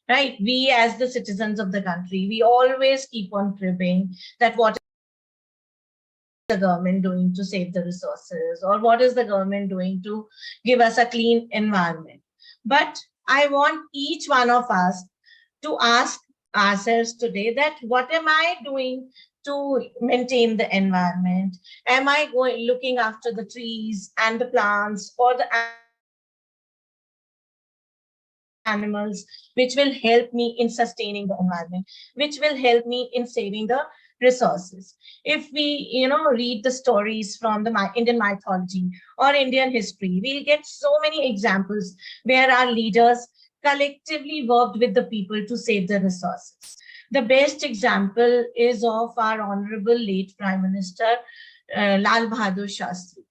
K: Right? We as the citizens of the country, we always keep on cribbing that what the government doing to save the resources, or what is the government doing to give us a clean environment. But I want each one of us to ask ourselves today that what am I doing to maintain the environment? Am I looking after the trees and the plants or the animals, which will help me in sustaining the environment, which will help me in saving the resources? If we read the stories from the Indian mythology or Indian history, we'll get so many examples where our leaders collectively worked with the people to save the resources. The best example is of our honorable late Prime Minister Lal Bahadur Shastri.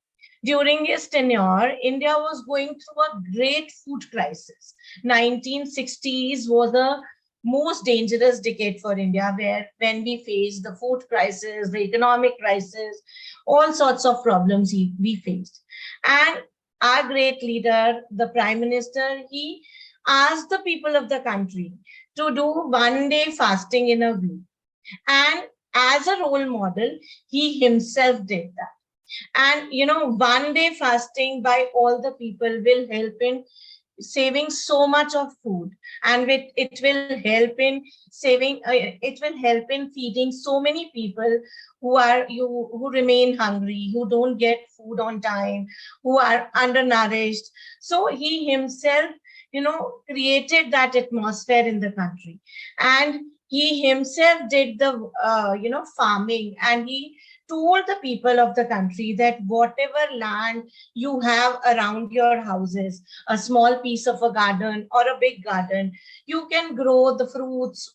K: During his tenure, India was going through a great food crisis. 1960s was the most dangerous decade for India, when we faced the food crisis, the economic crisis, all sorts of problems we faced. And our great leader, the Prime Minister, he asked the people of the country to do 1 day fasting in a week. And as a role model, he himself did that. And 1 day fasting by all the people will help in saving so much of food, and it will help in feeding so many people who remain hungry, who don't get food on time, who are undernourished. So he himself created that atmosphere in the country, and he himself did the farming, and he told the people of the country that whatever land you have around your houses, a small piece of a garden or a big garden, you can grow the fruits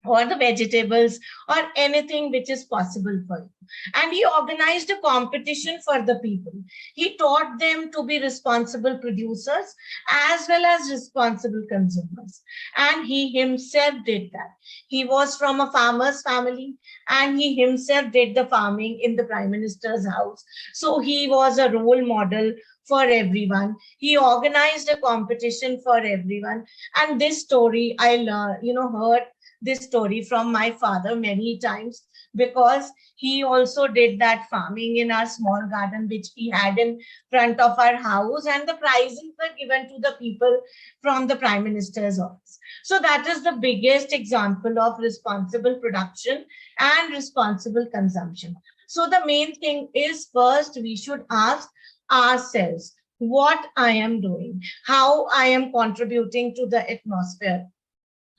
K: or the vegetables or anything which is possible for you. And he organized a competition for the people. He taught them to be responsible producers as well as responsible consumers. And he himself did that. He was from a farmer's family, and he himself did the farming in the Prime Minister's house. So he was a role model for everyone. He organized a competition for everyone. And this story, I heard this story from my father many times, because he also did that farming in our small garden which we had in front of our house, and the prizes were given to the people from the Prime Minister's office. So that is the biggest example of responsible production and responsible consumption. So the main thing is, first we should ask ourselves what I am doing, how I am contributing to the atmosphere,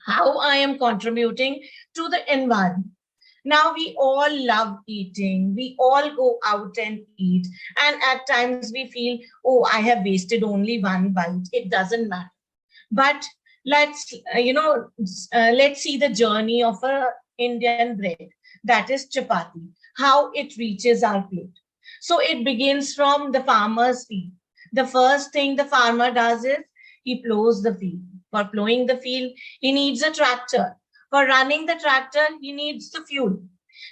K: how I am contributing to the environment. Now we all love eating, we all go out and eat, and at times we feel, oh, I have wasted only one bite. It doesn't matter. But let's see the journey of a Indian bread, that is chapati, how it reaches our plate. So it begins from the farmer's field. The first thing the farmer does is he plows the field. For plowing the field, he needs a tractor. For running the tractor, he needs the fuel.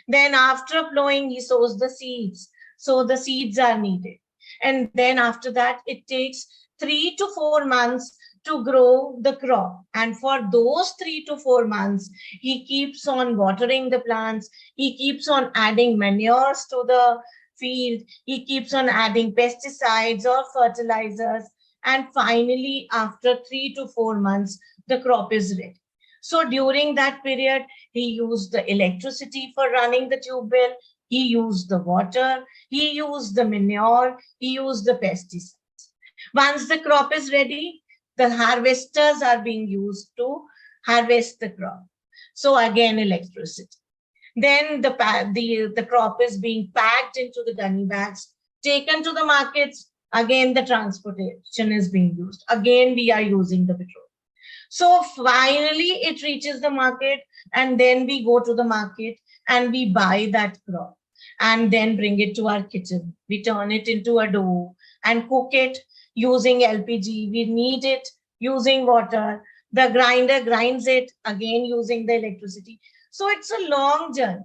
K: Then after plowing, he sows the seeds. So the seeds are needed. And then after that, it takes 3 to 4 months to grow the crop. And for those 3 to 4 months, he keeps on watering the plants. He keeps on adding manures to the field. He keeps on adding pesticides or fertilizers. And finally, after 3 to 4 months, the crop is ready. So during that period, he used the electricity for running the tube well. He used the water. He used the manure. He used the pesticides. Once the crop is ready, the harvesters are being used to harvest the crop. So again, electricity. Then the crop is being packed into the gunny bags, taken to the markets. Again, the transportation is being used. Again, we are using the petrol. So finally, it reaches the market, and then we go to the market and we buy that crop and then bring it to our kitchen. We turn it into a dough and cook it using LPG. We knead it using water. The grinder grinds it, again using the electricity. So it's a long journey.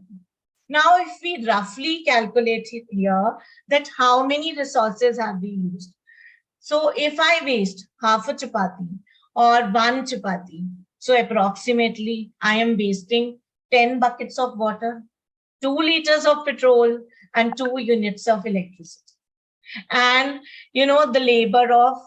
K: Now, if we roughly calculate it here, that how many resources have we used? So if I waste half a chapati or one chapati, so approximately I am wasting 10 buckets of water, 2 liters of petrol, and 2 units of electricity. And the labor of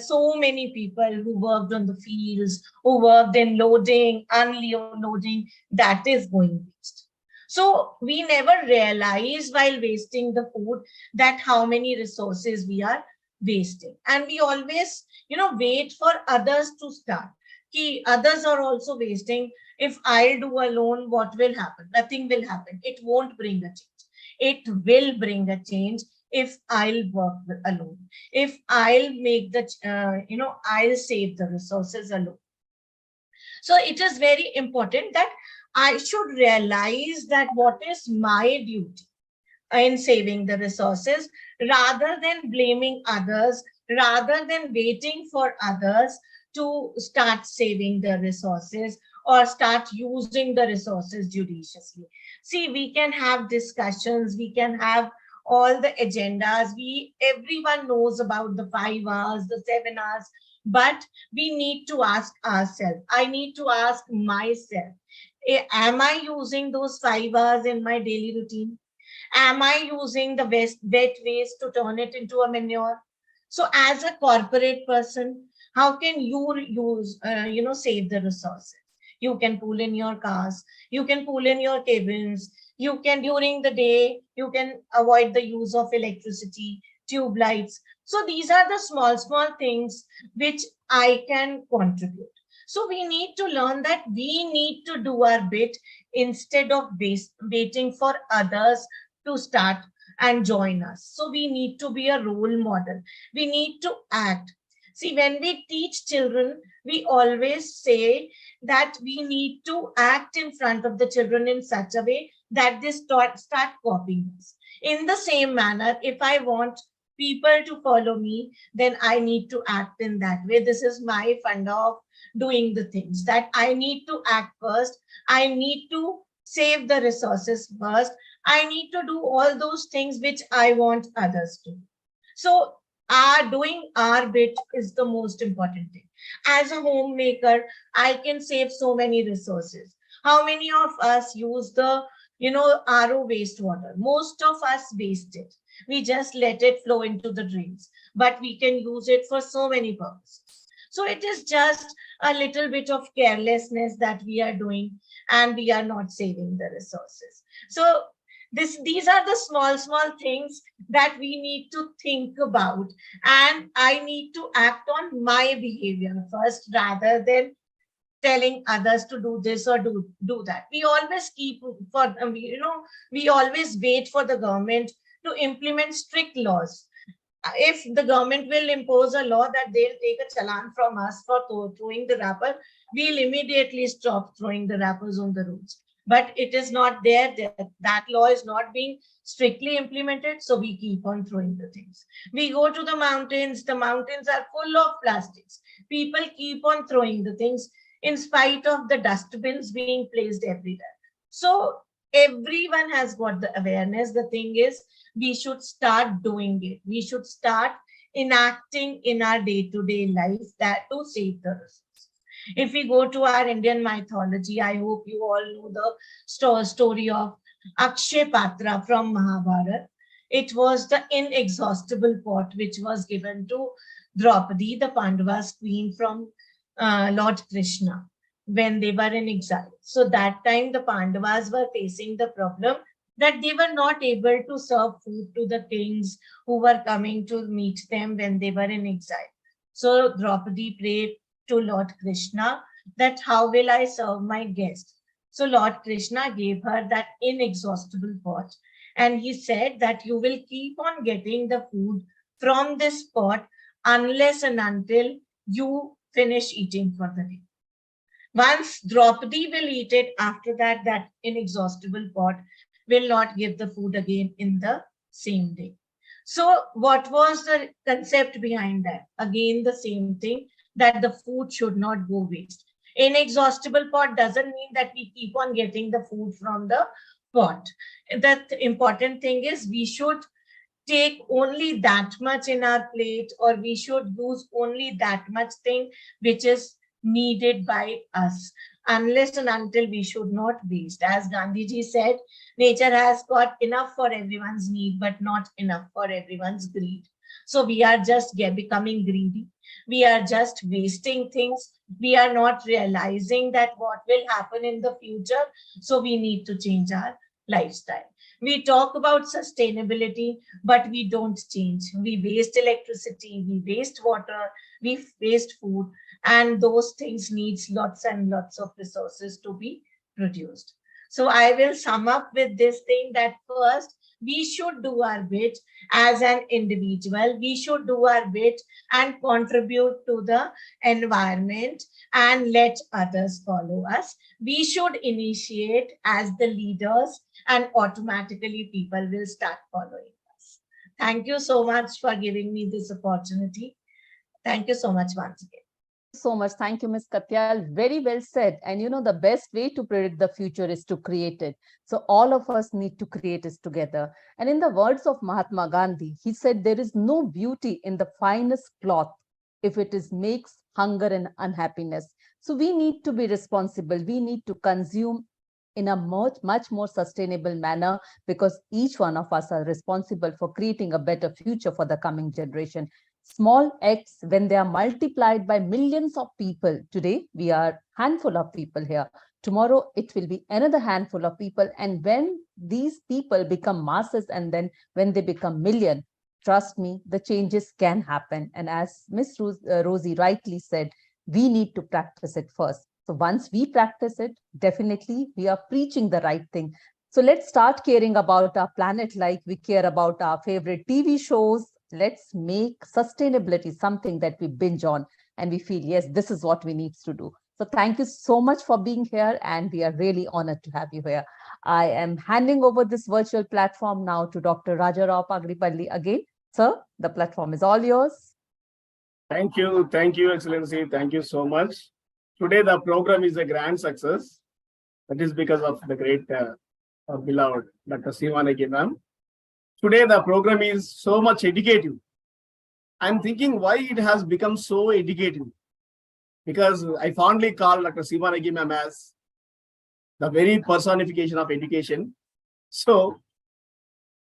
K: so many people who worked on the fields, who worked in loading, unloading, that is going waste. So we never realize while wasting the food that how many resources we are wasting. And we always, wait for others to start. Others are also wasting. If I'll do alone, what will happen? Nothing will happen. It won't bring a change. It will bring a change if I'll work alone. If I'll make I'll save the resources alone. So it is very important that I should realize that what is my duty in saving the resources, rather than blaming others, rather than waiting for others to start saving the resources or start using the resources judiciously. See, we can have discussions, we can have all the agendas, everyone knows about the 5 hours, the 7 hours, but we need to ask ourselves. I need to ask myself, am I using those 5 hours in my daily routine? Am I using the wet waste to turn it into a manure? So as a corporate person, how can you use, save the resources? You can pool in your cars, you can pool in your cabins, you can, during the day, you can avoid the use of electricity, tube lights. So these are the small things which I can contribute. So we need to learn that we need to do our bit instead of waiting for others to start and join us. So we need to be a role model. We need to act. See, when we teach children, we always say that we need to act in front of the children in such a way that they start copying us. In the same manner, if I want people to follow me, then I need to act in that way. This is my fund of doing the things, that I need to act first. I need to save the resources first. I need to do all those things which I want others to do. So doing our bit is the most important thing. As a homemaker, I can save so many resources. How many of us use the RO wastewater? Most of us waste it. We just let it flow into the drains, but we can use it for so many purposes. So it is just a little bit of carelessness that we are doing, and we are not saving the resources. So These are the small things that we need to think about, and I need to act on my behavior first rather than telling others to do this or do that. We always keep for we always wait for the government to implement strict laws. If the government will impose a law that they'll take a challan from us for throwing the wrapper, we'll immediately stop throwing the wrappers on the roads. But it is not there. That law is not being strictly implemented, so we keep on throwing the things. We go to the mountains are full of plastics. People keep on throwing the things in spite of the dustbins being placed everywhere. So everyone has got the awareness. The thing is, we should start doing it. We should start enacting in our day-to-day life that to save the resources. If we go to our Indian mythology, I hope you all know the story of Akshay Patra from Mahabharata. It was the inexhaustible pot which was given to Draupadi, the Pandavas' queen, from Lord Krishna when they were in exile. So that time the Pandavas were facing the problem that they were not able to serve food to the kings who were coming to meet them when they were in exile. So Draupadi prayed to Lord Krishna that how will I serve my guest? So Lord Krishna gave her that inexhaustible pot, and he said that you will keep on getting the food from this pot unless and until you finish eating for the day. Once Draupadi will eat it, after that, that inexhaustible pot will not give the food again in the same day. So what was the concept behind that? Again, the same thing, that the food should not go waste. Inexhaustible pot doesn't mean that we keep on getting the food from the pot. The important thing is we should take only that much in our plate, or we should use only that much thing which is needed by us. Unless and until, we should not waste. As Gandhiji said, nature has got enough for everyone's need, but not enough for everyone's greed. So we are just becoming greedy. We are just wasting things. We are not realizing that what will happen in the future. So we need to change our lifestyle. We talk about sustainability, but we don't change. We waste electricity, we waste water, we waste food, and those things needs lots and lots of resources to be produced. So I will sum up with this thing that first, we should do our bit as an individual. We should do our bit and contribute to the environment and let others follow us. We should initiate as the leaders, and automatically people will start following us. Thank you so much for giving me this opportunity. Thank you so much once again.
C: So much. Thank you, Ms. Katyal. Very well said. And you know, the best way to predict the future is to create it. So all of us need to create it together. And in the words of Mahatma Gandhi, he said, there is no beauty in the finest cloth if it makes hunger and unhappiness. So we need to be responsible. We need to consume in a much more sustainable manner, because each one of us are responsible for creating a better future for the coming generation. Small acts, when they are multiplied by millions of people, today we are handful of people here, tomorrow it will be another handful of people, and when these people become masses and then when they become million, trust me, the changes can happen. And as Ms. Rosie rightly said, we need to practice it first. So once we practice it, definitely we are preaching the right thing. So let's start caring about our planet like we care about our favorite TV shows. Let's make sustainability something that we binge on and we feel, yes, this is what we need to do. So thank you so much for being here, and we are really honored to have you here. I am handing over this virtual platform now to Dr. Rajarao Pagripalli again. Sir, the platform is all yours.
A: Thank you, Excellency. Thank you so much. Today the program is a grand success. That is because of the great beloved Dr. Sivanagi ma'am. Today the program is so much educative. I'm thinking why it has become so educative. Because I fondly call Dr. Sivanagi ma'am as the very personification of education. So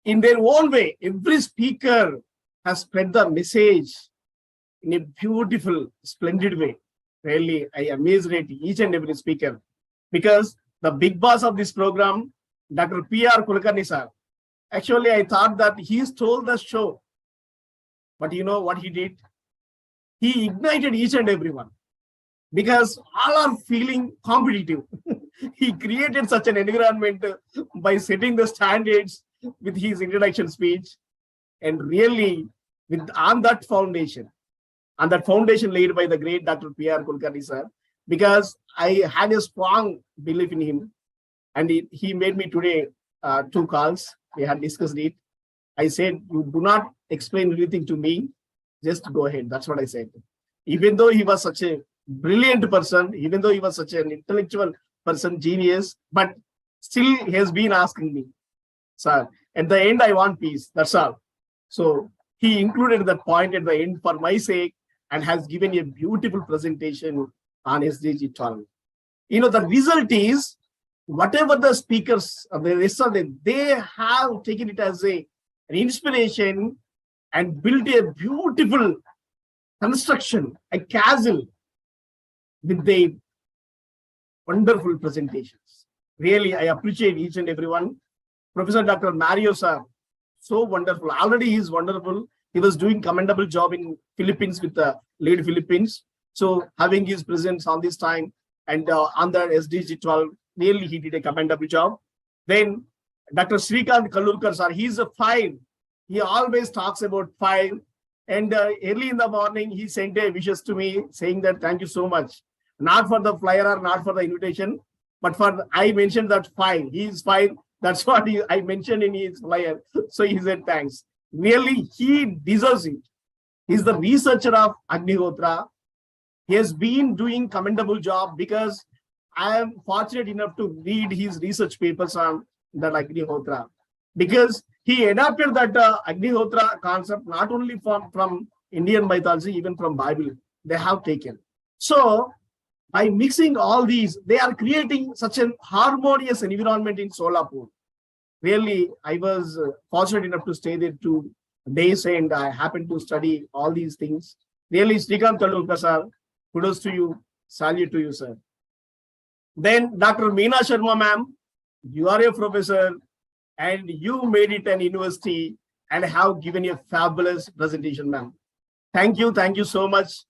A: in their own way, every speaker has spread the message in a beautiful, splendid way. Really, I amazed each and every speaker, because the big boss of this program, Dr. P.R. Kulkarni sir. Actually, I thought that he stole the show. But you know what he did? He ignited each and everyone because all are feeling competitive. He created such an environment by setting the standards with his introduction speech, and really with on that foundation laid by the great Dr. P.R. Kulkarni sir, because I had a strong belief in him, and he made me today 2 calls. We had discussed it. I said, you do not explain anything to me, just go ahead. That's what I said. Even though he was such a brilliant person, even though he was such an intellectual person, genius, but still he has been asking me, sir, at the end, I want peace. That's all. So he included that point at the end for my sake and has given a beautiful presentation on SDG 12. You know, the result is whatever the speakers, the rest of them, they have taken it as an inspiration and built a beautiful construction, a castle with their wonderful presentations. Really, I appreciate each and everyone. Professor Dr. Mario sir, so wonderful. Already he is wonderful. He was doing commendable job in Philippines with the lead Philippines. So having his presence on this time and on the SDG 12, really he did a commendable job. Then Dr. Srikant Kalurkar sir, he's a file. He always talks about file. And early in the morning, he sent a wishes to me saying that thank you so much. Not for the flyer or not for the invitation, but for I mentioned that file. He is file. That's what I mentioned in his flyer. So he said thanks. Really, he deserves it. He's the researcher of Agnihotra. He has been doing commendable job because I am fortunate enough to read his research papers on that Agnihotra. Because he adapted that Agnihotra concept not only from Indian mythology, even from Bible, they have taken. So by mixing all these, they are creating such an harmonious environment in Solapur. Really, I was fortunate enough to stay there 2 days and I happened to study all these things. Really, Srikant Kalurkar sir, kudos to you, salute to you, sir. Then Dr. Meena Sharma ma'am, you are a professor and you made it an university and have given a fabulous presentation, ma'am. Thank you so much.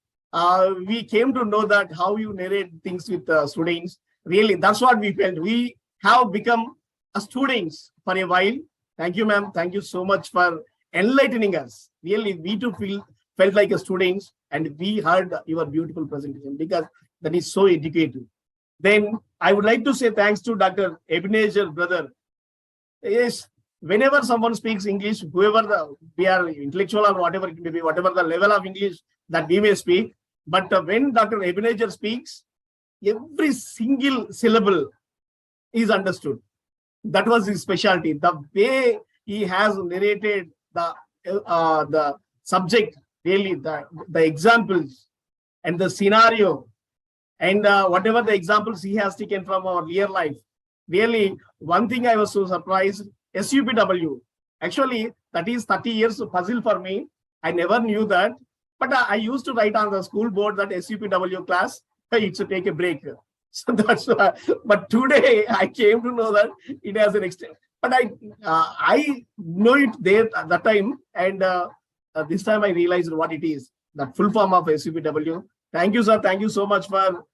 A: We came to know that how you narrate things with students. Really, that's what we felt. We have become students for a while. Thank you, ma'am. Thank you so much for enlightening us. Really, we too felt like a students and we heard your beautiful presentation because that is so educative. Then I would like to say thanks to Dr. Ebenezer brother. Yes, whenever someone speaks English, whoever we are intellectual or whatever it may be, whatever the level of English that we may speak, but when Dr. Ebenezer speaks, every single syllable is understood. That was his specialty. The way he has narrated the subject, really the examples and the scenario and whatever the examples he has taken from our real life. Really, one thing I was so surprised, SUPW. Actually, that is 30 years puzzle for me. I never knew that. But I used to write on the school board that SUPW class, it's to take a break. So that's why. But today I came to know that it has an extent. But I know it there at that time. And this time I realized what it is, the full form of SUPW. Thank you, sir. Thank you so much for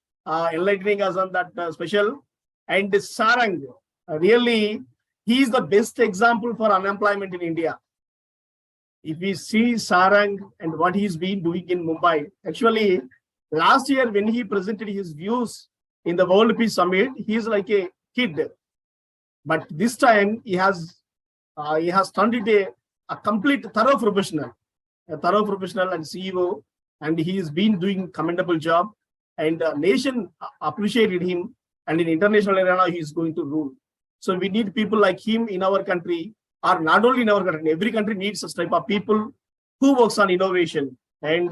A: enlightening us on that special. And Sarang, really, he is the best example for unemployment in India. If we see Sarang and what he's been doing in Mumbai, actually, last year when he presented his views in the World Peace Summit, he is like a kid. But this time he has turned it a complete thorough professional and CEO, and he has been doing commendable job. And the nation appreciated him. And in international arena, he is going to rule. So we need people like him in our country, or not only in our country, every country needs such type of people who works on innovation. And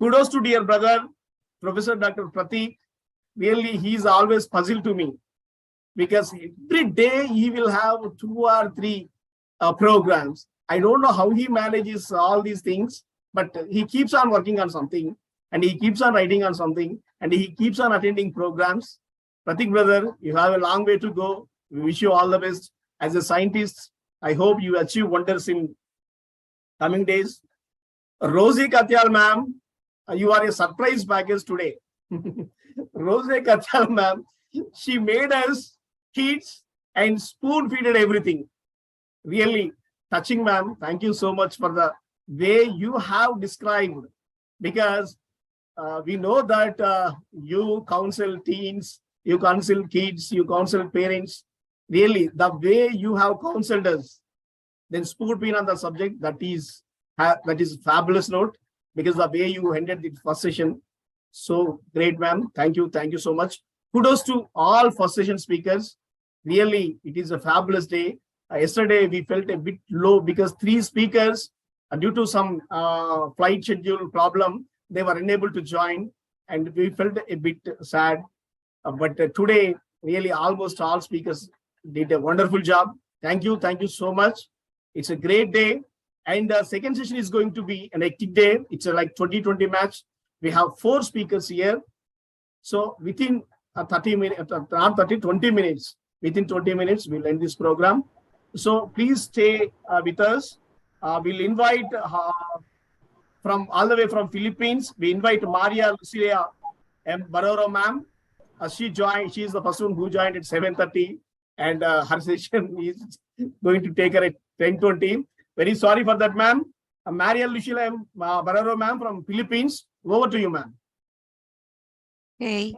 A: kudos to dear brother, Professor Dr. Pratik. Really, he is always puzzled to me because every day he will have 2 or 3 programs. I don't know how he manages all these things, but he keeps on working on something and he keeps on writing on something and he keeps on attending programs. Pratik brother, you have a long way to go. We wish you all the best. as a scientist, I hope you achieve wonders in coming days. Rosie Katyal ma'am, you are a surprise package today. Rosie Katyal ma'am, she made us kids and spoon feeded everything. Really touching, ma'am. Thank you so much for the way you have described, because we know that you counsel teens, you counsel kids, you counsel parents. Really, the way you have counseled us, then spoon feed on the subject, that is fabulous note, because the way you ended the first session, so great, ma'am. Thank you so much. Kudos to all first session speakers. Really, it is a fabulous day. Yesterday we felt a bit low because 3 speakers, due to some flight schedule problem, they were unable to join, and we felt a bit sad. But today, really, almost all speakers did a wonderful job. Thank you so much. It's a great day. And the second session is going to be an hectic day. It's a like 2020 match. We have 4 speakers here. So within 30 minutes, not 30, 20 minutes, within 20 minutes, we'll end this program. So please stay with us. We'll invite from all the way from Philippines, we invite Maria Lucia M. Baroro ma'am. She is the person who joined at 7:30, and her session is going to take her at 10:20. Very sorry for that, ma'am. Maria Lucia M. Baroro ma'am from Philippines. Over to you, ma'am.
L: Hey,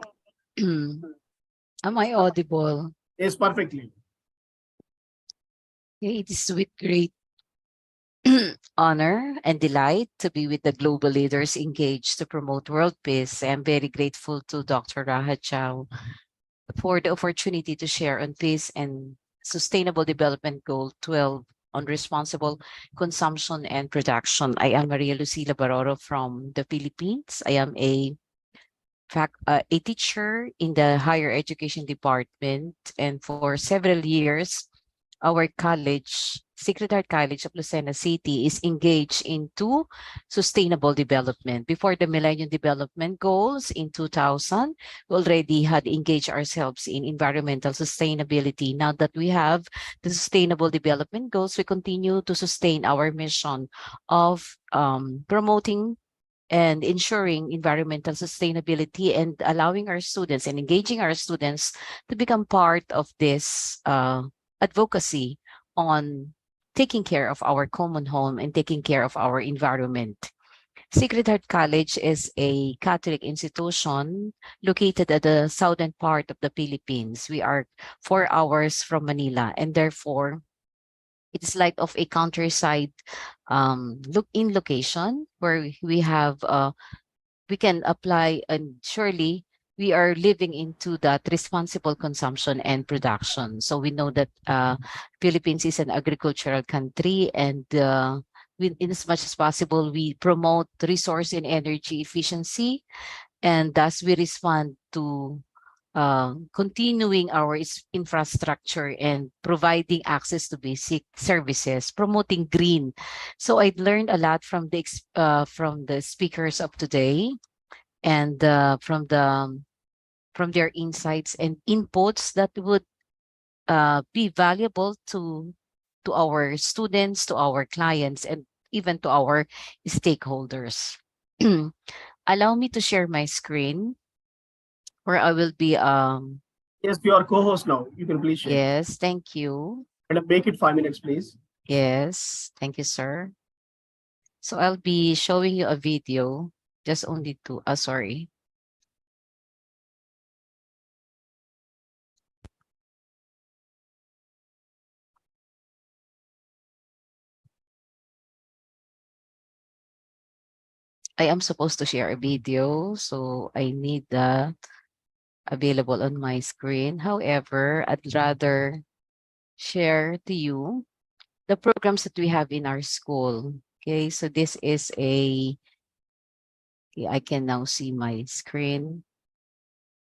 L: am I audible?
A: Yes, perfectly.
L: Okay, it is with great honor and delight to be with the global leaders engaged to promote world peace. I'm very grateful to Dr. Raha Chow for the opportunity to share on peace and Sustainable Development Goal 12 on responsible consumption and production. I am Maria Lucila Baroro from the Philippines. I am a teacher in the higher education department, and for several years, our college, Sacred Heart College of Lucena City, is engaged into sustainable development. Before the Millennium Development Goals in 2000, we already had engaged ourselves in environmental sustainability. Now that we have the Sustainable Development Goals, we continue to sustain our mission of promoting and ensuring environmental sustainability and allowing our students and engaging our students to become part of this advocacy on taking care of our common home and taking care of our environment. Sacred Heart College is a Catholic institution located at the southern part of the Philippines. We are 4 hours from Manila, and therefore it's like of a countryside location where we have we can apply, and surely we are living into that responsible consumption and production. So we know that Philippines is an agricultural country, and in as much as possible, we promote resource and energy efficiency, and thus we respond to continuing our infrastructure and providing access to basic services, promoting green. So I learned a lot from the speakers of today, and from their insights and inputs that would be valuable to our students, to our clients, and even to our stakeholders. Allow me to share my screen, where I will be
A: Yes, you are co-host now. You can please share.
L: yes, thank you.
A: And make it 5 minutes, please.
L: Yes, thank you, sir. So I'll be showing you a video, just only to sorry. I am supposed to share a video, so I need that available on my screen. However, I'd rather share to you the programs that we have in our school. Okay, so this is I can now see my screen.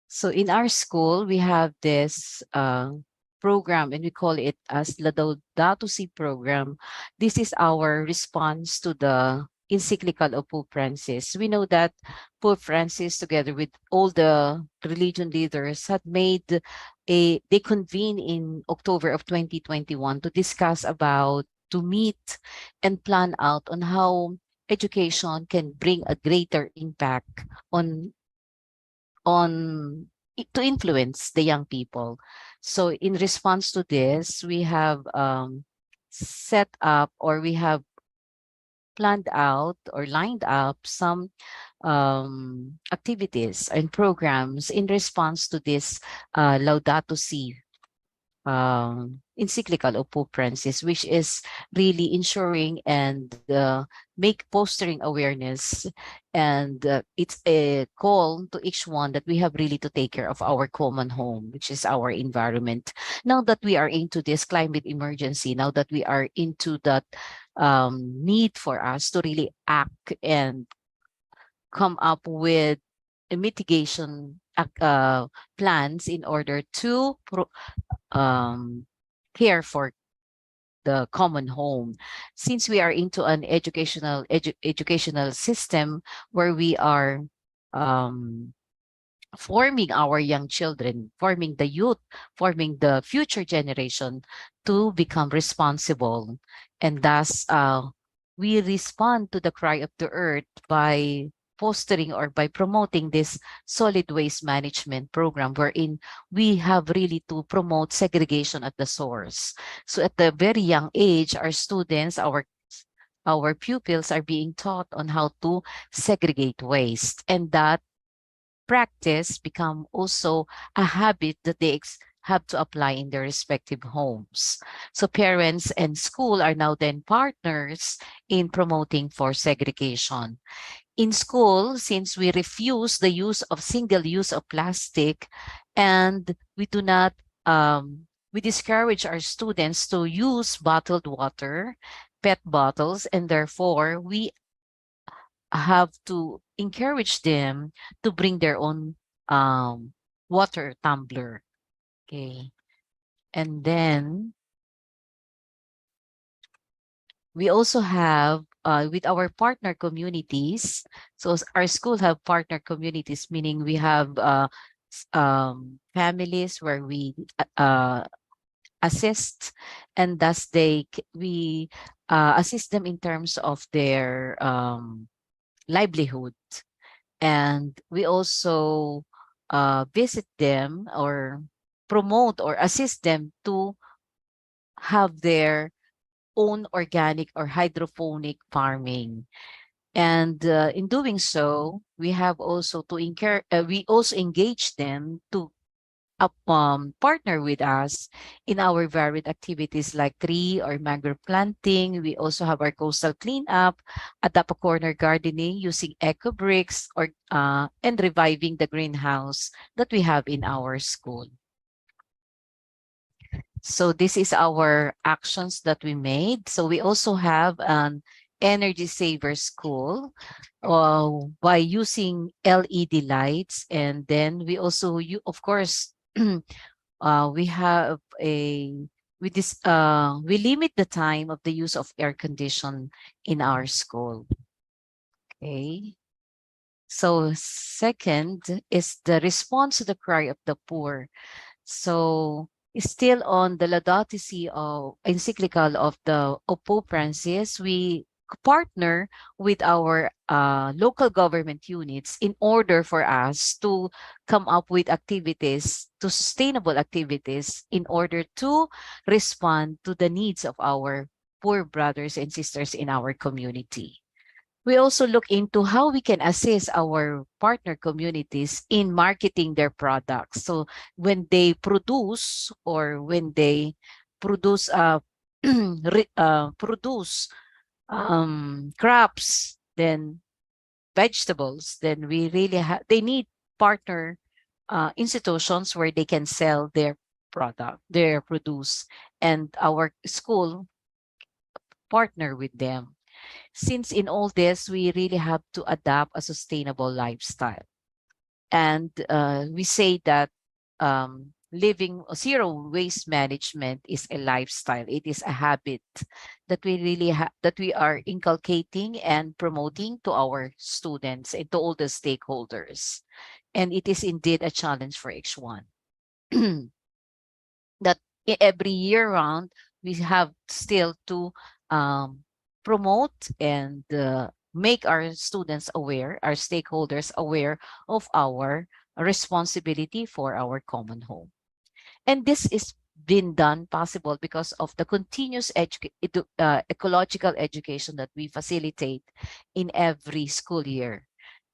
L: So in our school, we have this program, and we call it as the Dato Si program. This is our response to the encyclical of Pope Francis. We know that Pope Francis, together with all the religion leaders, had made they convened in October of 2021 to discuss about, to meet and plan out on how education can bring a greater impact on to influence the young people. So in response to this, we have set up, or we have planned out or lined up some activities and programs in response to this Laudato Si encyclical of Pope Francis, which is really ensuring and make fostering awareness. And it's a call to each one that we have really to take care of our common home, which is our environment. Now that we are into this climate emergency, now that we are into that need for us to really act and come up with a mitigation plans in order to care for the common home. Since we are into an educational system where we are forming our young children, forming the youth, forming the future generation to become responsible. And thus, we respond to the cry of the earth by fostering or by promoting this solid waste management program, wherein we have really to promote segregation at the source. So at the very young age, our students, our pupils are being taught on how to segregate waste, and that practice become also a habit that they have to apply in their respective homes. So parents and school are now then partners in promoting for segregation. In school, since we refuse the use of single use of plastic, and we do not we discourage our students to use bottled water, PET bottles, and therefore we have to encourage them to bring their own water tumbler. Okay. And then we also have with our partner communities. So our school have partner communities, meaning we have families where we assist, and thus we assist them in terms of their livelihood. And we also visit them or promote or assist them to have their own organic or hydroponic farming. And in doing so, we have also to we also engage them to partner with us in our varied activities like tree or mangrove planting. We also have our coastal cleanup, adapt a corner gardening using eco bricks, or and reviving the greenhouse that we have in our school. So this is our actions that we made. So we also have an energy saver school by using LED lights. And then we also, of course, we have we limit the time of the use of air condition in our school. Okay. So second is the response to the cry of the poor. So still on the Laudato Si encyclical of Pope Francis, we partner with our local government units in order for us to come up with activities, to sustainable activities, in order to respond to the needs of our poor brothers and sisters in our community. We also look into how we can assist our partner communities in marketing their products. So when they produce, or when they produce produce crops, then vegetables, then we really they need partner institutions where they can sell their product, their produce, and our school partner with them. Since in all this, we really have to adapt a sustainable lifestyle. And we say that living zero waste management is a lifestyle. It is a habit that we really that we are inculcating and promoting to our students and to all the stakeholders. And it is indeed a challenge for each one. That every year round, we have still to promote and make our students aware, our stakeholders aware of our responsibility for our common home. And this is been done possible because of the continuous ecological education that we facilitate in every school year.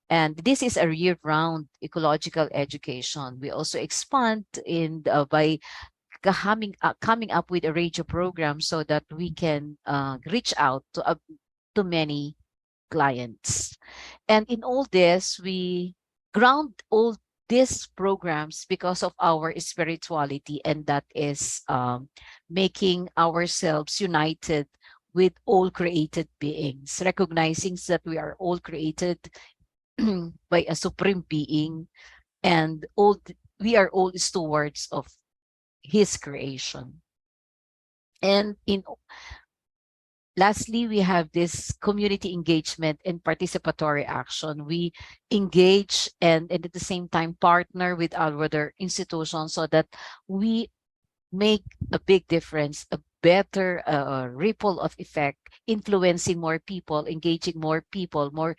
L: And this is a year-round ecological education. We also expand in by coming up with a radio program so that we can reach out to many clients. And in all this, we ground all these programs because of our spirituality, and that is making ourselves united with all created beings, recognizing that we are all created by a supreme being, and we are all stewards of his creation. And lastly, we have this community engagement and participatory action. We engage and at the same time partner with other institutions so that we make a big difference, a better ripple of effect, influencing more people, engaging more people, more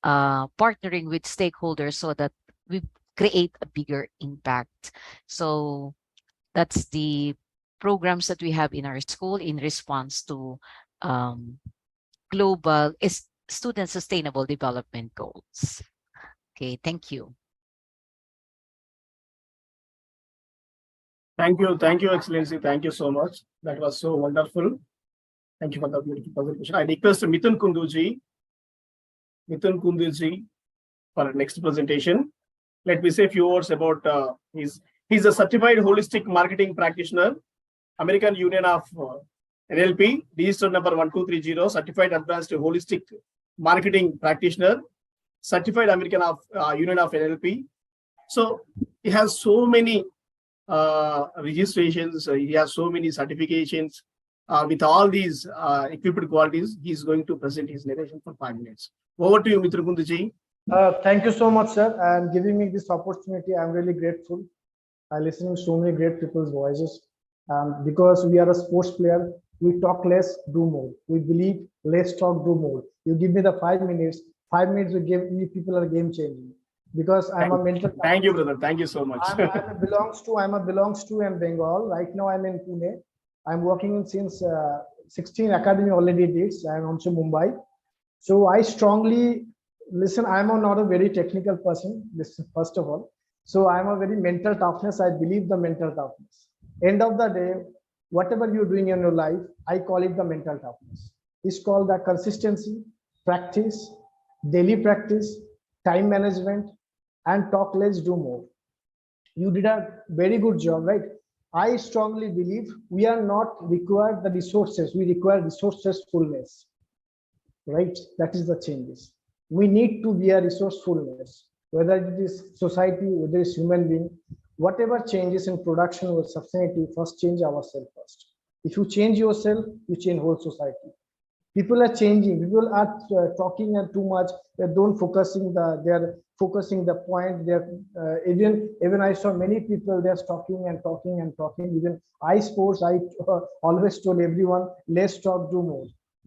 L: partnering with stakeholders so that we create a bigger impact. So that's the programs that we have in our school in response to global student sustainable development goals. Okay, thank you.
A: Thank you, Excellency. Thank you so much. That was so wonderful. Thank you for the beautiful presentation. I request Mithun Kunduji for the next presentation. Let me say a few words about he's a certified holistic marketing practitioner, American Union of NLP, registered number 1230, certified advanced holistic marketing practitioner, certified American of Union of NLP. So he has so many registrations, he has so many certifications. With all these equipped qualities, he is going to present his narration for 5 minutes. Over to you, Mr. Kunduji.
F: Thank you so much, sir, and giving me this opportunity. I'm really grateful. I listen to so many great people's voices. Because we are a sports player, we talk less, do more. We believe less talk, do more. You give me the 5 minutes. 5 minutes will give me people are game changing. Because I'm a mental.
A: Thank you, brother. Thank you so much.
F: I'm a belongs to in Bengal. Right now I'm in Pune. I'm working since 16 academy already dates. I'm also Mumbai. So I strongly listen. I'm not a very technical person. This first of all. So I'm a very mental toughness. I believe the mental toughness. End of the day, whatever you're doing in your life, I call it the mental toughness. It's called the consistency, practice, daily practice, time management, and talk less, do more. You did a very good job, right? I strongly believe we are not required the resources. We require resourcefulness, right? That is the changes. We need to be a resourcefulness, whether it is society, whether it's human being, whatever changes in production or sustainability, first change ourselves first. If you change yourself, you change whole society. People are changing. People are talking too much. They don't focusing they're focusing the point. They're even I saw many people. They're talking and talking and talking. Even I always told everyone, less talk, do more.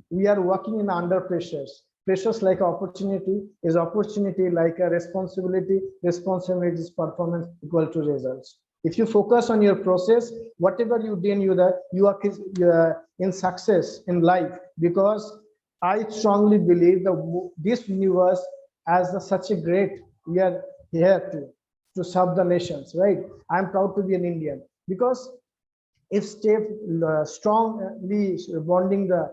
F: We are working in under pressures. Pressures like opportunity is opportunity like a responsibility. Responsibility is performance equal to results. If you focus on your process, whatever you do, you are in success in life. Because I strongly believe that this universe as such a great, we are here to serve the nations, right? I'm proud to be an Indian because if step strongly bonding the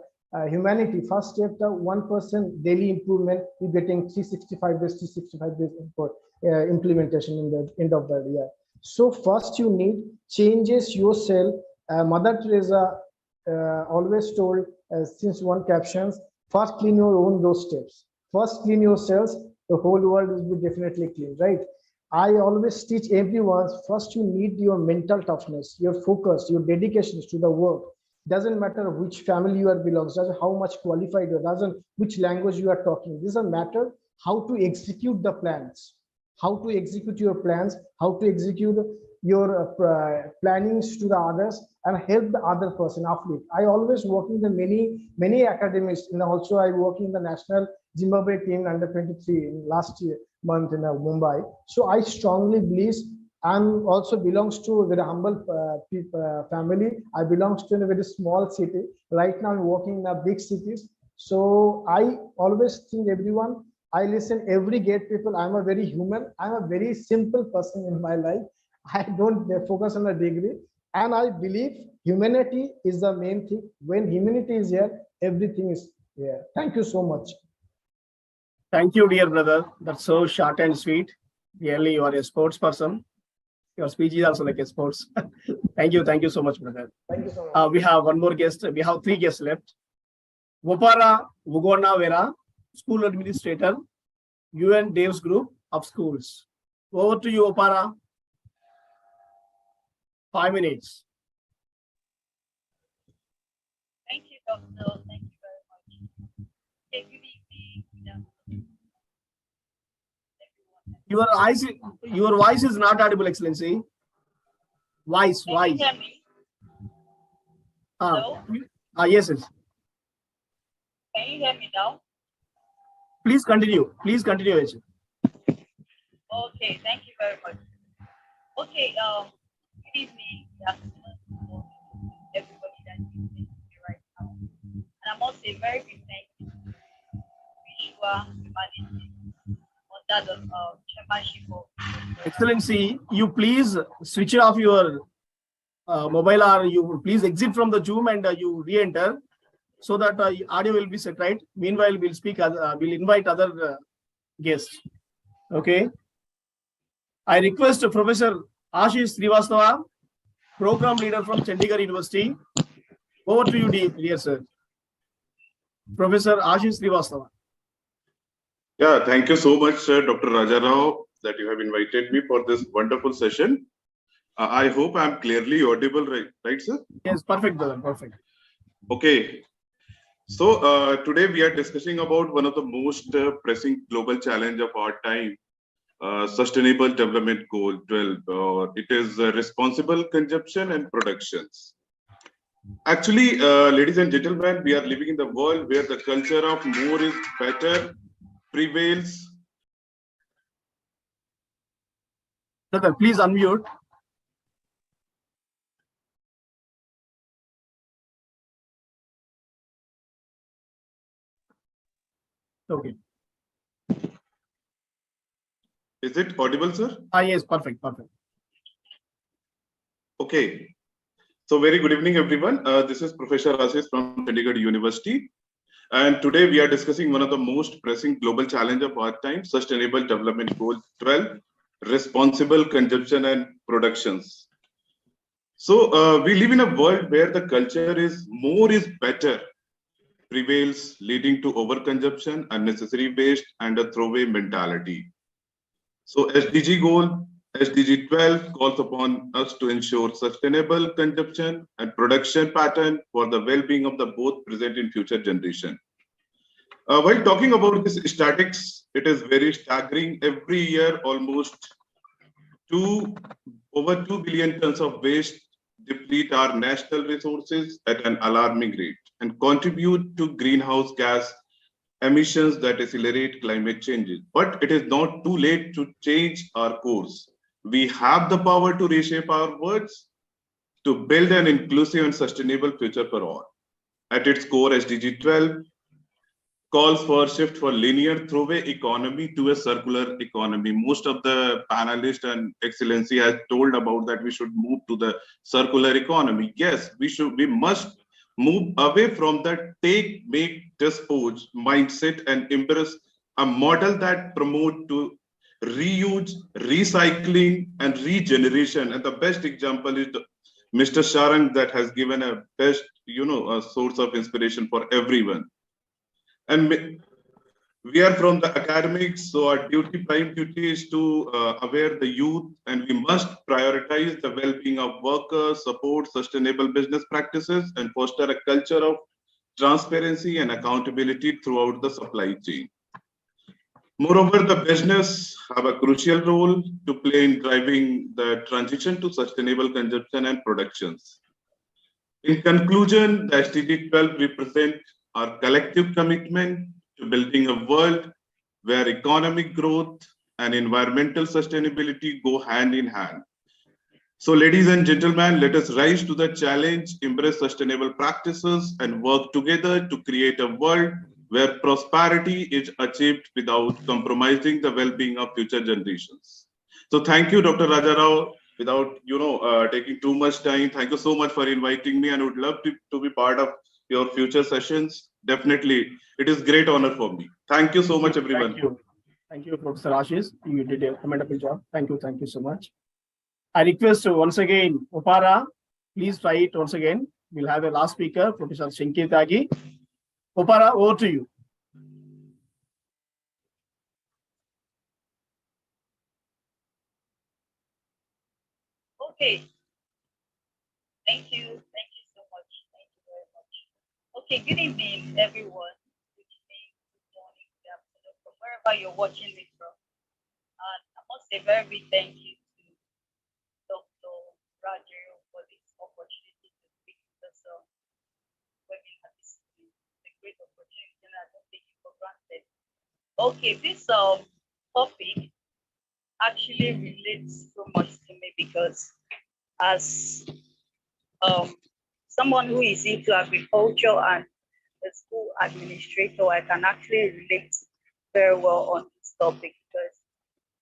F: humanity, first step, the 1% daily improvement, you're getting 365 days for implementation in the end of the year. So first you need changes yourself. Mother Teresa always told, since one captions, first clean your own doorsteps. First clean yourselves, the whole world will be definitely clean, right?
M: I always teach everyone, first you need your mental toughness, your focus, your dedications to the work. Doesn't matter which family you are belongs, doesn't how much qualified you are, doesn't which language you are talking. This doesn't matter how to execute the plans, how to execute your plans, how to execute your plannings to the others and help the other person uplift. I always work in the many academies, and also I work in the national Zimbabwe team under 23 in last year month in Mumbai. So I strongly believe I'm also belongs to a very humble family. I belongs to a very small city. Right now I'm working in a big cities. So I always think everyone, I listen every gate people. I'm a very human. I'm a very simple person in my life. I don't focus on a degree. And I believe humanity is the main thing. When humanity is here, everything is here. Thank you so much.
A: Thank you, dear brother. That's so short and sweet. Really, you are a sports person. Your speech is also like a sports. Thank you so much, brother.
M: Thank you so much.
A: We have one more guest. We have 3 guests left. Wopara Wugona Vera, School Administrator, UN Dave's Group of Schools. Over to you, Wopara. 5 minutes.
N: Thank you, Doctor. Thank you very much. Good evening,
A: Your voice is not audible, Excellency. Voice.
N: Can you hear me? Hello?
A: Yes.
N: Can you hear me now?
A: Please continue. Agent.
N: Okay, thank you very much. Okay, good evening, good afternoon, everybody that is listening to me right now. And I must say very big thank you to Vishwa Humanity under the chairmanship of
A: Excellency, you please switch off your mobile, or you please exit from the Zoom and you re-enter so that audio will be set right. Meanwhile, we'll invite other guests. Okay. I request Professor Ashish Srivastava, Program Leader from Chandigarh University. Over to you, dear sir. Professor Ashish Srivastava.
O: Yeah, thank you so much, Dr. Rajarao, that you have invited me for this wonderful session. I hope I'm clearly audible, right, sir?
A: Yes, perfect, brother, perfect.
O: Okay. So today we are discussing about one of the most pressing global challenge of our time, Sustainable Development Goal 12. It is responsible consumption and productions. Actually, ladies and gentlemen, we are living in the world where the culture of more is better prevails.
A: Brother, please unmute. Okay.
O: Is it audible, sir?
A: Yes, perfect.
O: Okay. So very good evening, everyone. This is Professor Ashish from Chandigarh University. And today we are discussing one of the most pressing global challenge of our time, Sustainable Development Goal 12, responsible consumption and productions. So we live in a world where the culture is more is better prevails, leading to overconsumption, unnecessary waste, and a throwaway mentality. So SDG 12 calls upon us to ensure sustainable consumption and production pattern for the well-being of the both present and future generation. While talking about this statistics, it is very staggering. Every year, almost over 2 billion tons of waste deplete our national resources at an alarming rate and contribute to greenhouse gas emissions that accelerate climate changes. But it is not too late to change our course. We have the power to reshape our words to build an inclusive and sustainable future for all. At its core, SDG 12 calls for a shift for linear throwaway economy to a circular economy. Most of the panelists and excellency has told about that we should move to the circular economy. Yes, we must move away from the take, make, dispose mindset and embrace a model that promotes to reuse, recycling, and regeneration. And the best example is Mr. Sharang that has given a best, a source of inspiration for everyone. And We are from the academics, so our prime duty is to aware the youth, and we must prioritize the well-being of workers, support sustainable business practices, and foster a culture of transparency and accountability throughout the supply chain. Moreover, the business have a crucial role to play in driving the transition to sustainable consumption and productions. In conclusion, the SDG 12 represent our collective commitment to building a world where economic growth and environmental sustainability go hand in hand. So, ladies and gentlemen, let us rise to the challenge, embrace sustainable practices, and work together to create a world where prosperity is achieved without compromising the well-being of future generations. So, thank you, Dr. Rajarao. Without taking too much time, thank you so much for inviting me, and would love to be part of your future sessions. Definitely, it is great honor for me. Thank you so much, everyone.
A: Thank you, Professor Ashish. You did a commendable job. Thank you so much. I request once again, Opara, please try it once again. We'll have a last speaker, Professor Shinkir Tagi. Opara, over to you.
N: Okay. Thank you so much. Thank you very much. Okay, good evening, everyone. Good evening, good morning, good afternoon, from wherever you're watching me from. And I must say very big thank you to Dr. Rajarao for this opportunity to speak with us webinar. This is a great opportunity, and I don't take it for granted. Okay, this topic actually relates so much to me because as someone who is into agriculture and a school administrator, I can actually relate very well on this topic because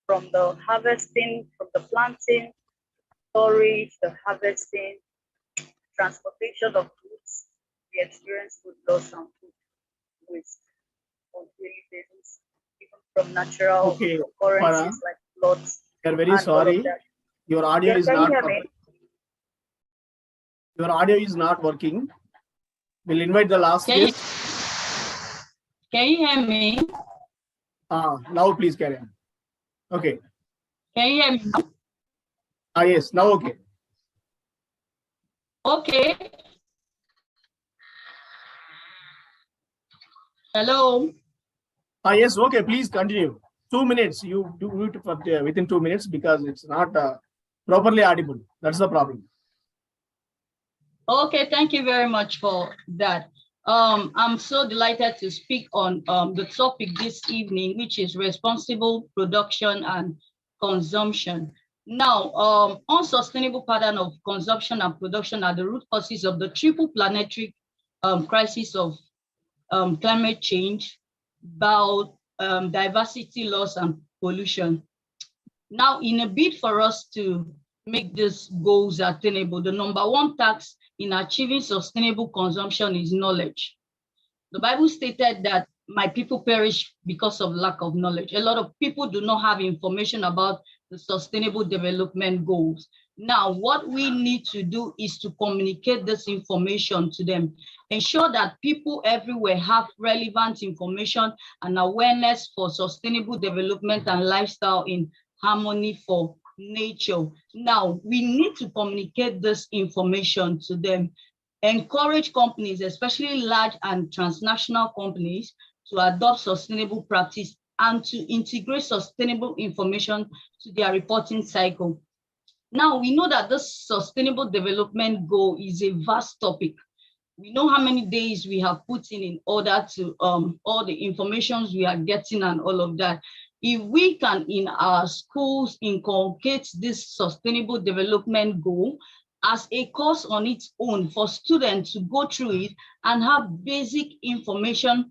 N: from the harvesting, from the planting, storage, the harvesting, transportation of goods, we experience food loss and food waste on daily basis, even from natural occurrences like floods.
A: We are very sorry. Your audio is not working. Your audio is not working. We'll invite the last guest.
P: Can you hear me?
A: Now please carry on. Okay.
P: Can you hear me?
A: Yes, now okay.
P: Okay. Hello.
A: Yes, okay, please continue. 2 minutes. You do it within 2 minutes because it's not properly audible. That's the problem.
P: Okay, thank you very much for that. I'm so delighted to speak on the topic this evening, which is responsible production and consumption. Now, unsustainable pattern of consumption and production are the root causes of the triple planetary crisis of climate change, biodiversity loss, and pollution. Now, in a bid for us to make these goals attainable, the number one task in achieving sustainable consumption is knowledge. The Bible stated that my people perish because of lack of knowledge. A lot of people do not have information about the sustainable development goals. Now, what we need to do is to communicate this information to them, ensure that people everywhere have relevant information and awareness for sustainable development and lifestyle in harmony for nature. Now, we need to communicate this information to them, encourage companies, especially large and transnational companies, to adopt sustainable practice and to integrate sustainable information to their reporting cycle. Now, we know that this sustainable development goal is a vast topic. We know how many days we have put in order to all the information we are getting and all of that. If we can, in our schools, inculcate this sustainable development goal as a course on its own for students to go through it and have basic information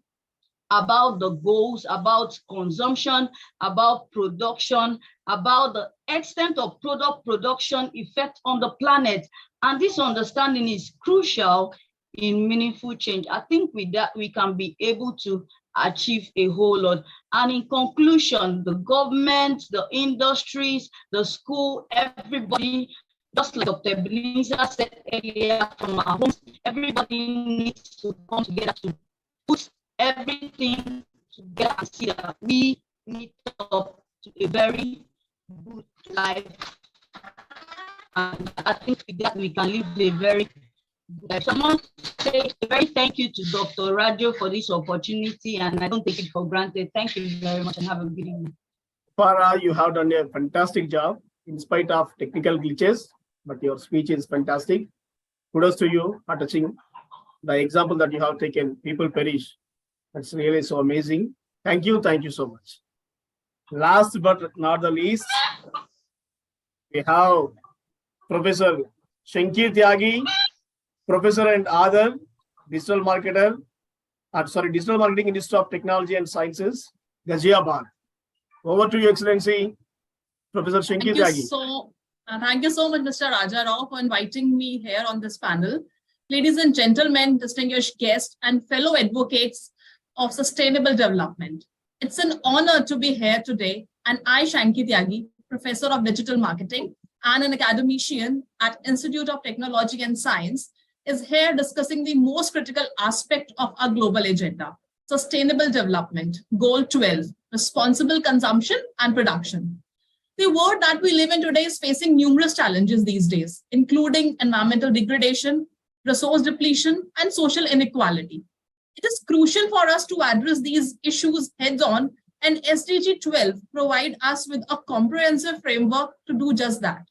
P: about the goals, about consumption, about production, about the extent of product production effect on the planet. And this understanding is crucial in meaningful change. I think with that, we can be able to achieve a whole lot. And in conclusion, the government, the industries, the school, everybody, just like Dr. Ebenezer said earlier, from our homes, everybody needs to come together to put everything to get and see that we meet up to a very good life. And I think with that we can live a very good life. So I want to say a very thank you to Dr. Radio for this opportunity, and I don't take it for granted. Thank you very much and have a good evening.
A: Farah, you have done a fantastic job in spite of technical glitches, but your speech is fantastic. Kudos to you for touching the example that you have taken. People perish. That's really so amazing. Thank you so much. Last but not the least, we have Professor Shankir Tyagi, Professor and Other, Digital Marketer, Digital Marketing Institute of Technology and Sciences, Ghaziabad. Over to you, Excellency, Professor Shankir Tyagi.
Q: Thank you so much, Mr. Raja Rao, for inviting me here on this panel. Ladies and gentlemen, distinguished guests, and fellow advocates of sustainable development. It's an honor to be here today, and I, Shankir Tyagi, Professor of Digital Marketing and an academician at Institute of Technology and Science, is here discussing the most critical aspect of our global agenda, sustainable development, Goal 12, responsible consumption and production. The world that we live in today is facing numerous challenges these days, including environmental degradation, resource depletion, and social inequality. It is crucial for us to address these issues heads-on, and SDG 12 provide us with a comprehensive framework to do just that.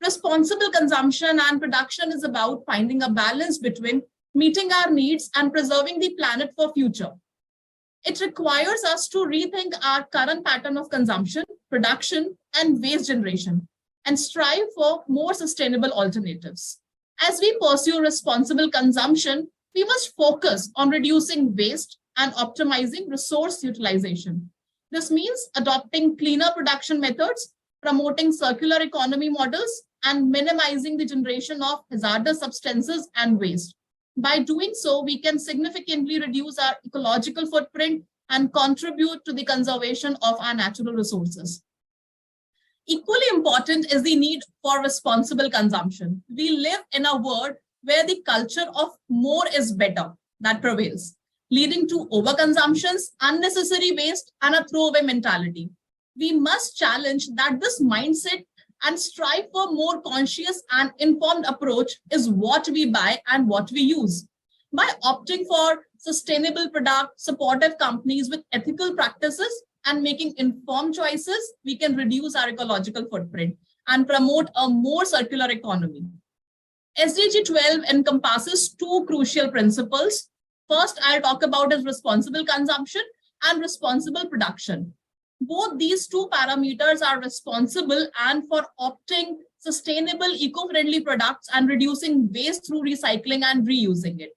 Q: Responsible consumption and production is about finding a balance between meeting our needs and preserving the planet for future. It requires us to rethink our current pattern of consumption, production, and waste generation, and strive for more sustainable alternatives. As we pursue responsible consumption, we must focus on reducing waste and optimizing resource utilization. This means adopting cleaner production methods, promoting circular economy models, and minimizing the generation of hazardous substances and waste. By doing so, we can significantly reduce our ecological footprint and contribute to the conservation of our natural resources. Equally important is the need for responsible consumption. We live in a world where the culture of more is better that prevails, leading to overconsumptions, unnecessary waste, and a throwaway mentality. We must challenge that this mindset and strive for more conscious and informed approach is what we buy and what we use. By opting for sustainable products, supportive companies with ethical practices, and making informed choices, we can reduce our ecological footprint and promote a more circular economy. SDG 12 encompasses two crucial principles. First, I'll talk about is responsible consumption and responsible production. Both these two parameters are responsible and for opting sustainable eco-friendly products and reducing waste through recycling and reusing it.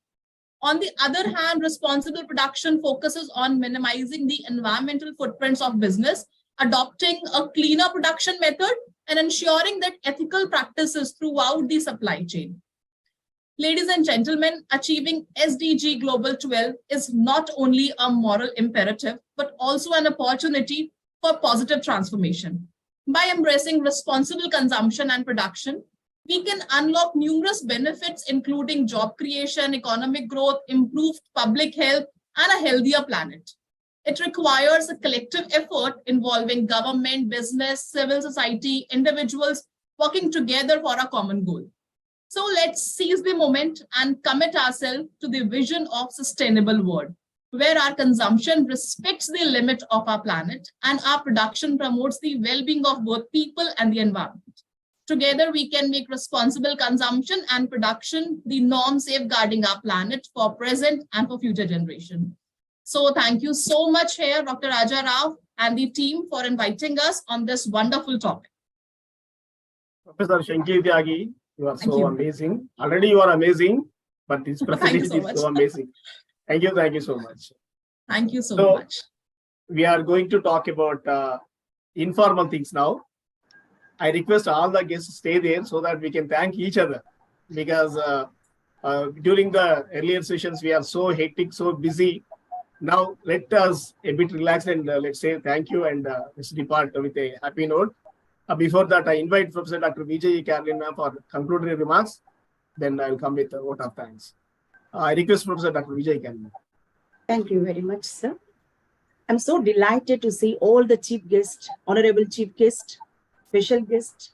Q: On the other hand, responsible production focuses on minimizing the environmental footprints of business, adopting a cleaner production method, and ensuring that ethical practices throughout the supply chain. Ladies and gentlemen, achieving SDG Global 12 is not only a moral imperative, but also an opportunity for positive transformation. By embracing responsible consumption and production, we can unlock numerous benefits, including job creation, economic growth, improved public health, and a healthier planet. It requires a collective effort involving government, business, civil society, individuals working together for a common goal. So let's seize the moment and commit ourselves to the vision of sustainable world, where our consumption respects the limit of our planet and our production promotes the well-being of both people and the environment. Together, we can make responsible consumption and production the norm, safeguarding our planet for present and for future generation. So thank you so much here, Dr. Raja Rao and the team for inviting us on this wonderful topic.
A: Professor Shankir Tyagi, you are so amazing. Already you are amazing, but this presentation is so amazing. Thank you so much.
Q: Thank you so much.
A: We are going to talk about informal things now. I request all the guests to stay there so that we can thank each other, because during the earlier sessions, we are so hectic, so busy. Now, let us a bit relax and let's say thank you and let's depart with a happy note. Before that, I invite Professor Dr. Vijay Carolina for concluding remarks. Then I will come with a vote of thanks. I request Professor Dr. Vijay Carolina.
B: Thank you very much, sir. I'm so delighted to see all the chief guests, honorable chief guest, special guest,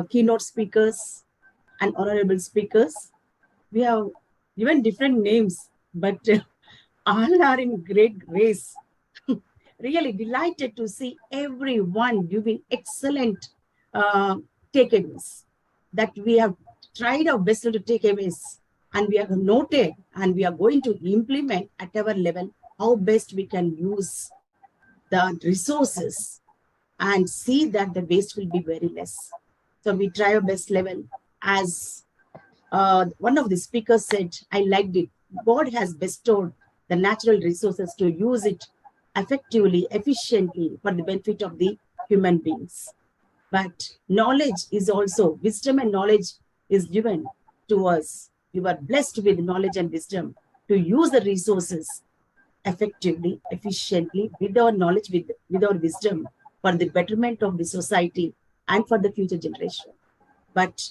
B: keynote speakers, and honorable speakers. We have given different names, but all are in great grace. Really delighted to see everyone giving excellent takeaways that we have tried our best to takeaways, and we have noted and we are going to implement at our level how best we can use the resources and see that the waste will be very less. So we try our best level. As one of the speakers said, I liked it. God has bestowed the natural resources to use it effectively, efficiently for the benefit of the human beings. But knowledge is also, wisdom and knowledge is given to us. You are blessed with knowledge and wisdom to use the resources effectively, efficiently, with our knowledge, with our wisdom, for the betterment of the society and for the future generation. But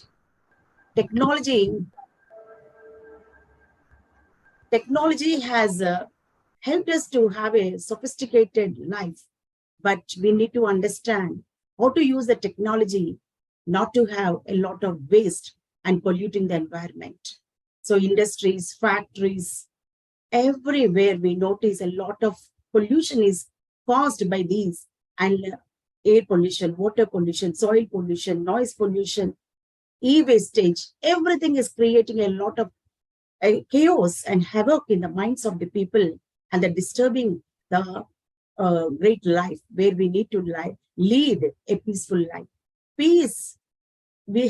B: technology has helped us to have a sophisticated life, but we need to understand how to use the technology not to have a lot of waste and polluting the environment. So industries, factories, everywhere we notice a lot of pollution is caused by these, and air pollution, water pollution, soil pollution, noise pollution, e-wastage, everything is creating a lot of chaos and havoc in the minds of the people, and they're disturbing the great life where we need to lead a peaceful life. Peace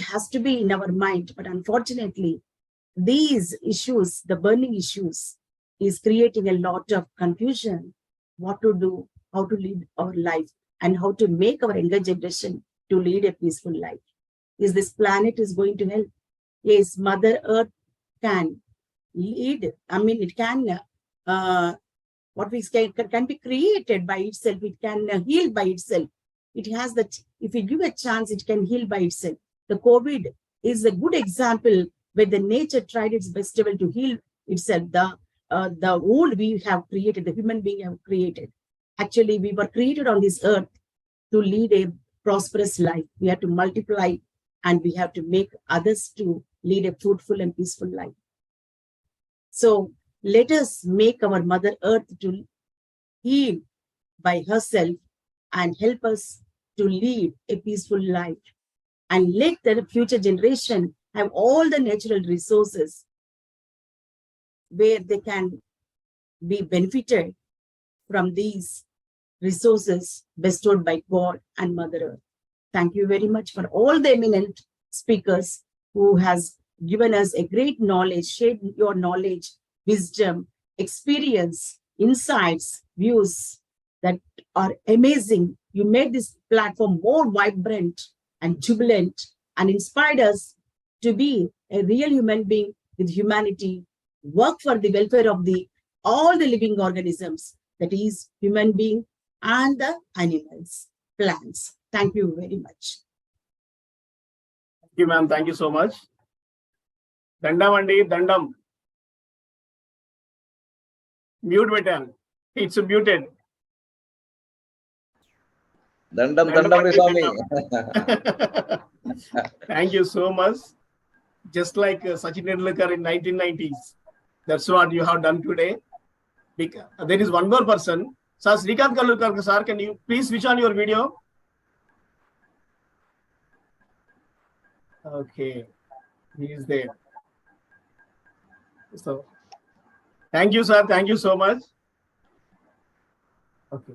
B: has to be in our mind, but unfortunately, these issues, the burning issues, is creating a lot of confusion. What to do, how to lead our life, and how to make our younger generation to lead a peaceful life. Is this planet is going to help? Yes, Mother Earth can lead. I mean, it can, what we say, can be created by itself. It can heal by itself. It has that, if we give a chance, it can heal by itself. The COVID is a good example where the nature tried its best to heal itself. The world we have created, the human being have created. Actually, we were created on this earth to lead a prosperous life. We have to multiply and we have to make others to lead a fruitful and peaceful life. So let us make our Mother Earth to heal by herself and help us to lead a peaceful life. And let the future generation have all the natural resources where they can be benefited from these resources bestowed by God and Mother Earth. Thank you very much for all the eminent speakers who has given us a great knowledge, shared your knowledge, wisdom, experience, insights, views that are amazing. You made this platform more vibrant and jubilant and inspired us to be a real human being with humanity, work for the welfare of all the living organisms, that is human being and the animals, plants. Thank you very much.
A: Thank you, ma'am. Thank you so much. Dandam andi, dandam. Mute button. It's muted.
D: Dandam Swami.
A: Thank you so much. Just like Sachin Tendulkar in 1990s. That's what you have done today. There is one more person. Sir, Srikanth Kalurkar, sir, can you please switch on your video? Okay, he is there. So, thank you, sir. Thank you so much. Okay,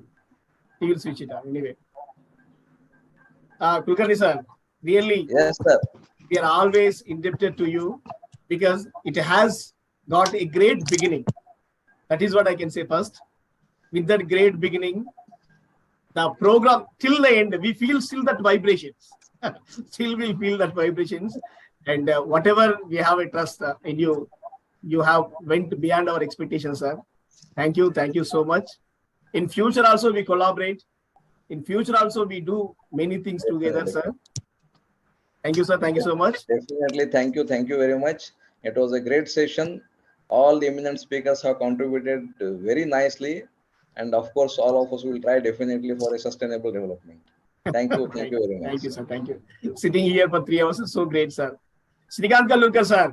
A: he will switch it on anyway. Kulkarni sir, really,
D: yes, sir.
A: We are always indebted to you because it has got a great beginning. That is what I can say first. With that great beginning, the program till the end, we feel still that vibrations. Still we feel that vibrations. And whatever we have a trust in you, you have went beyond our expectations, sir. Thank you. Thank you so much. In future also we collaborate. In future also we do many things together, sir. Thank you, sir. Thank you so much.
D: Definitely. Thank you. Thank you very much. It was a great session. All the eminent speakers have contributed very nicely. And of course, all of us will try definitely for a sustainable development. Thank you. Thank you very much.
A: Thank you, sir. Thank you. Sitting here for 3 hours is so great, sir. Srikant Kalurkar, sir.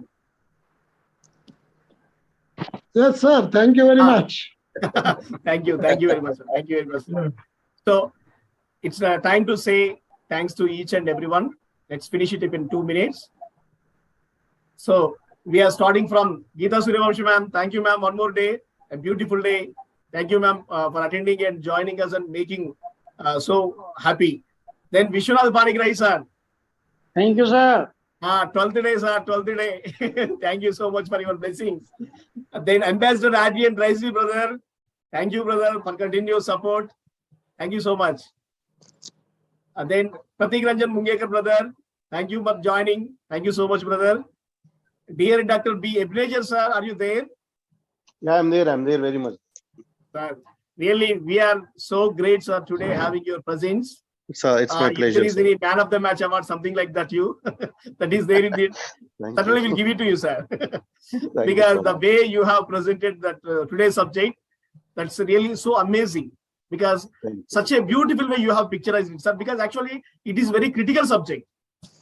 F: Yes, sir. Thank you very much.
A: Thank you. Thank you very much, sir. Thank you very much, sir. So it's time to say thanks to each and everyone. Let's finish it in 2 minutes. So we are starting from Geeta Suryavanshi, ma'am. Thank you, ma'am. One more day, a beautiful day. Thank you, ma'am, for attending and joining us and making so happy. Then Vishwanath Panikrai, sir.
R: Thank you, sir.
A: 12th day, sir. 12th day. Thank you so much for your blessings. Then Ambassador Adi and Raisi, brother. Thank you, brother, for continuous support. Thank you so much. Then Pratik Ranjan Mungekar, brother. Thank you for joining. Thank you so much, brother. Dear Dr. B. Ebenezer, sir, are you there?
R: Yeah, I'm there. I'm there very much.
A: Sir, really, we are so great, sir, today having your presence.
R: Sir, it's my
A: If
R: pleasure.
A: there is
R: Sir.
A: any man of the match award, something like that, that is there in it. Certainly
R: you.
A: will give it to you, sir.
R: Thank
A: Because
R: you so
A: the
R: much.
A: way you have presented that today's subject, that's really so amazing. Because such a beautiful way you have picturized it, sir. Because actually, it is very critical subject.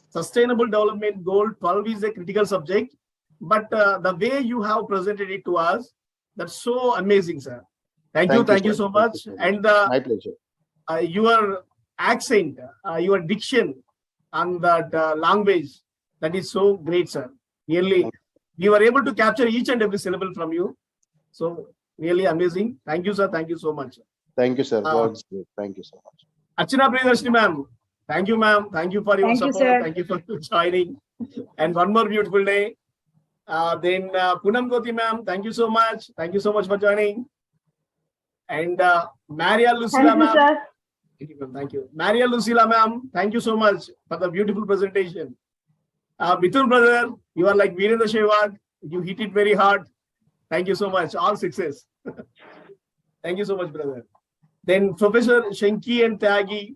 A: Sustainable Development Goal 12 is a critical subject, but the way you have presented it to us, that's so amazing, sir. Thank you
R: sir.
A: so
R: Thank
A: much.
R: you so much.
A: And
R: My pleasure.
A: your accent, your diction, and that language, that is so great, sir. Really, we were able to capture each and every syllable from you. So really amazing. Thank you, sir. Thank you so much.
R: Thank you, sir. God's great. Thank you so much.
A: Archana Priyadarshini, ma'am. Thank you, ma'am. Thank you for your
S: Thank you,
A: support.
S: sir.
A: Thank you for joining. And one more beautiful day. Then Poonam Goti, ma'am. Thank you so much. Thank you so much for joining. And Maria Lucila,
S: Thank you,
A: ma'am.
S: sir.
A: Thank you, ma'am. Thank you. Maria Lucila, ma'am. Thank you so much for the beautiful presentation. Mithun, brother, you are like Virendra Sehwag. You hit it very hard. Thank you so much. All success. Thank you so much, brother. Then Professor Shenki and Tyagi,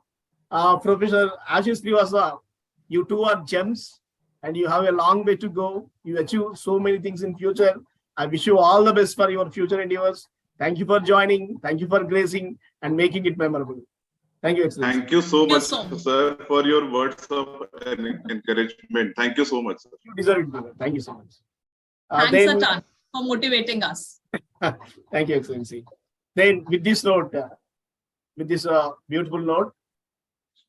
A: Professor Ashish Srivastava, you two are gems and you have a long way to go. You achieve so many things in future. I wish you all the best for your future endeavors. Thank you for joining. Thank you for gracing and making it memorable. Thank you, Excellency.
O: Thank you so much, sir, for your words of encouragement. Thank you so much, sir.
A: You deserve it, brother. Thank you so much.
Q: Thanks a ton for motivating us.
A: Thank you, Excellency. Then with this note, with this beautiful note,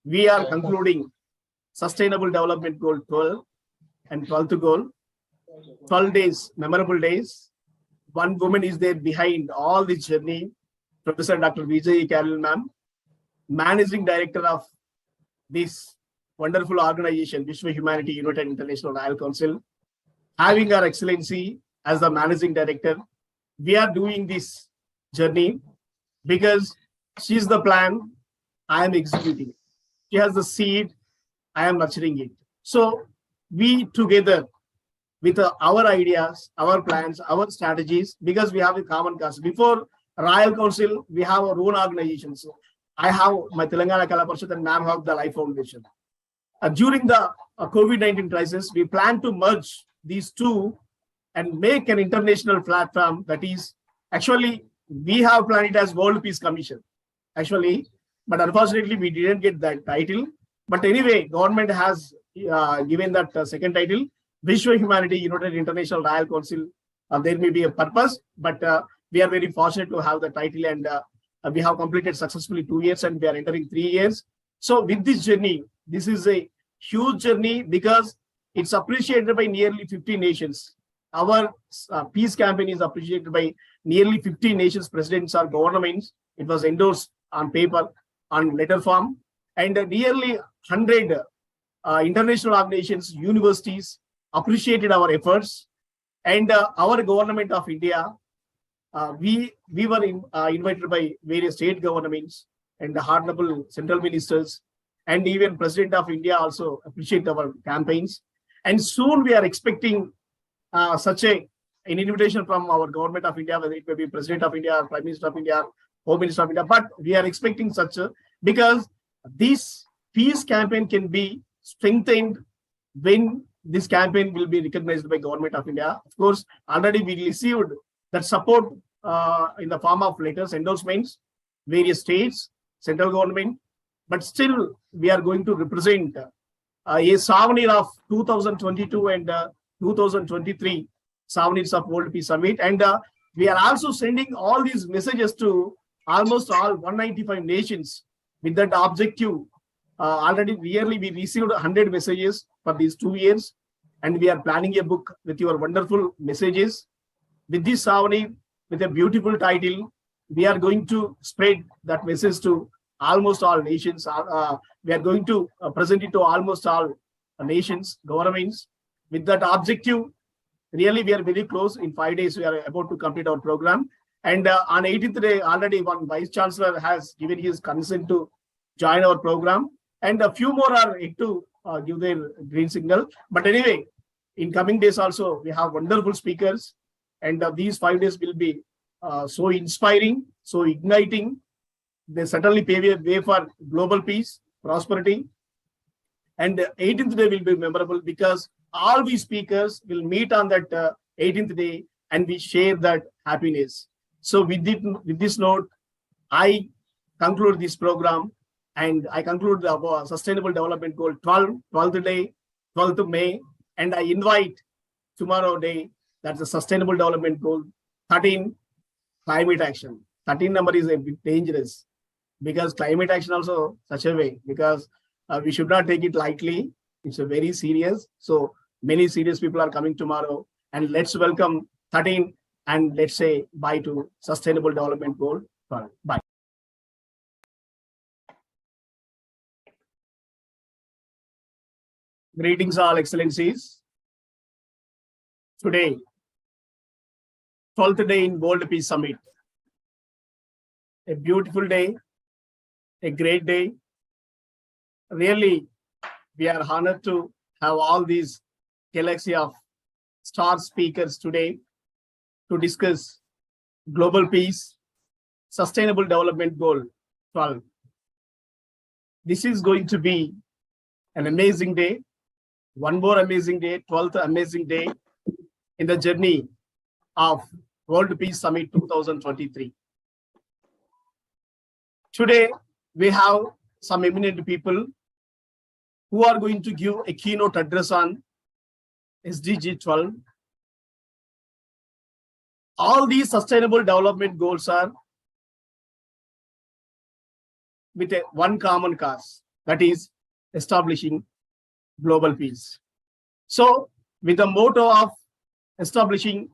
A: we are concluding Sustainable Development Goal 12 and 12th goal. 12 days, memorable days. One woman is there behind all this journey, Professor Dr. Vijay Carroll, ma'am, Managing Director of this wonderful organization, Vishwa Humanity United International Royal Council, having her Excellency as the Managing Director. We are doing this journey because she's the plan, I am executing. She has the seed, I am nurturing it. So we together with our ideas, our plans, our strategies, because we have a common cause. Before Royal Council, we have our own organization. So I have my Telangana Kala Parishad and ma'am have the Life Foundation. During the COVID-19 crisis, we plan to merge these two and make an international platform that is actually, we have planned it as World Peace Commission, actually, but unfortunately we didn't get that title. But anyway, government has given that second title, Vishwa Humanity United International Royal Council. There may be a purpose, but we are very fortunate to have the title, and we have completed successfully 2 years and we are entering 3 years. So with this journey, this is a huge journey because it's appreciated by nearly 50 nations. Our peace campaign is appreciated by nearly 50 nations, presidents or governments. It was endorsed on paper, on letter form, and nearly 100 international organizations, universities appreciated our efforts. And our government of India, we were invited by various state governments and the honorable central ministers, and even President of India also appreciate our campaigns. And soon we are expecting such an invitation from our government of India, whether it may be President of India, Prime Minister of India, Home Minister of India, but we are expecting such a, because this peace campaign can be strengthened when this campaign will be recognized by government of India. Of course, already we received that support in the form of letters, endorsements, various states, central government, but still we are going to represent a souvenir of 2022 and 2023 souvenirs of World Peace Summit. And we are also sending all these messages to almost all 195 nations with that objective. Already yearly we received 100 messages for these 2 years, and we are planning a book with your wonderful messages. With this souvenir, with a beautiful title, we are going to spread that message to almost all nations. We are going to present it to almost all nations, governments. With that objective, really we are very close. In 5 days, we are about to complete our program. And on 18th day, already one Vice Chancellor has given his consent to join our program. And a few more are yet to give their green signal. But anyway, in coming days also, we have wonderful speakers. And these 5 days will be so inspiring, so igniting. They certainly pave a way for global peace, prosperity. And the 18th day will be memorable because all we speakers will meet on that 18th day and we share that happiness. So with this note, I conclude this program and I conclude the Sustainable Development Goal 12th day, 12th May, and I invite tomorrow day, that's the Sustainable Development Goal 13, climate action. 13 number is a bit dangerous because climate action also such a way, because we should not take it lightly. It's a very serious. So many serious people are coming tomorrow, and let's welcome 13 and let's say bye to Sustainable Development Goal 12. Bye. Greetings all excellencies. Today, 12th day in World Peace Summit. A beautiful day, a great day. Really, we are honored to have all these galaxy of star speakers today to discuss global peace, Sustainable Development Goal 12. This is going to be an amazing day, one more amazing day, 12th amazing day in the journey of World Peace Summit 2023. Today, we have some eminent people who are going to give a keynote address on SDG 12. All these sustainable development goals are with one common cause, that is establishing global peace. So with the motto of establishing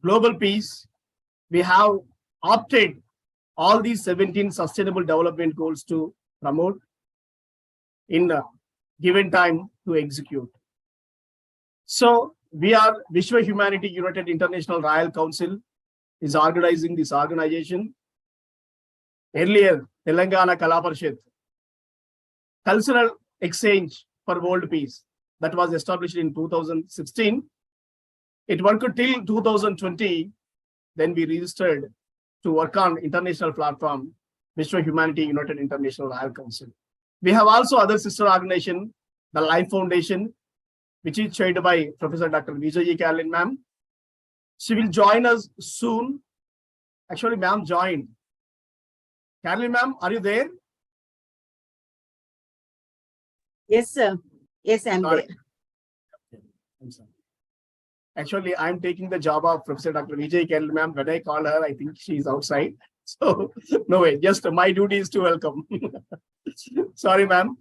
A: global peace, we have opted all these 17 sustainable development goals to promote in the given time to execute. So we are Vishwa Humanity United International Royal Council is organizing this organization. Earlier, Telangana Kala Parishad, Cultural Exchange for World Peace, that was established in 2016. It worked till 2020. Then we registered to work on international platform, Vishwa Humanity United International Royal Council. We have also other sister organization, the Life Foundation, which is chaired by Professor Dr. Vijay Carolyn ma'am. She will join us soon. Actually, ma'am joined. Carolyn ma'am, are you there?
B: Yes, sir. Yes, I'm there.
A: I'm sorry. Actually, I'm taking the job of Professor Dr. Vijay Carolyn ma'am. When I call her, I think she's outside. So no way, just my duty is to welcome. Sorry, ma'am.